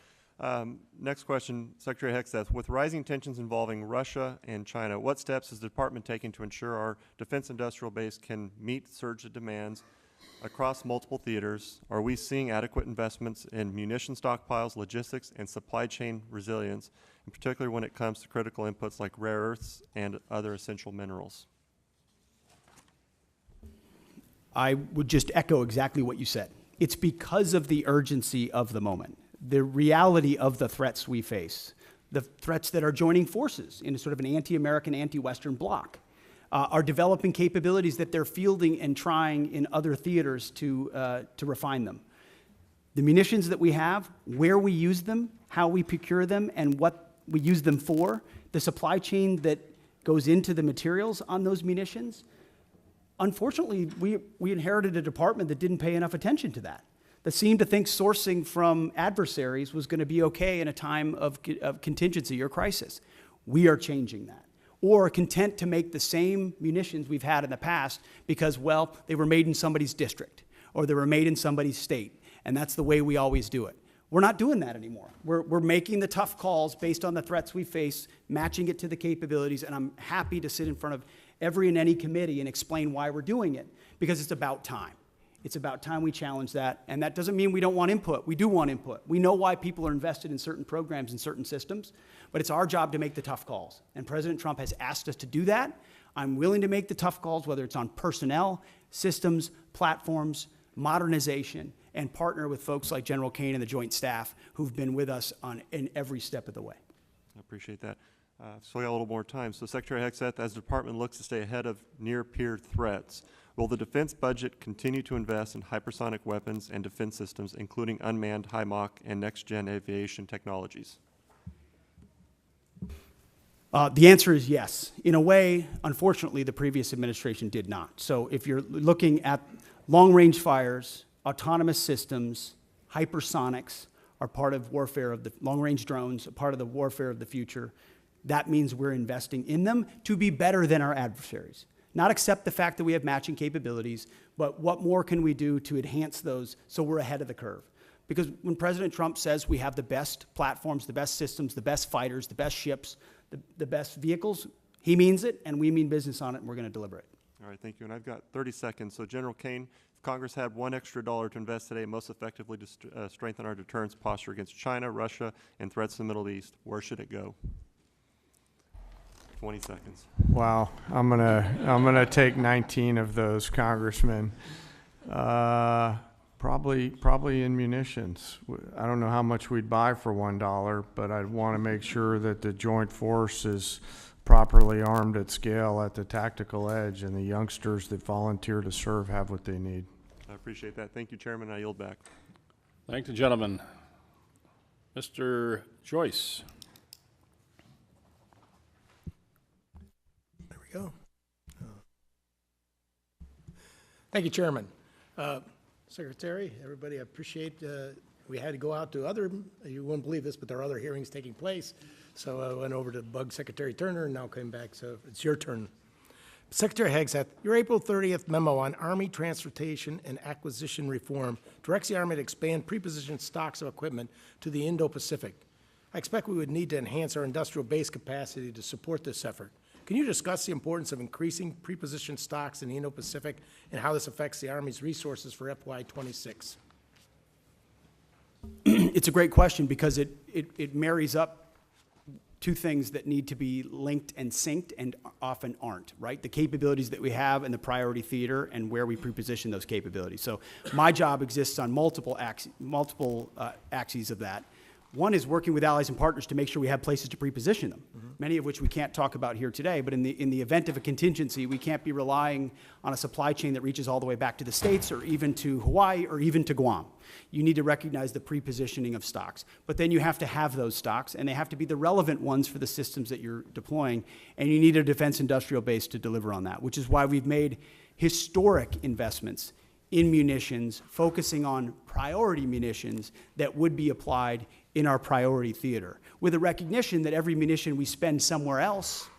T: Next question, Secretary Hegseth. With rising tensions involving Russia and China, what steps is the department taking to ensure our defense industrial base can meet surge of demands across multiple theaters? Are we seeing adequate investments in munition stockpiles, logistics, and supply chain resilience, in particular when it comes to critical inputs like rare earths and other essential minerals?
E: I would just echo exactly what you said. It's because of the urgency of the moment, the reality of the threats we face, the threats that are joining forces in a sort of an anti-American, anti-Western bloc, are developing capabilities that they're fielding and trying in other theaters to refine them. The munitions that we have, where we use them, how we procure them, and what we use them for, the supply chain that goes into the materials on those munitions. Unfortunately, we inherited a department that didn't pay enough attention to that seemed to think sourcing from adversaries was going to be okay in a time of contingency or crisis. We are changing that. Or content to make the same munitions we've had in the past because, well, they were made in somebody's district or they were made in somebody's state, and that's the way we always do it. We're not doing that anymore. We're making the tough calls based on the threats we face, matching it to the capabilities, and I'm happy to sit in front of every and any committee and explain why we're doing it, because it's about time. It's about time we challenge that, and that doesn't mean we don't want input. We do want input. We know why people are invested in certain programs and certain systems, but it's our job to make the tough calls, and President Trump has asked us to do that. I'm willing to make the tough calls, whether it's on personnel, systems, platforms, modernization, and partner with folks like General Kane and the Joint Staff who've been with us in every step of the way.
T: I appreciate that. So we got a little more time. So Secretary Hegseth, as the department looks to stay ahead of near-peer threats, will the defense budget continue to invest in hypersonic weapons and defense systems, including unmanned, high-Mach, and next-gen aviation technologies?
E: The answer is yes. In a way, unfortunately, the previous administration did not. So if you're looking at long-range fires, autonomous systems, hypersonics are part of warfare of the long-range drones, a part of the warfare of the future. That means we're investing in them to be better than our adversaries. Not accept the fact that we have matching capabilities, but what more can we do to enhance those so we're ahead of the curve? Because when President Trump says we have the best platforms, the best systems, the best fighters, the best ships, the best vehicles, he means it, and we mean business on it, and we're going to deliver it.
T: All right, thank you. And I've got 30 seconds. So General Kane, if Congress had $1 extra to invest today most effectively to strengthen our deterrence posture against China, Russia, and threats in the Middle East, where should it go? 20 seconds.
F: Wow, I'm gonna take 19 of those, Congressman. Probably in munitions. I don't know how much we'd buy for $1, but I'd want to make sure that the joint force is properly armed at scale at the tactical edge, and the youngsters that volunteer to serve have what they need.
T: I appreciate that. Thank you, Chairman. I yield back.
B: Thank the gentleman. Mr. Joyce.
U: There we go. Thank you, Chairman. Secretary, everybody, I appreciate we had to go out to other, you wouldn't believe this, but there are other hearings taking place. So I went over to bug Secretary Turner and now came back, so it's your turn. Secretary Hegseth, your April 30th memo on Army transportation and acquisition reform directs the Army to expand prepositioned stocks of equipment to the Indo-Pacific. I expect we would need to enhance our industrial base capacity to support this effort. Can you discuss the importance of increasing prepositioned stocks in the Indo-Pacific and how this affects the Army's resources for FY26?
E: It's a great question because it marries up two things that need to be linked and synced and often aren't, right? The capabilities that we have in the priority theater and where we preposition those capabilities. So my job exists on multiple axes of that. One is working with allies and partners to make sure we have places to preposition them, many of which we can't talk about here today, but in the event of a contingency, we can't be relying on a supply chain that reaches all the way back to the States or even to Hawaii or even to Guam. You need to recognize the prepositioning of stocks. But then you have to have those stocks, and they have to be the relevant ones for the systems that you're deploying, and you need a defense industrial base to deliver on that, which is why we've made historic investments in munitions, focusing on priority munitions that would be applied in our priority theater, with a recognition that every munition we spend somewhere else,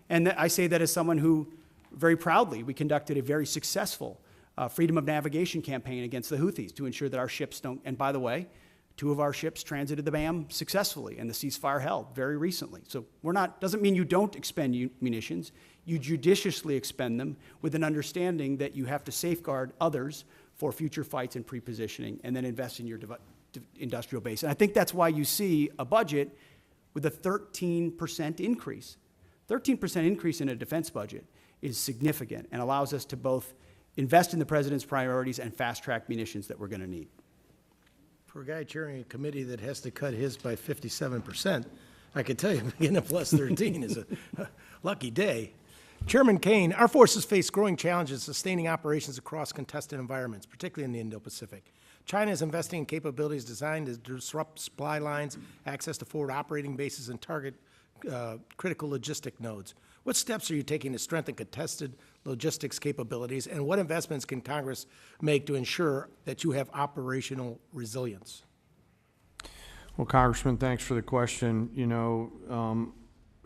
E: and I say that as someone who, very proudly, we conducted a very successful freedom of navigation campaign against the Houthis to ensure that our ships don't, and by the way, 2 of our ships transited the BAM successfully, and the ceasefire held very recently. So doesn't mean you don't expend munitions, you judiciously expend them with an understanding that you have to safeguard others for future fights and prepositioning, and then invest in your industrial base. And I think that's why you see a budget with a 13% increase. 13% increase in a defense budget is significant and allows us to both invest in the president's priorities and fast-track munitions that we're going to need.
U: For a guy chairing a committee that has to cut his by 57%, I can tell you, getting a plus 13 is a lucky day. Chairman Kane, our forces face growing challenges sustaining operations across contested environments, particularly in the Indo-Pacific. China is investing in capabilities designed to disrupt supply lines, access to forward operating bases, and target critical logistic nodes. What steps are you taking to strengthen contested logistics capabilities, and what investments can Congress make to ensure that you have operational resilience?
F: Well, Congressman, thanks for the question. You know,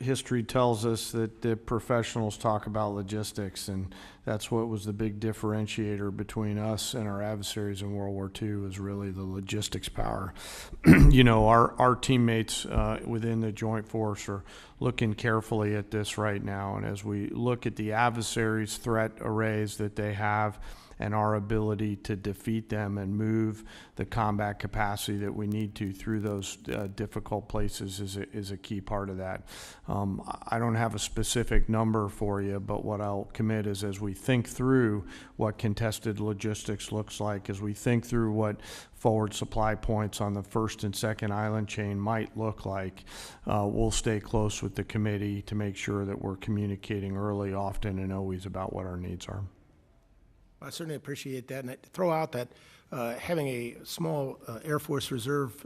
F: history tells us that the professionals talk about logistics, and that's what was the big differentiator between us and our adversaries in World War II, is really the logistics power. You know, our teammates within the Joint Force are looking carefully at this right now, and as we look at the adversaries' threat arrays that they have and our ability to defeat them and move the combat capacity that we need to through those difficult places is a key part of that. I don't have a specific number for you, but what I'll commit is, as we think through what contested logistics looks like, as we think through what forward supply points on the first and second island chain might look like, we'll stay close with the committee to make sure that we're communicating early, often, and always about what our needs are.
U: I certainly appreciate that, and I throw out that having a small Air Force Reserve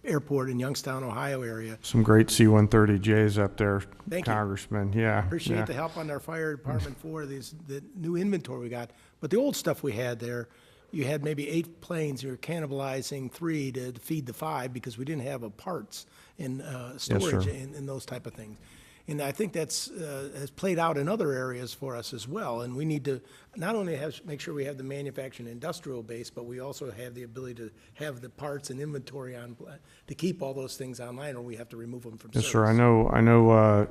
U: airport in Youngstown, Ohio area.
F: Some great C-130Js up there,
U: Thank you.
F: Congressman. Yeah.
U: Appreciate the help on our fire department for the new inventory we got. But the old stuff we had there, you had maybe 8 planes. You were cannibalizing 3 to feed the 5 because we didn't have parts and storage and those type of things. And I think that's has played out in other areas for us as well. And we need to not only make sure we have the manufacturing industrial base, but we also have the ability to have the parts and inventory on to keep all those things online, or we have to remove them from service.
F: Yes, sir. I know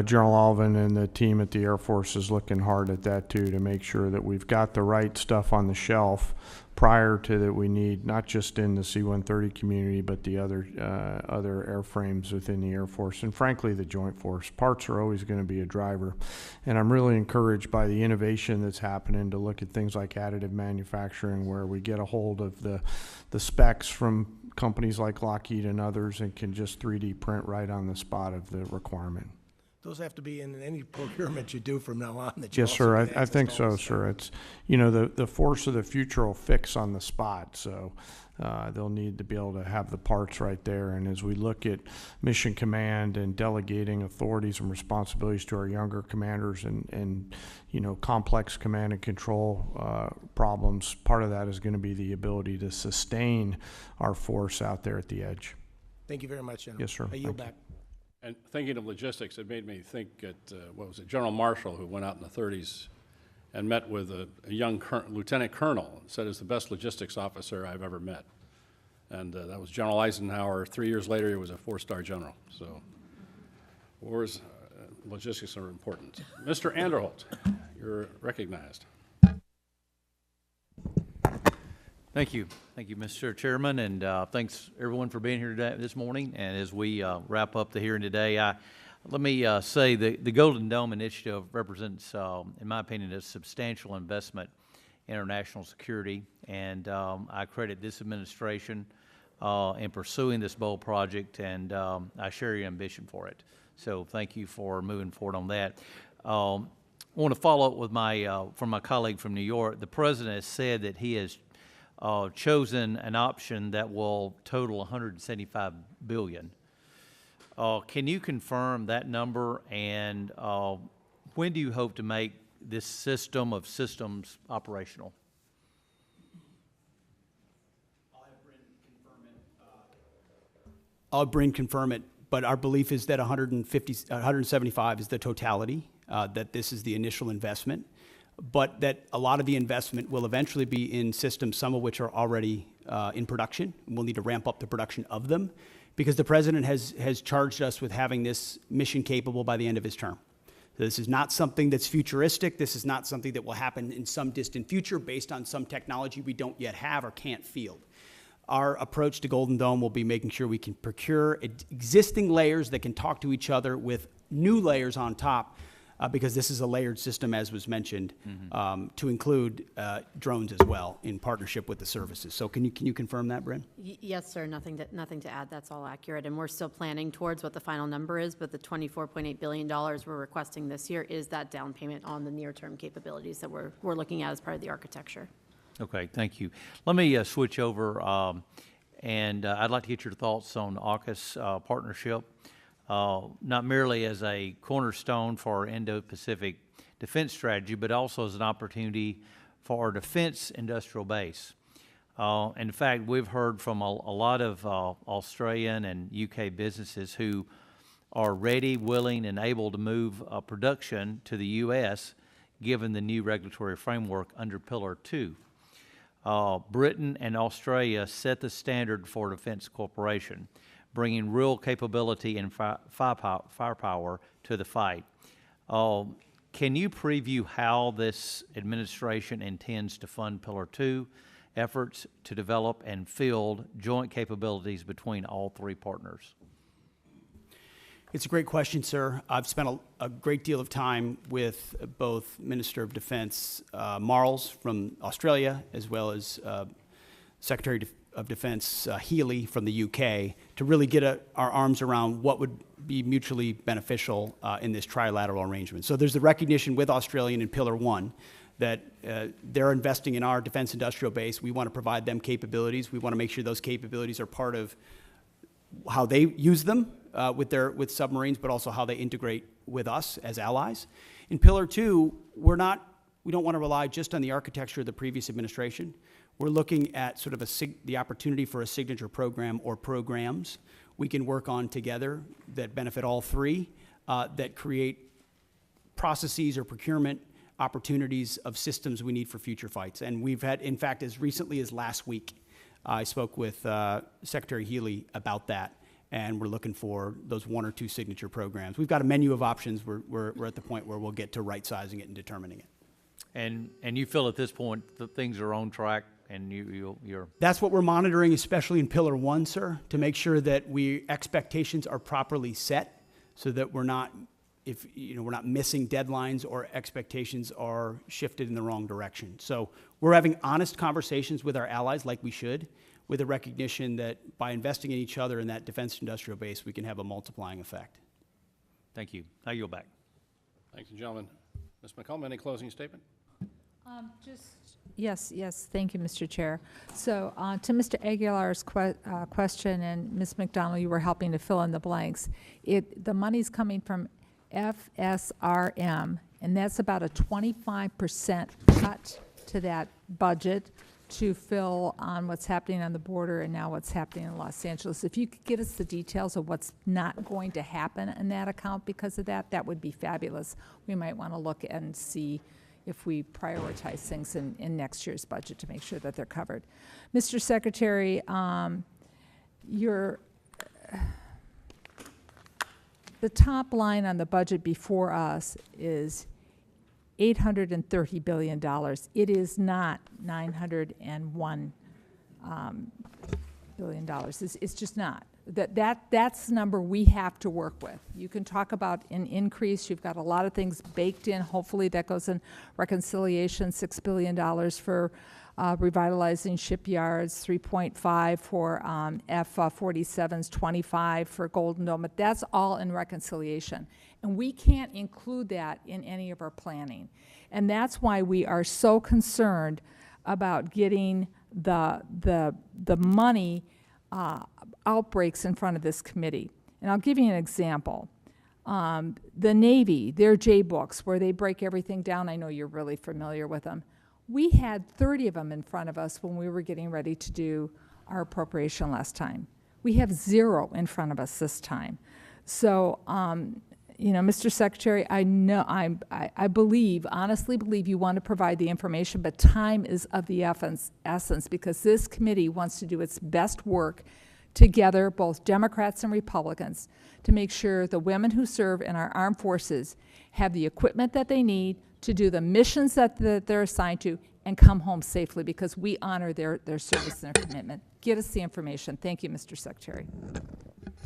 F: General Alvin and the team at the Air Force is looking hard at that too, to make sure that we've got the right stuff on the shelf prior to that we need, not just in the C-130 community, but the other airframes within the Air Force, and frankly the Joint Force. Parts are always going to be a driver, and I'm really encouraged by the innovation that's happening to look at things like additive manufacturing, where we get a hold of the specs from companies like Lockheed and others and can just 3D print right on the spot of the requirement.
U: Those have to be in any procurement you do from now on.
F: Yes, sir. I think so, sir. It's, you know, the force of the future will fix on the spot, so they'll need to be able to have the parts right there. And as we look at mission command and delegating authorities and responsibilities to our younger commanders and you know, complex command and control problems, part of that is going to be the ability to sustain our force out there at the edge.
U: Thank you very much, General.
F: Yes, sir.
U: I yield back.
B: And thinking of logistics, it made me think at, what was it, General Marshall, who went out in the 30s and met with a young lieutenant colonel, and said, "It's the best logistics officer I've ever met." And that was General Eisenhower. 3 years later, he was a 4-star general. So wars, logistics are important. Mr. Anderholt, you're recognized.
A: Thank you. Thank you, Mr. Chairman, and thanks everyone for being here today, this morning. And as we wrap up the hearing today, let me say the Golden Dome Initiative represents, in my opinion, a substantial investment in our national security, and I credit this administration in pursuing this bold project, and I share your ambition for it. So thank you for moving forward on that. I want to follow up with from my colleague from New York. The President has said that he has chosen an option that will total $175 billion. Can you confirm that number, and when do you hope to make this system of systems operational?
E: I'll have Bryn confirm it, but our belief is that 175 is the totality, that this is the initial investment, but that a lot of the investment will eventually be in systems, some of which are already in production. We'll need to ramp up the production of them because the President has charged us with having this mission capable by the end of his term. So this is not something that's futuristic. This is not something that will happen in some distant future based on some technology we don't yet have or can't field. Our approach to Golden Dome will be making sure we can procure existing layers that can talk to each other with new layers on top because this is a layered system, as was mentioned, to include drones as well in partnership with the services. So can you confirm that, Bryn?
O: Yes, sir, nothing to add, that's all accurate. And we're still planning towards what the final number is, but the $24.8 billion we're requesting this year is that down payment on the near-term capabilities that we're looking at as part of the architecture.
A: Okay, thank you. Let me switch over, and I'd like to get your thoughts on AUKUS partnership, not merely as a cornerstone for our Indo-Pacific defense strategy, but also as an opportunity for our defense industrial base. In fact, we've heard from a lot of Australian and UK businesses who are ready, willing, and able to move production to the U.S. given the new regulatory framework under Pillar 2. Britain and Australia set the standard for defense cooperation, bringing real capability and firepower to the fight. Can you preview how this administration intends to fund Pillar 2 efforts to develop and field joint capabilities between all three partners?
E: It's a great question, sir. I've spent a great deal of time with both Minister of Defense Marles from Australia, as well as Secretary of Defense Healy from the UK, to really get our arms around what would be mutually beneficial in this trilateral arrangement. So there's the recognition with Australia in Pillar 1 that they're investing in our defense industrial base. We want to provide them capabilities. We want to make sure those capabilities are part of how they use them with submarines, but also how they integrate with us as allies. In Pillar 2, we don't want to rely just on the architecture of the previous administration. We're looking at sort of the opportunity for a signature program or programs we can work on together that benefit all three, that create processes or procurement opportunities of systems we need for future fights. And we've had, in fact, as recently as last week, I spoke with Secretary Healy about that, and we're looking for those 1 or 2 signature programs. We've got a menu of options. We're at the point where we'll get to right-sizing it and determining it.
A: And you feel at this point that things are on track, and you're...
E: That's what we're monitoring, especially in Pillar 1, sir, to make sure that expectations are properly set so that we're not missing deadlines or expectations are shifted in the wrong direction. So we're having honest conversations with our allies, like we should, with a recognition that by investing in each other in that defense industrial base, we can have a multiplying effect.
A: Thank you. I yield back.
B: Thank you, gentlemen. Ms. McCollum, any closing statement?
C: Yes, thank you, Mr. Chair. So to Mr. Aguilar's question, and Ms. McDonald, you were helping to fill in the blanks. The money's coming from FSRM, and that's about a 25% cut to that budget to fill on what's happening on the border and now what's happening in Los Angeles. If you could get us the details of what's not going to happen in that account because of that, that would be fabulous. We might want to look and see if we prioritize things in next year's budget to make sure that they're covered. Mr. Secretary, the top line on the budget before us is $830 billion. It is not $901 billion. It's just not. That's the number we have to work with. You can talk about an increase. You've got a lot of things baked in. Hopefully that goes in reconciliation, $6 billion for revitalizing shipyards, 3.5 for F-47s, 25 for Golden Dome, but that's all in reconciliation. And we can't include that in any of our planning. And that's why we are so concerned about getting the money outbreaks in front of this committee. And I'll give you an example. The Navy, their J-books, where they break everything down, I know you're really familiar with them. We had 30 of them in front of us when we were getting ready to do our appropriation last time. We have 0 in front of us this time. So, Mr. Secretary, I know, I believe, honestly believe you want to provide the information, but time is of the essence because this committee wants to do its best work together, both Democrats and Republicans, to make sure the women who serve in our armed forces have the equipment that they need to do the missions that they're assigned to and come home safely because we honor their service and their commitment. Get us the information. Thank you, Mr. Secretary.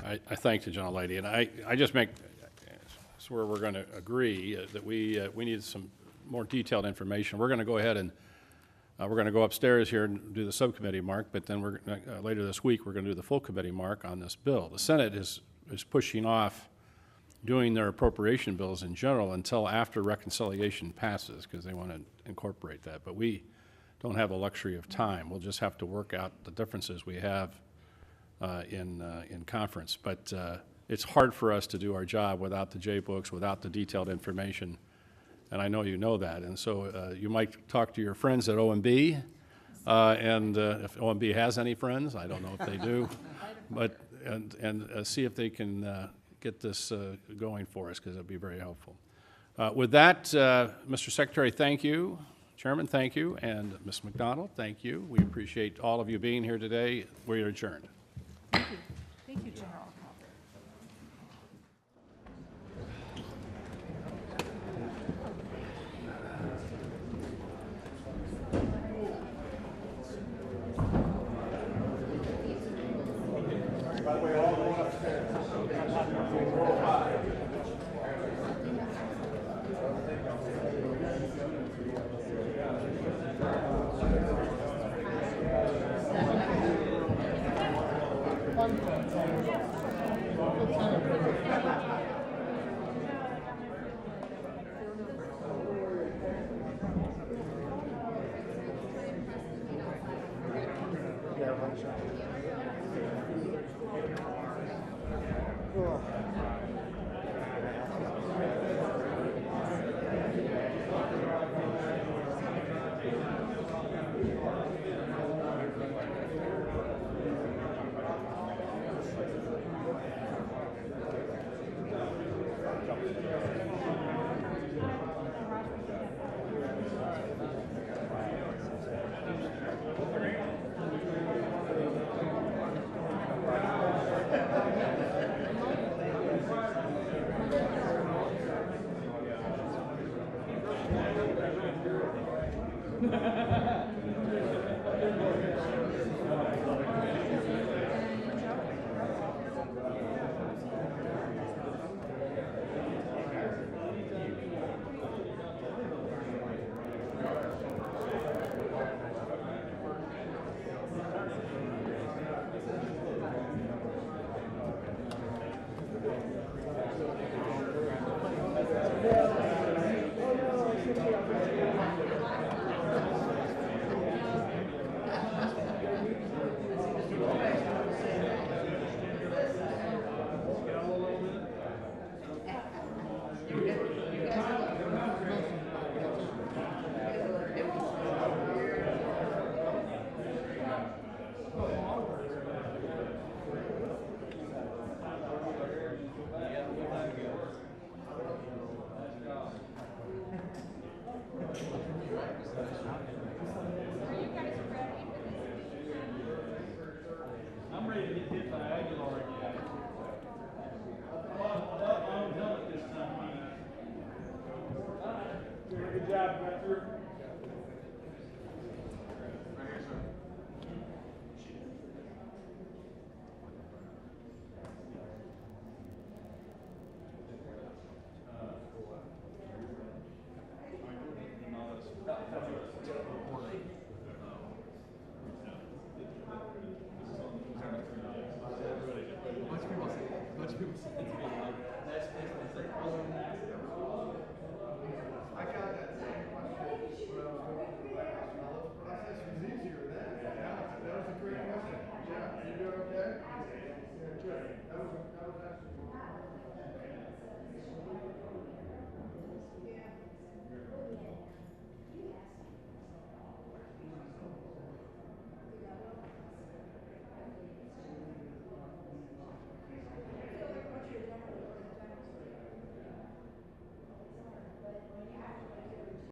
B: I thank the gentlelady, and I just make is where we're going to agree that we need some more detailed information. We're going to go ahead and we're going to go upstairs here and do the subcommittee mark, but then we're later this week we're going to do the full committee mark on this bill. The Senate is pushing off doing their appropriation bills in general until after reconciliation passes because they want to incorporate that. But we don't have the luxury of time. We'll just have to work out the differences we have in conference. But it's hard for us to do our job without the J-books, without the detailed information, and I know you know that. And so you might talk to your friends at OMB, and if OMB has any friends, I don't know if they do, but and see if they can get this going for us, because it would be very helpful. With that, Mr. Secretary, thank you. Chairman, thank you. And Ms. McDonald, thank you. We appreciate all of you being here today. We are adjourned.
C: Thank you. Thank you, General.
D: Much people